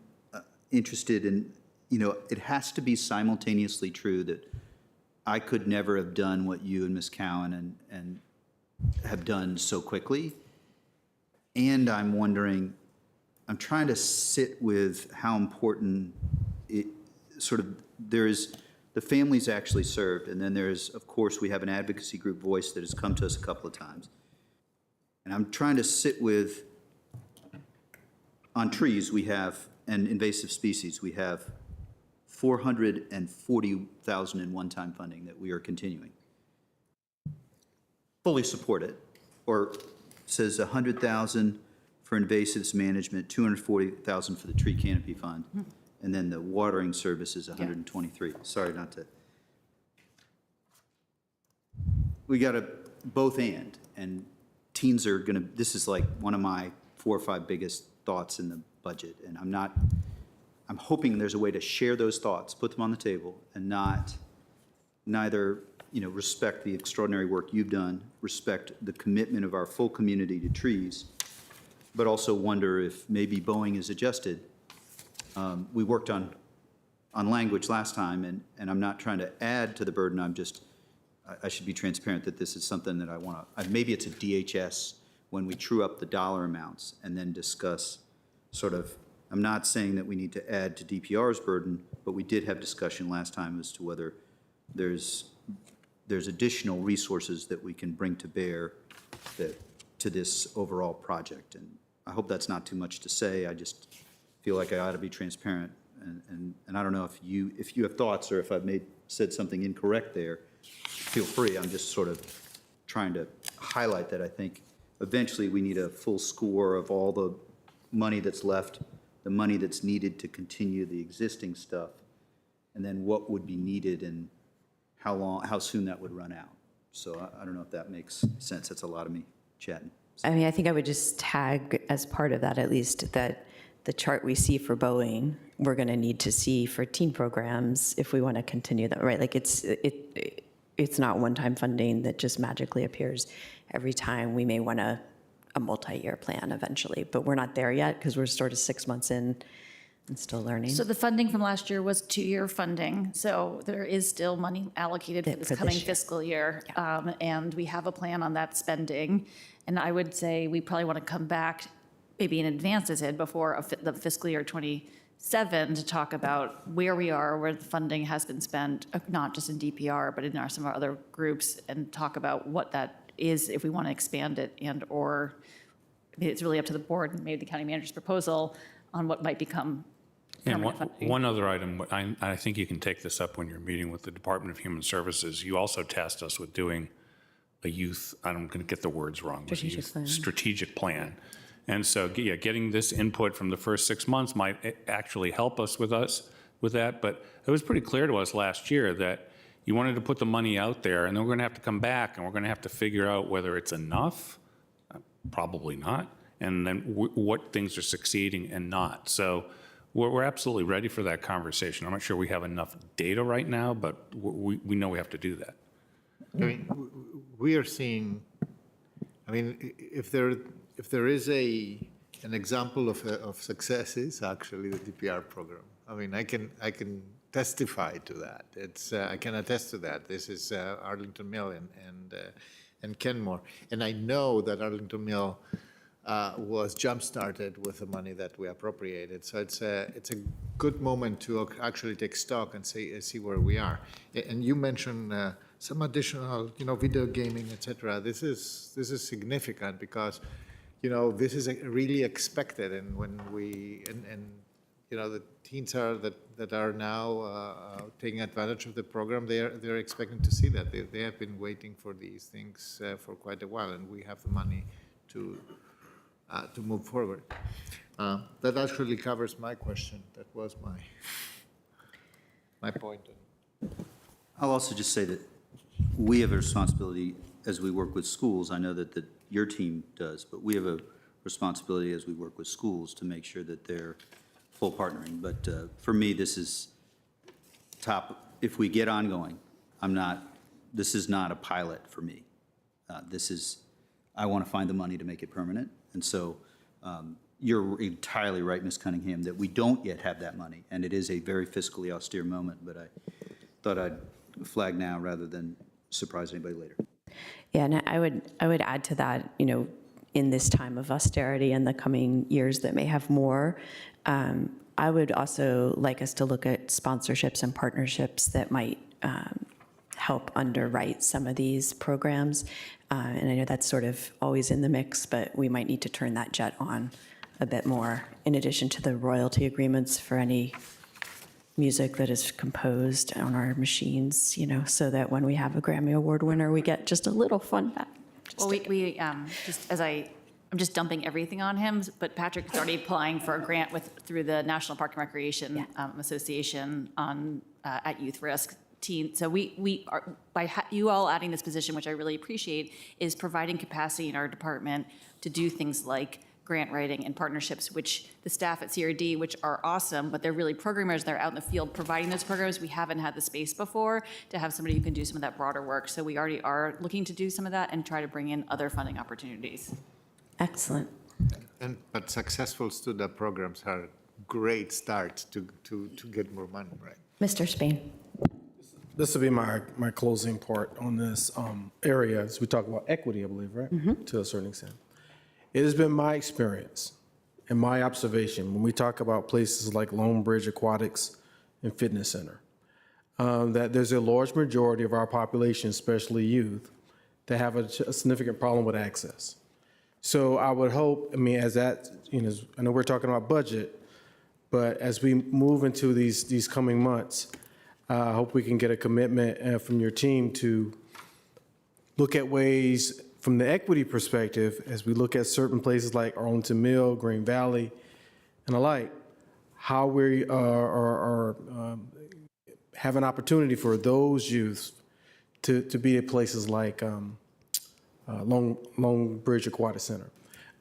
interested in, it has to be simultaneously true that I could never have done what you and Ms. Cowan and have done so quickly. And I'm wondering, I'm trying to sit with how important it sort of, the families actually served, and then there's, of course, we have an advocacy group Voice that has come to us a couple of times. And I'm trying to sit with, on trees, we have, and invasive species, we have 440,000 in one-time funding that we are continuing. Fully support it, or says 100,000 for invasives management, 240,000 for the tree canopy fund, and then the watering service is 123. Sorry, not to. We got to both and teens are going to, this is like one of my 4 or 5 biggest thoughts in the budget, and I'm hoping there's a way to share those thoughts, put them on the table, and neither respect the extraordinary work you've done, respect the commitment of our full community to trees, but also wonder if maybe Boeing is adjusted. We worked on language last time, and I'm not trying to add to the burden. I should be transparent that this is something that I want to, maybe it's a DHS when we true up the dollar amounts and then discuss sort of, I'm not saying that we need to add to DPR's burden, but we did have discussion last time as to whether there's additional resources that we can bring to bear to this overall project. And I hope that's not too much to say. I just feel like I ought to be transparent. And I don't know if you have thoughts or if I've said something incorrect there, feel free. I'm just sort of trying to highlight that I think eventually we need a full score of all the money that's left, the money that's needed to continue the existing stuff, and then what would be needed and how soon that would run out. So I don't know if that makes sense. That's a lot of me chatting. I mean, I think I would just tag as part of that, at least, that the chart we see for Boeing, we're going to need to see for teen programs if we want to continue that, right? Like it's not one-time funding that just magically appears every time. We may want a multi-year plan eventually, but we're not there yet because we're sort of 6 months in and still learning. So the funding from last year was 2-year funding, so there is still money allocated for this coming fiscal year. And we have a plan on that spending. And I would say we probably want to come back maybe in advance, as I said, before the fiscal year 27 to talk about where we are, where the funding has been spent, not just in DPR, but in some of our other groups, and talk about what that is, if we want to expand it, and or it's really up to the board and maybe the county manager's proposal on what might become And permanent funding. one other item, I think you can take this up when you're meeting with the Department of Human Services. You also tasked us with doing a youth, I'm going to get the words wrong, strategic plan. And so, yeah, getting this input from the first 6 months might actually help us with that. But it was pretty clear to us last year that you wanted to put the money out there, and then we're going to have to come back, and we're going to have to figure out whether it's enough, probably not, and then what things are succeeding and not. So we're absolutely ready for that conversation. I'm not sure we have enough data right now, but we know we have to do that. I mean, we are seeing, I mean, if there is an example of success, is actually the DPR program. I mean, I can testify to that. I can attest to that. This is Arlington Mill and Kenmore, and I know that Arlington Mill was jump-started with the money that we appropriated. So it's a good moment to actually take stock and see where we are. And you mentioned some additional, video gaming, et cetera. This is significant because, this is really expected. And when the teens that are now taking advantage of the program, they're expecting to see that. They have been waiting for these things for quite a while, and we have the money to move forward. That actually covers my question. That was my point. I'll also just say that we have a responsibility as we work with schools. I know that your team does, but we have a responsibility as we work with schools to make sure that they're full partnering. But for me, this is top. If we get ongoing, this is not a pilot for me. I want to find the money to make it permanent. And so you're entirely right, Ms. Cunningham, that we don't yet have that money. And it is a very fiscally austere moment, but I thought I'd flag now rather than surprise anybody later. Yeah, and I would add to that, in this time of austerity and the coming years that may have more, I would also like us to look at sponsorships and partnerships that might help underwrite some of these programs. And I know that's sort of always in the mix, but we might need to turn that jet on a bit more, in addition to the royalty agreements for any music that is composed on our machines, so that when we have a Grammy Award winner, we get just a little fun back. Well, I'm just dumping everything on him, but Patrick's already applying for a grant through the National Park and Recreation Association at youth risk teen. So we are, you all adding this position, which I really appreciate, is providing capacity in our department to do things like grant writing and partnerships, which the staff at CRD, which are awesome, but they're really programmers, they're out in the field providing those programs. We haven't had the space before to have somebody who can do some of that broader work. So we already are looking to do some of that and try to bring in other funding opportunities. Excellent. But successful student programs are great starts to get more money, right? Mr. Spain. This will be my closing part on this area as we talk about equity, I believe, right? Mm-hmm. To a certain extent. It has been my experience and my observation when we talk about places like Longbridge Aquatics and Fitness Center, that there's a large majority of our population, especially youth, that have a significant problem with access. So I would hope, as that, I know we're talking about budget, but as we move into these coming months, I hope we can get a commitment from your team to look at ways from the equity perspective, as we look at certain places like Arlington Mill, Green Valley, and the like, how we have an opportunity for those youth to be at places like Longbridge Aquatic Center.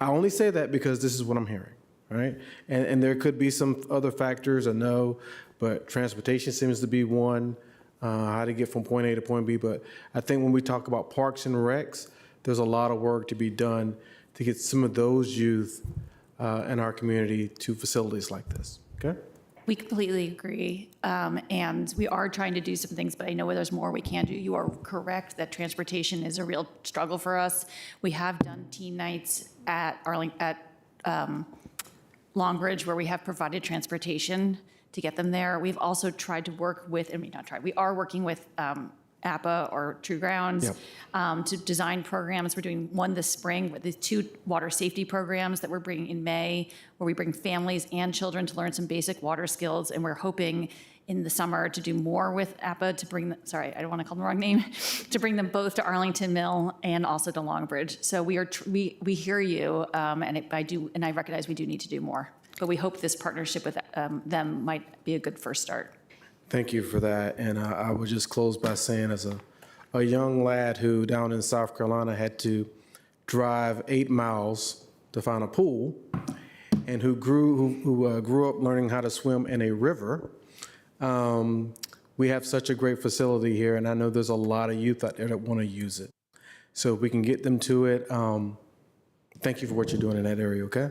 I only say that because this is what I'm hearing, right? And there could be some other factors, I know, but transportation seems to be one, how to get from point A to point B. But I think when we talk about parks and recs, there's a lot of work to be done to get some of those youth in our community to facilities like this, okay? We completely agree, and we are trying to do some things, but I know there's more we can do. You are correct that transportation is a real struggle for us. We have done teen nights at Longbridge where we have provided transportation to get them there. We've also tried to work with, we are working with APA or True Grounds to design programs. We're doing one this spring with the 2 water safety programs that we're bringing in May, where we bring families and children to learn some basic water skills. And we're hoping in the summer to do more with APA to bring, I don't want to call them the wrong name, to bring them both to Arlington Mill and also to Longbridge. So we hear you, and I recognize we do need to do more. But we hope this partnership with them might be a good first start. Thank you for that. And I would just close by saying, as a young lad who down in South Carolina had to drive 8 miles to find a pool, and who grew up learning how to swim in a river, we have such a great facility here, and I know there's a lot of youth out there that want to use it. So if we can get them to it, thank you for what you're doing in that area, okay?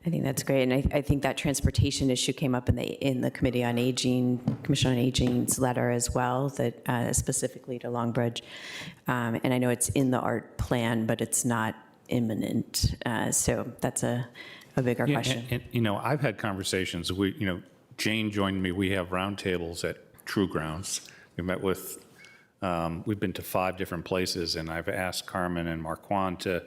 I think that's great, and I think that transportation issue came up in the Committee on Aging, Commission on Aging's letter as well, that specifically to Longbridge. And I know it's in the art plan, but it's not imminent. So that's a bigger question. And, I've had conversations. Jane joined me. We have roundtables at True Grounds We met with, we've been to 5 different places, and I've asked Carmen and Marquand to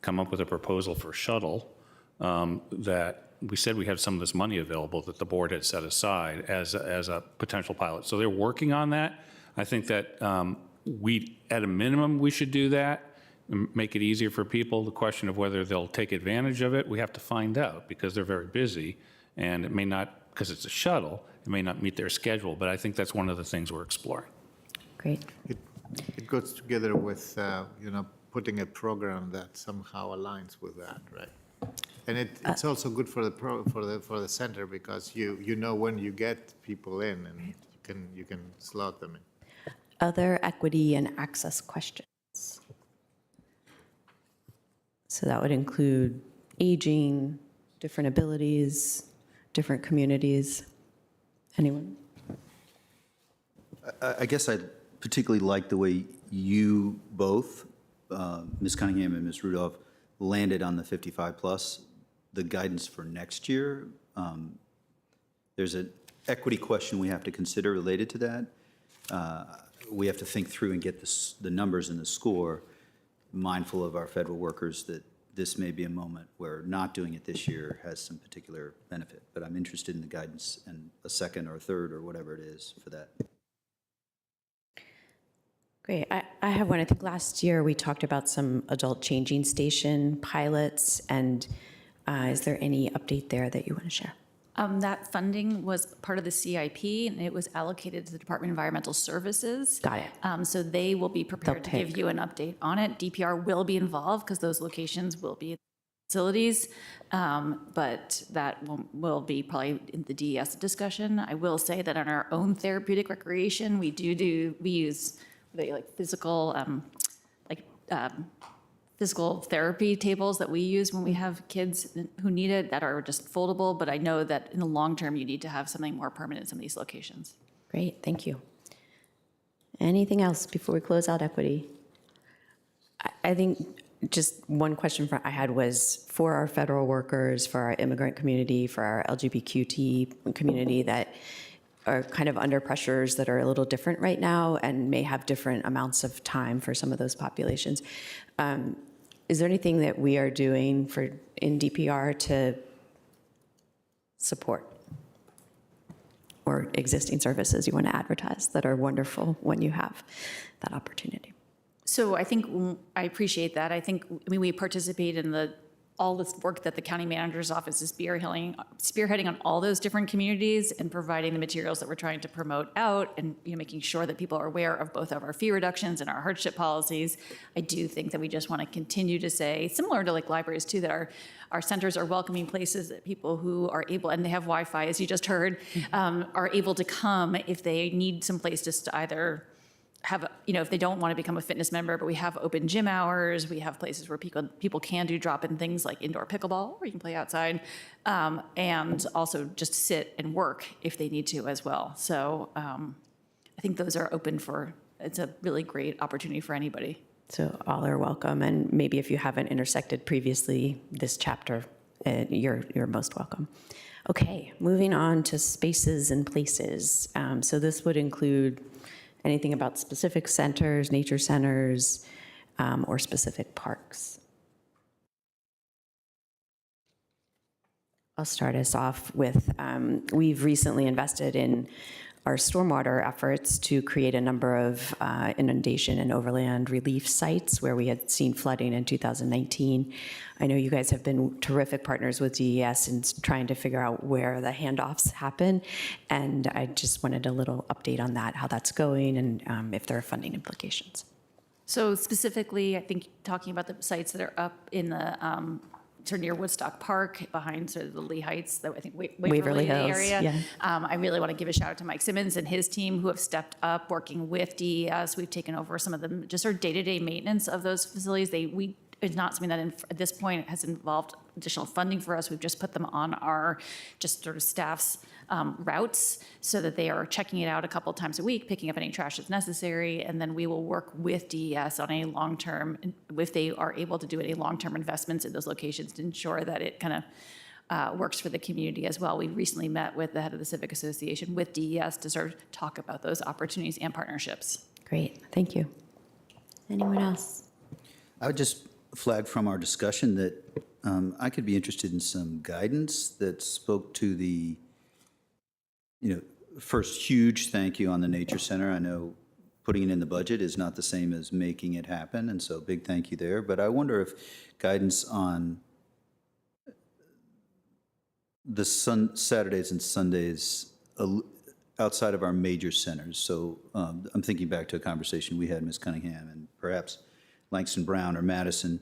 come up with a proposal for shuttle that we said we have some of this money available that the board had set aside as a potential pilot. So they're working on that. I think that at a minimum, we should do that, and make it easier for people. The question of whether they'll take advantage of it, we have to find out because they're very busy, and it may not, because it's a shuttle, it may not meet their schedule, but I think that's one of the things we're exploring. Great. It goes together with, putting a program that somehow aligns with that, right? And it's also good for the center because you know when you get people in and you can slot them in. Other equity and access questions. So that would include aging, different abilities, different communities. Anyone? I guess I particularly like the way you both, Ms. Cunningham and Ms. Rudolph, landed on the 55 plus. The guidance for next year, there's an equity question we have to consider related to that. We have to think through and get the numbers and the score, mindful of our federal workers that this may be a moment where not doing it this year has some particular benefit. But I'm interested in the guidance and a second or a third or whatever it is for that. Great. I have one. I think last year we talked about some adult changing station pilots, and is there any update there that you want to share? That funding was part of the CIP, and it was allocated to the Department of Environmental Services. Got it. So they will be prepared to give you an update on it. DPR will be involved because those locations will be facilities, but that will be probably in the DES discussion. I will say that on our own therapeutic recreation, we use physical physical therapy tables that we use when we have kids who need it that are just foldable, but I know that in the long term, you need to have something more permanent in some of these locations. Great, thank you. Anything else before we close out equity? I think just one question I had was for our federal workers, for our immigrant community, for our LGBTQ community that are kind of under pressures that are a little different right now and may have different amounts of time for some of those populations. Is there anything that we are doing in DPR to support or existing services you want to advertise that are wonderful when you have that opportunity? So I think I appreciate that. I mean, we participate in all this work that the county manager's office is spearheading on all those different communities and providing the materials that we're trying to promote out and making sure that people are aware of both of our fee reductions and our hardship policies. I do think that we just want to continue to say, similar to like libraries too, that our centers are welcoming places that people who are able, and they have Wi-Fi, as you just heard, are able to come if they need some place just to either have, if they don't want to become a fitness member, but we have open gym hours, we have places where people can do drop-in things like indoor pickleball, or you can play outside, and also just sit and work if they need to as well. So I think those are open it's a really great opportunity for anybody. So all are welcome, and maybe if you haven't intersected previously this chapter, you're most welcome. Okay, moving on to spaces and places. So this would include anything about specific centers, nature centers, or specific parks. I'll start us off with, we've recently invested in our stormwater efforts to create a number of inundation and overland relief sites where we had seen flooding in 2019. I know you guys have been terrific partners with DES in trying to figure out where the handoffs happen, and I just wanted a little update on that, how that's going, and if there are funding implications. So specifically, I think talking about the sites that are up in the sort of near Woodstock Park, behind sort of the Lee Heights, I think Waverly Hills area. Yeah. I really want to give a shout out to Mike Simmons and his team who have stepped up working with DES. We've taken over some of the just sort of day-to-day maintenance of those facilities. It's not something that at this point has involved additional funding for us. We've just put them on our just sort of staff's routes so that they are checking it out a couple of times a week, picking up any trash that's necessary, and then we will work with DES on a long-term, if they are able to do any long-term investments in those locations to ensure that it kind of works for the community as well. We recently met with the head of the Civic Association with DES to sort of talk about those opportunities and partnerships. Great, thank you. Anyone else? I would just flag from our discussion that I could be interested in some guidance that spoke to the, first huge thank you on the Nature Center. I know putting it in the budget is not the same as making it happen, and so big thank you there. But I wonder if guidance on the Saturdays and Sundays outside of our major centers. So I'm thinking back to a conversation we had, Ms. Cunningham, and perhaps Langston Brown or Madison.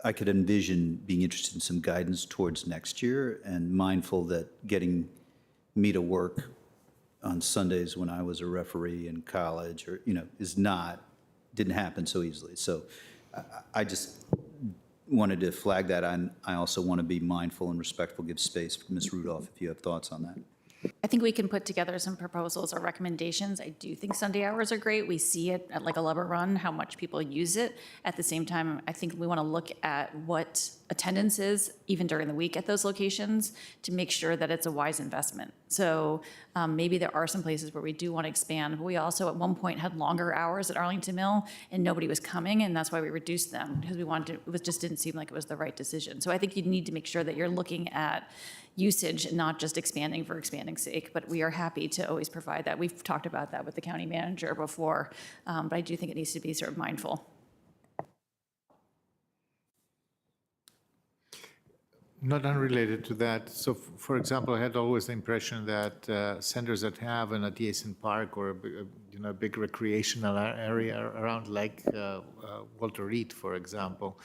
I could envision being interested in some guidance towards next year, and mindful that getting me to work on Sundays when I was a referee in college, or didn't happen so easily. So I just wanted to flag that. I also want to be mindful and respectful, give space for Ms. Rudolph if you have thoughts on that. I think we can put together some proposals or recommendations. I do think Sunday hours are great. We see it at like a Lubber Run, how much people use it. At the same time, I think we want to look at what attendance is, even during the week at those locations, to make sure that it's a wise investment. So maybe there are some places where we do want to expand, but we also at one point had longer hours at Arlington Mill and nobody was coming, and that's why we reduced them, because we wanted to, it just didn't seem like it was the right decision. So I think you need to make sure that you're looking at usage and not just expanding for expanding's sake, but we are happy to always provide that. We've talked about that with the county manager before, but I do think it needs to be sort of mindful. Not unrelated to that, so for example, I had always the impression that centers that have an adjacent park or a big recreational area around like Walter Reed, for example,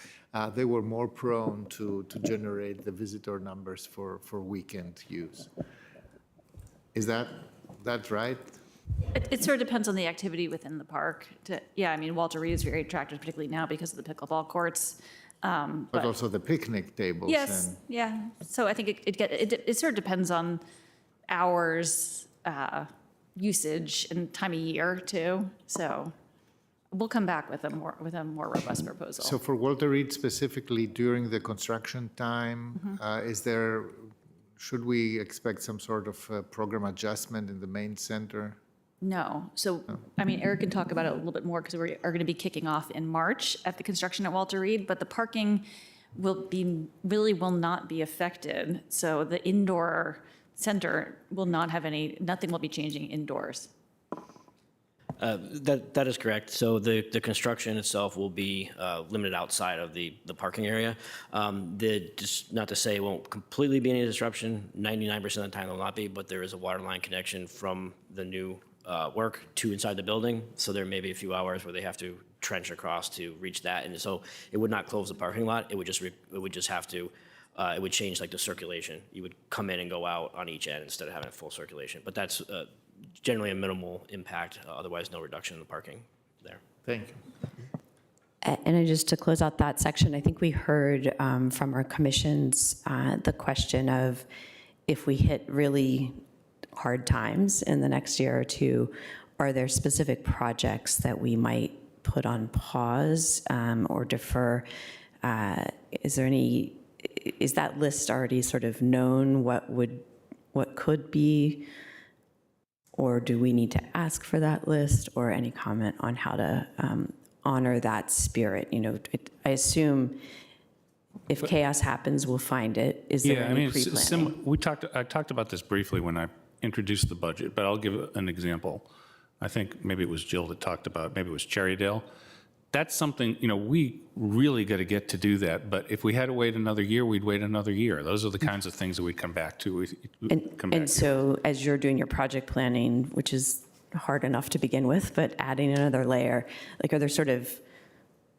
they were more prone to generate the visitor numbers for weekend use. Is that right? It sort of depends on the activity within the park. Yeah, I mean, Walter Reed is very attractive, particularly now because of the pickleball courts. But also the picnic tables. Yes, and yeah. So I think it sort of depends on hours, usage, and time of year too. So we'll come back with a more robust proposal. So for Walter Reed specifically, during the construction time, should we expect some sort of program adjustment in the main center? No. So, I mean, Eric can talk about it a little bit more because we are going to be kicking off in March at the construction at Walter Reed, but the parking will not be affected. So the indoor center will not have nothing will be changing indoors. That is correct. So the construction itself will be limited outside of the parking area. Just not to say it won't completely be any disruption, 99% of the time there will not be, but there is a water line connection from the new work to inside the building. So there may be a few hours where they have to trench across to reach that. And so it would not close the parking lot. It would change like the circulation. You would come in and go out on each end instead of having a full circulation. But that's generally a minimal impact, otherwise no reduction in the parking there. Thank you. And just to close out that section, I think we heard from our commissions the question of if we hit really hard times in the next year or two, are there specific projects that we might put on pause or defer? Is that list already sort of known what could be? Or do we need to ask for that list, or any comment on how to honor that spirit? I assume if chaos happens, we'll find it. Is there any pre-planning? I talked about this briefly when I introduced the budget, but I'll give an example. I think maybe it was Jill that talked about, maybe it was Cherrydale. That's something, we really got to get to do that. But if we had to wait another year, we'd wait another year. Those are the kinds of things that we'd come back to. And so as you're doing your project planning, which is hard enough to begin with, but adding another layer, are there sort of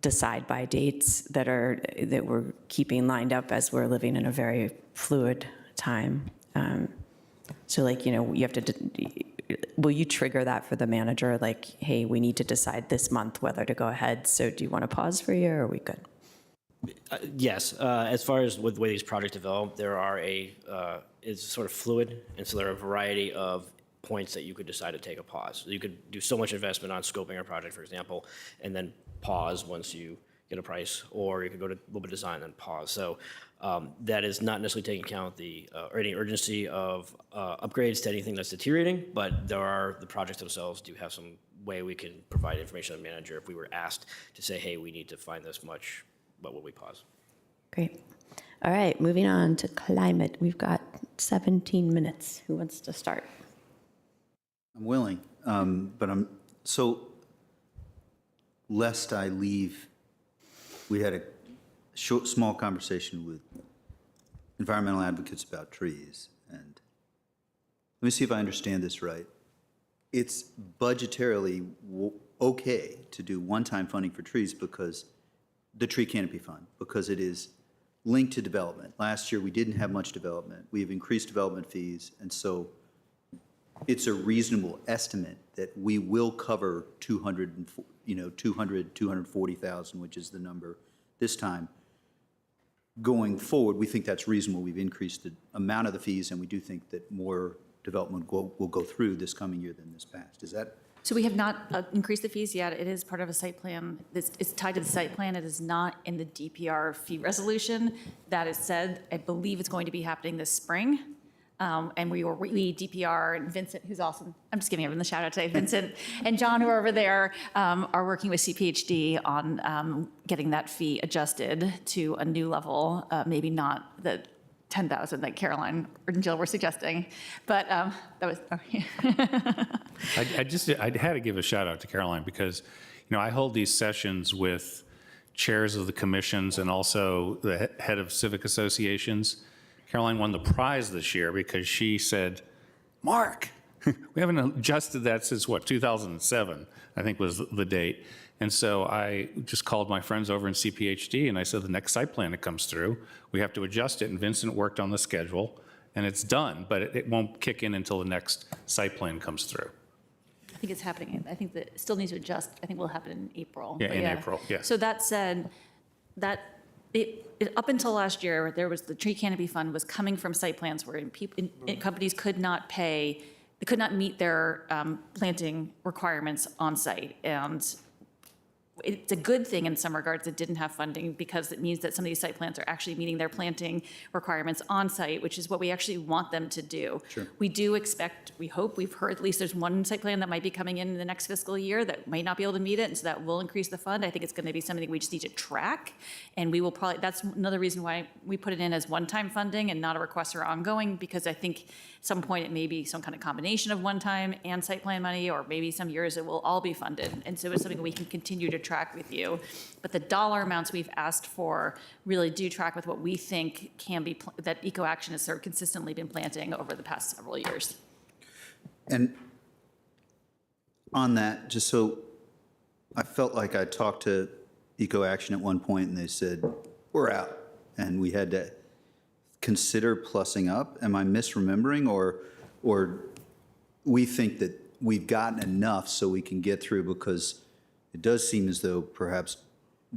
decide-by dates that we're keeping lined up as we're living in a very fluid time? So you have to, will you trigger that for the manager? Like, hey, we need to decide this month whether to go ahead. So do you want to pause for a year, or are we good? Yes. As far as with the way these projects develop, it's sort of fluid. And so there are a variety of points that you could decide to take a pause. So you could do so much investment on scoping a project, for example, and then pause once you get a price, or you could go to a little bit of design and pause. So that is not necessarily taking account the or any urgency of upgrades to anything that's deteriorating, but the projects themselves do have some way we can provide information to the manager if we were asked to say, hey, we need to find this much, what would we pause? Great. All right, moving on to climate. We've got 17 minutes. Who wants to start? I'm willing, but lest I leave, we had a small conversation with environmental advocates about trees, and let me see if I understand this right. It's budgetarily okay to do one-time funding for trees because the tree canopy fund, because it is linked to development. Last year, we didn't have much development. We have increased development fees, and so it's a reasonable estimate that we will cover 240,000, which is the number this time. Going forward, we think that's reasonable. We've increased the amount of the fees, and we do think that more development will go through this coming year than this past. Is that? So we have not increased the fees yet. It is part of a site plan. It's tied to the site plan. It is not in the DPR fee resolution. That is said, I believe it's going to be happening this spring. And we DPR and Vincent, who's awesome. I'm just giving everyone the shout out today. Vincent and John, who are over there, are working with CPHD on getting that fee adjusted to a new level, maybe not the 10,000 that Caroline or Jill were suggesting, but that was. Oh, yeah. I had to give a shout out to Caroline because, I hold these sessions with chairs of the commissions and also the head of civic associations. Caroline won the prize this year because she said, Mark, we haven't adjusted that since 2007, I think was the date. And so I just called my friends over in CPHD and I said, the next site plan that comes through, we have to adjust it. And Vincent worked on the schedule and it's done, but it won't kick in until the next site plan comes through. I think it's happening. I think that it still needs to adjust. I think will happen in April. Yeah, But in April, yeah. So that said, up until last year, there was the tree canopy fund was coming from site plans where companies could not pay, they could not meet their planting requirements on site. And it's a good thing in some regards it didn't have funding because it means that some of these site plans are actually meeting their planting requirements on site, which is what we actually want them to do. Sure. We do expect, we hope, we've heard at least there's one site plan that might be coming in the next fiscal year that might not be able to meet it, and so that will increase the fund. I think it's going to be something we just need to track, and we will probably, that's another reason why we put it in as one-time funding and not a request or ongoing, because I think at some point it may be some kind of combination of one-time and site plan money, or maybe some years it will all be funded. And so it's something we can continue to track with you. But the dollar amounts we've asked for really do track with what we think can be, that EcoAction has sort of consistently been planting over the past several years. And on that, just so I felt like I talked to EcoAction at one point and they said, we're out. And we had to consider plussing up. Am I misremembering, or we think that we've gotten enough so we can get through, because it does seem as though perhaps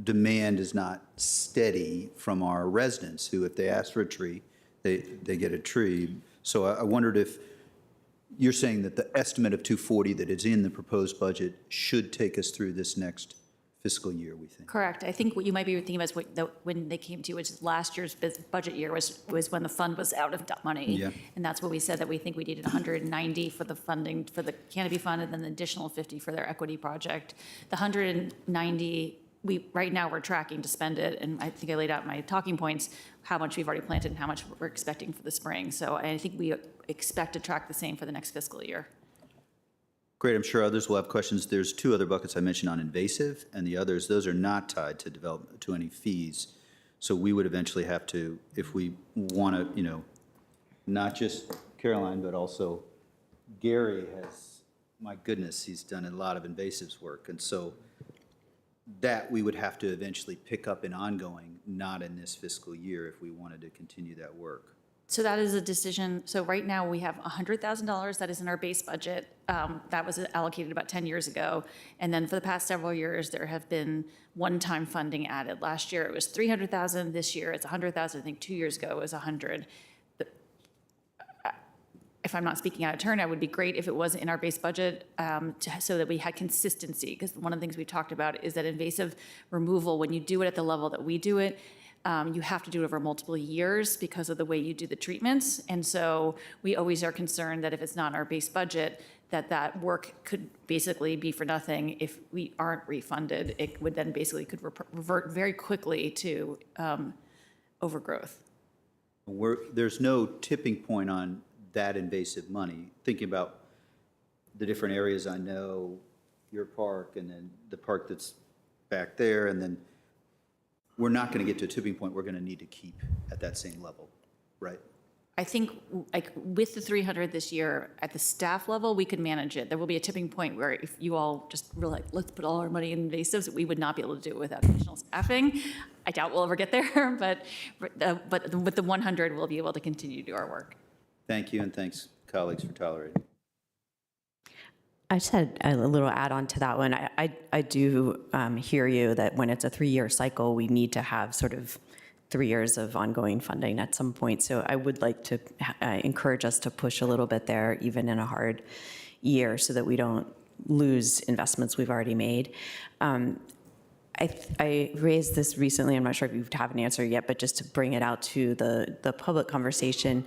demand is not steady from our residents who, if they ask for a tree, they get a tree. So I wondered if you're saying that the estimate of 240 that is in the proposed budget should take us through this next fiscal year, we think. Correct. I think what you might be thinking about is when they came to you, which is last year's budget year, was when the fund was out of money. Yeah. And that's what we said, that we think we needed 190 for the funding for the canopy fund, and then an additional 50 for their equity project. The 190, right now we're tracking to spend it, and I think I laid out my talking points, how much we've already planted and how much we're expecting for the spring. So I think we expect to track the same for the next fiscal year. Great, I'm sure others will have questions. There's two other buckets I mentioned on invasive, and the others, those are not tied to development, to any fees. So we would eventually have to, if we want to, not just Caroline, but also Gary has, my goodness, he's done a lot of invasives work. And so that we would have to eventually pick up in ongoing, not in this fiscal year, if we wanted to continue that work. So that is a decision. So right now we have $100,000 that is in our base budget. That was allocated about 10 years ago. And then for the past several years, there have been one-time funding added. Last year it was $300,000. This year it's $100,000. I think 2 years ago it was $100,000. if I'm not speaking out of turn, it would be great if it was in our base budget so that we had consistency. Because one of the things we've talked about is that invasive removal, when you do it at the level that we do it, you have to do it over multiple years because of the way you do the treatments. And so we always are concerned that if it's not in our base budget, that work could basically be for nothing if we aren't refunded. It would then basically could revert very quickly to overgrowth. There's no tipping point on that invasive money. Thinking about the different areas, I know your park and then the park that's back there, and then we're not going to get to a tipping point we're going to need to keep at that same level, right? I think like with the 300 this year at the staff level, we could manage it. There will be a tipping point where if you all just were like, let's put all our money in invasives, we would not be able to do it without additional staffing. I doubt we'll ever get there, but with the 100, we'll be able to continue to do our work. Thank you, and thanks, colleagues, for tolerating. I just had a little add-on to that one. I do hear you that when it's a 3-year cycle, we need to have sort of 3 years of ongoing funding at some point. So I would like to encourage us to push a little bit there, even in a hard year, so that we don't lose investments we've already made. I raised this recently. I'm not sure if you have an answer yet, but just to bring it out to the public conversation,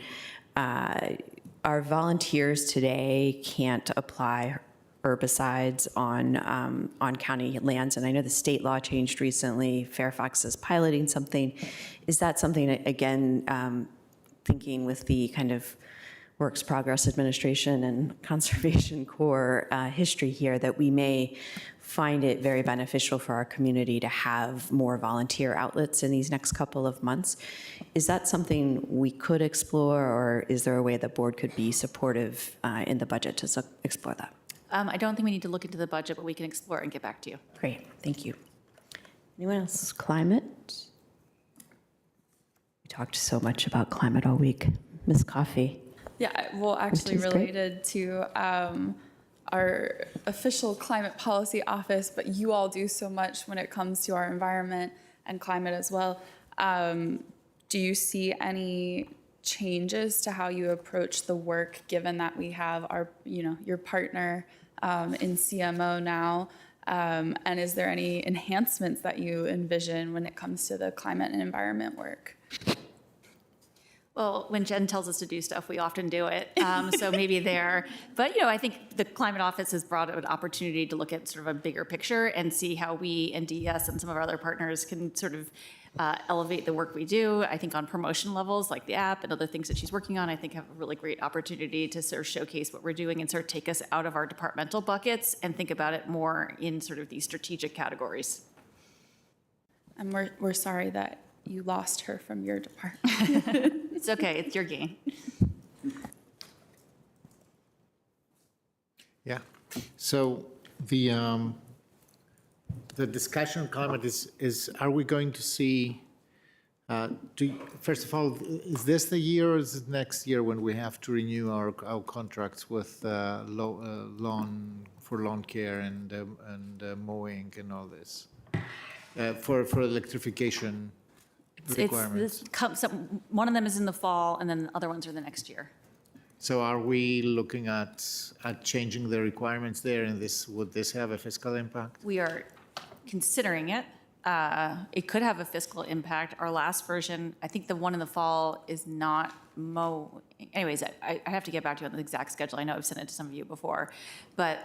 our volunteers today can't apply herbicides on county lands, and I know the state law changed recently. Fairfax is piloting something. Is that something, again, thinking with the kind of Works Progress Administration and Conservation Corps history here, that we may find it very beneficial for our community to have more volunteer outlets in these next couple of months? Is that something we could explore, or is there a way the board could be supportive in the budget to explore that? I don't think we need to look into the budget, but we can explore it and get back to you. Great, thank you. Anyone else? Climate? We talked so much about climate all week. Ms. Coffey? Yeah, well, actually Which is great. related to our official climate policy office, but you all do so much when it comes to our environment and climate as well. Do you see any changes to how you approach the work, given that we have our, your partner in CMO now? And is there any enhancements that you envision when it comes to the climate and environment work? Well, when Jen tells us to do stuff, we often do it. So maybe there, but I think the Climate Office has brought an opportunity to look at sort of a bigger picture and see how we and DES and some of our other partners can sort of elevate the work we do. I think on promotion levels, like the app and other things that she's working on, I think have a really great opportunity to sort of showcase what we're doing and sort of take us out of our departmental buckets and think about it more in sort of these strategic categories. And we're sorry that you lost her from your department. It's okay, it's your gain. Yeah. So the discussion on climate is are we going to see, first of all, is this the year or is it next year when we have to renew our contracts with lawn care and mowing and all this? For electrification requirements. One of them is in the fall, and then the other ones are the next year. So are we looking at changing the requirements there, and would this have a fiscal impact? We are considering it. It could have a fiscal impact. Our last version, I think the one in the fall is not anyways, I have to get back to you on the exact schedule. I know I've sent it to some of you before, but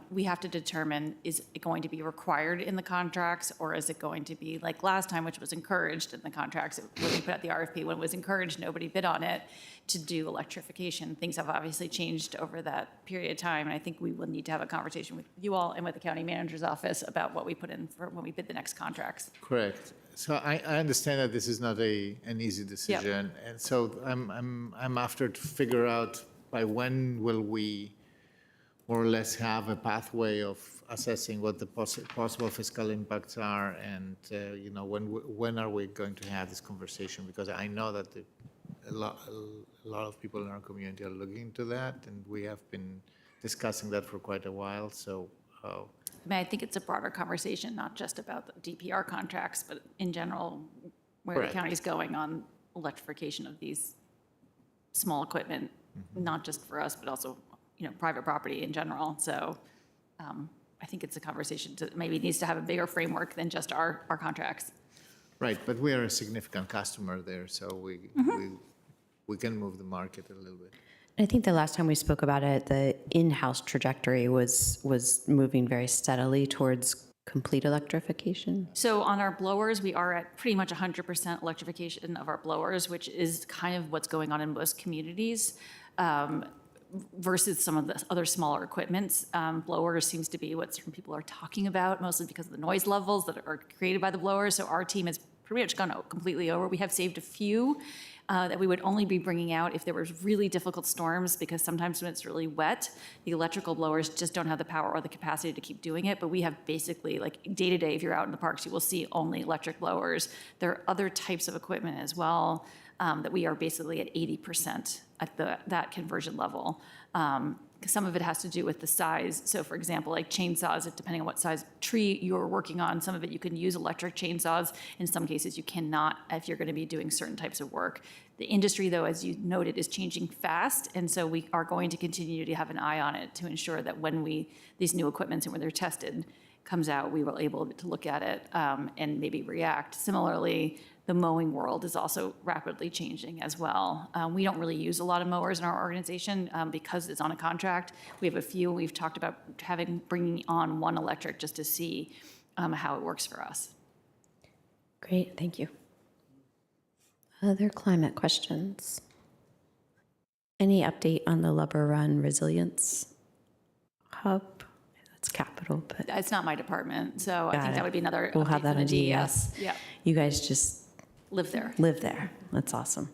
we have to determine, is it going to be required in the contracts, or is it going to be like last time, which was encouraged in the contracts when we put out the RFP, when it was encouraged, nobody bid on it, to do electrification. Things have obviously changed over that period of time, and I think we will need to have a conversation with you all and with the county manager's office about what we put in for when we bid the next contracts. Correct. So I understand that this is not an easy decision, and so I'm after to figure out by when will we more or less have a pathway of assessing what the possible fiscal impacts are, and when are we going to have this conversation? Because I know that a lot of people in our community are looking into that, and we have been discussing that for quite a while. So. I think it's a broader conversation, not just about the DPR contracts, but in general, where Correct. the county's going on electrification of these small equipment not just for us, but also, private property in general. So I think it's a conversation that maybe needs to have a bigger framework than just our contracts. Right, but we are a significant customer there, so we can move the market a little bit. I think the last time we spoke about it, the in-house trajectory was moving very steadily towards complete electrification. So on our blowers, we are at pretty much 100% electrification of our blowers, which is kind of what's going on in most communities. Versus some of the other smaller equipments. Blowers seems to be what certain people are talking about, mostly because of the noise levels that are created by the blowers. So our team has pretty much gone completely over. We have saved a few that we would only be bringing out if there was really difficult storms, because sometimes when it's really wet, the electrical blowers just don't have the power or the capacity to keep doing it. But we have basically, like day to day, if you're out in the parks, you will see only electric blowers. There are other types of equipment as well that we are basically at 80% at that conversion level. Some of it has to do with the size. So for example, like chainsaws, depending on what size tree you're working on, some of it you can use electric chainsaws. In some cases you cannot if you're going to be doing certain types of work. The industry, though, as you noted, is changing fast. And so we are going to continue to have an eye on it to ensure that when these new equipments and when they're tested comes out, we will able to look at it and maybe react. Similarly, the mowing world is also rapidly changing as well. We don't really use a lot of mowers in our organization because it's on a contract. We have a few. We've talked about bringing on one electric just to see how it works for us. Great, thank you. Other climate questions? Any update on the Lubber Run Resilience Hub? That's capital, but It's not my department, so I think that would be another we'll update have that from on the DES. Yeah, You guys just live there. live there. That's awesome.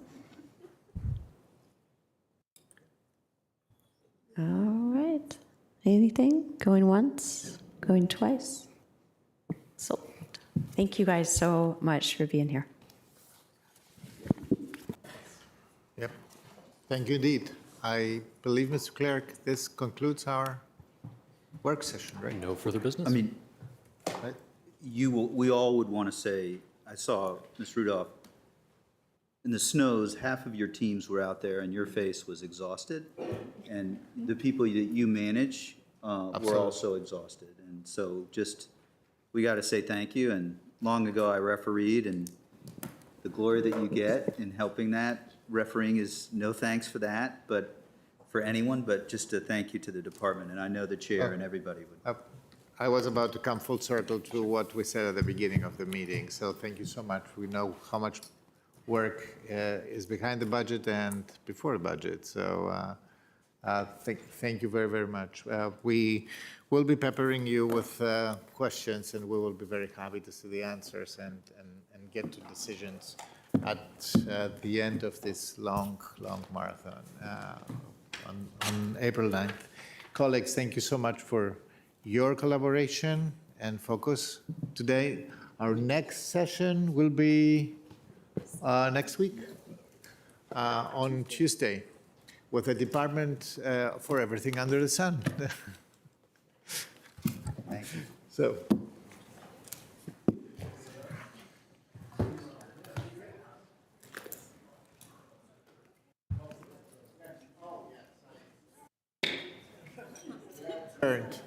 All right. Anything? Going once? Going twice? So, thank you guys so much for being here. Yep. Thank you indeed. I believe, Mr. Clerk, this concludes our work session, right? No further business? I mean, Right? we all would want to say, I saw, Ms. Rudolph, in the snows, half of your teams were out there and your face was exhausted. And the people that you manage were Absolutely. also exhausted. And so we got to say thank you. And long ago, I refereed, and the glory that you get in helping that, refereeing is no thanks for that, but for anyone, but just a thank you to the department. And I know the chair and everybody would. I was about to come full circle to what we said at the beginning of the meeting, so thank you so much. We know how much work is behind the budget and before the budget, so thank you very, very much. We will be peppering you with questions, and we will be very happy to see the answers and get to decisions at the end of this long marathon on April 9th. Colleagues, thank you so much for your collaboration and focus today. Our next session will be next week on Tuesday with a department for everything under the sun. Thank you. So. Earned.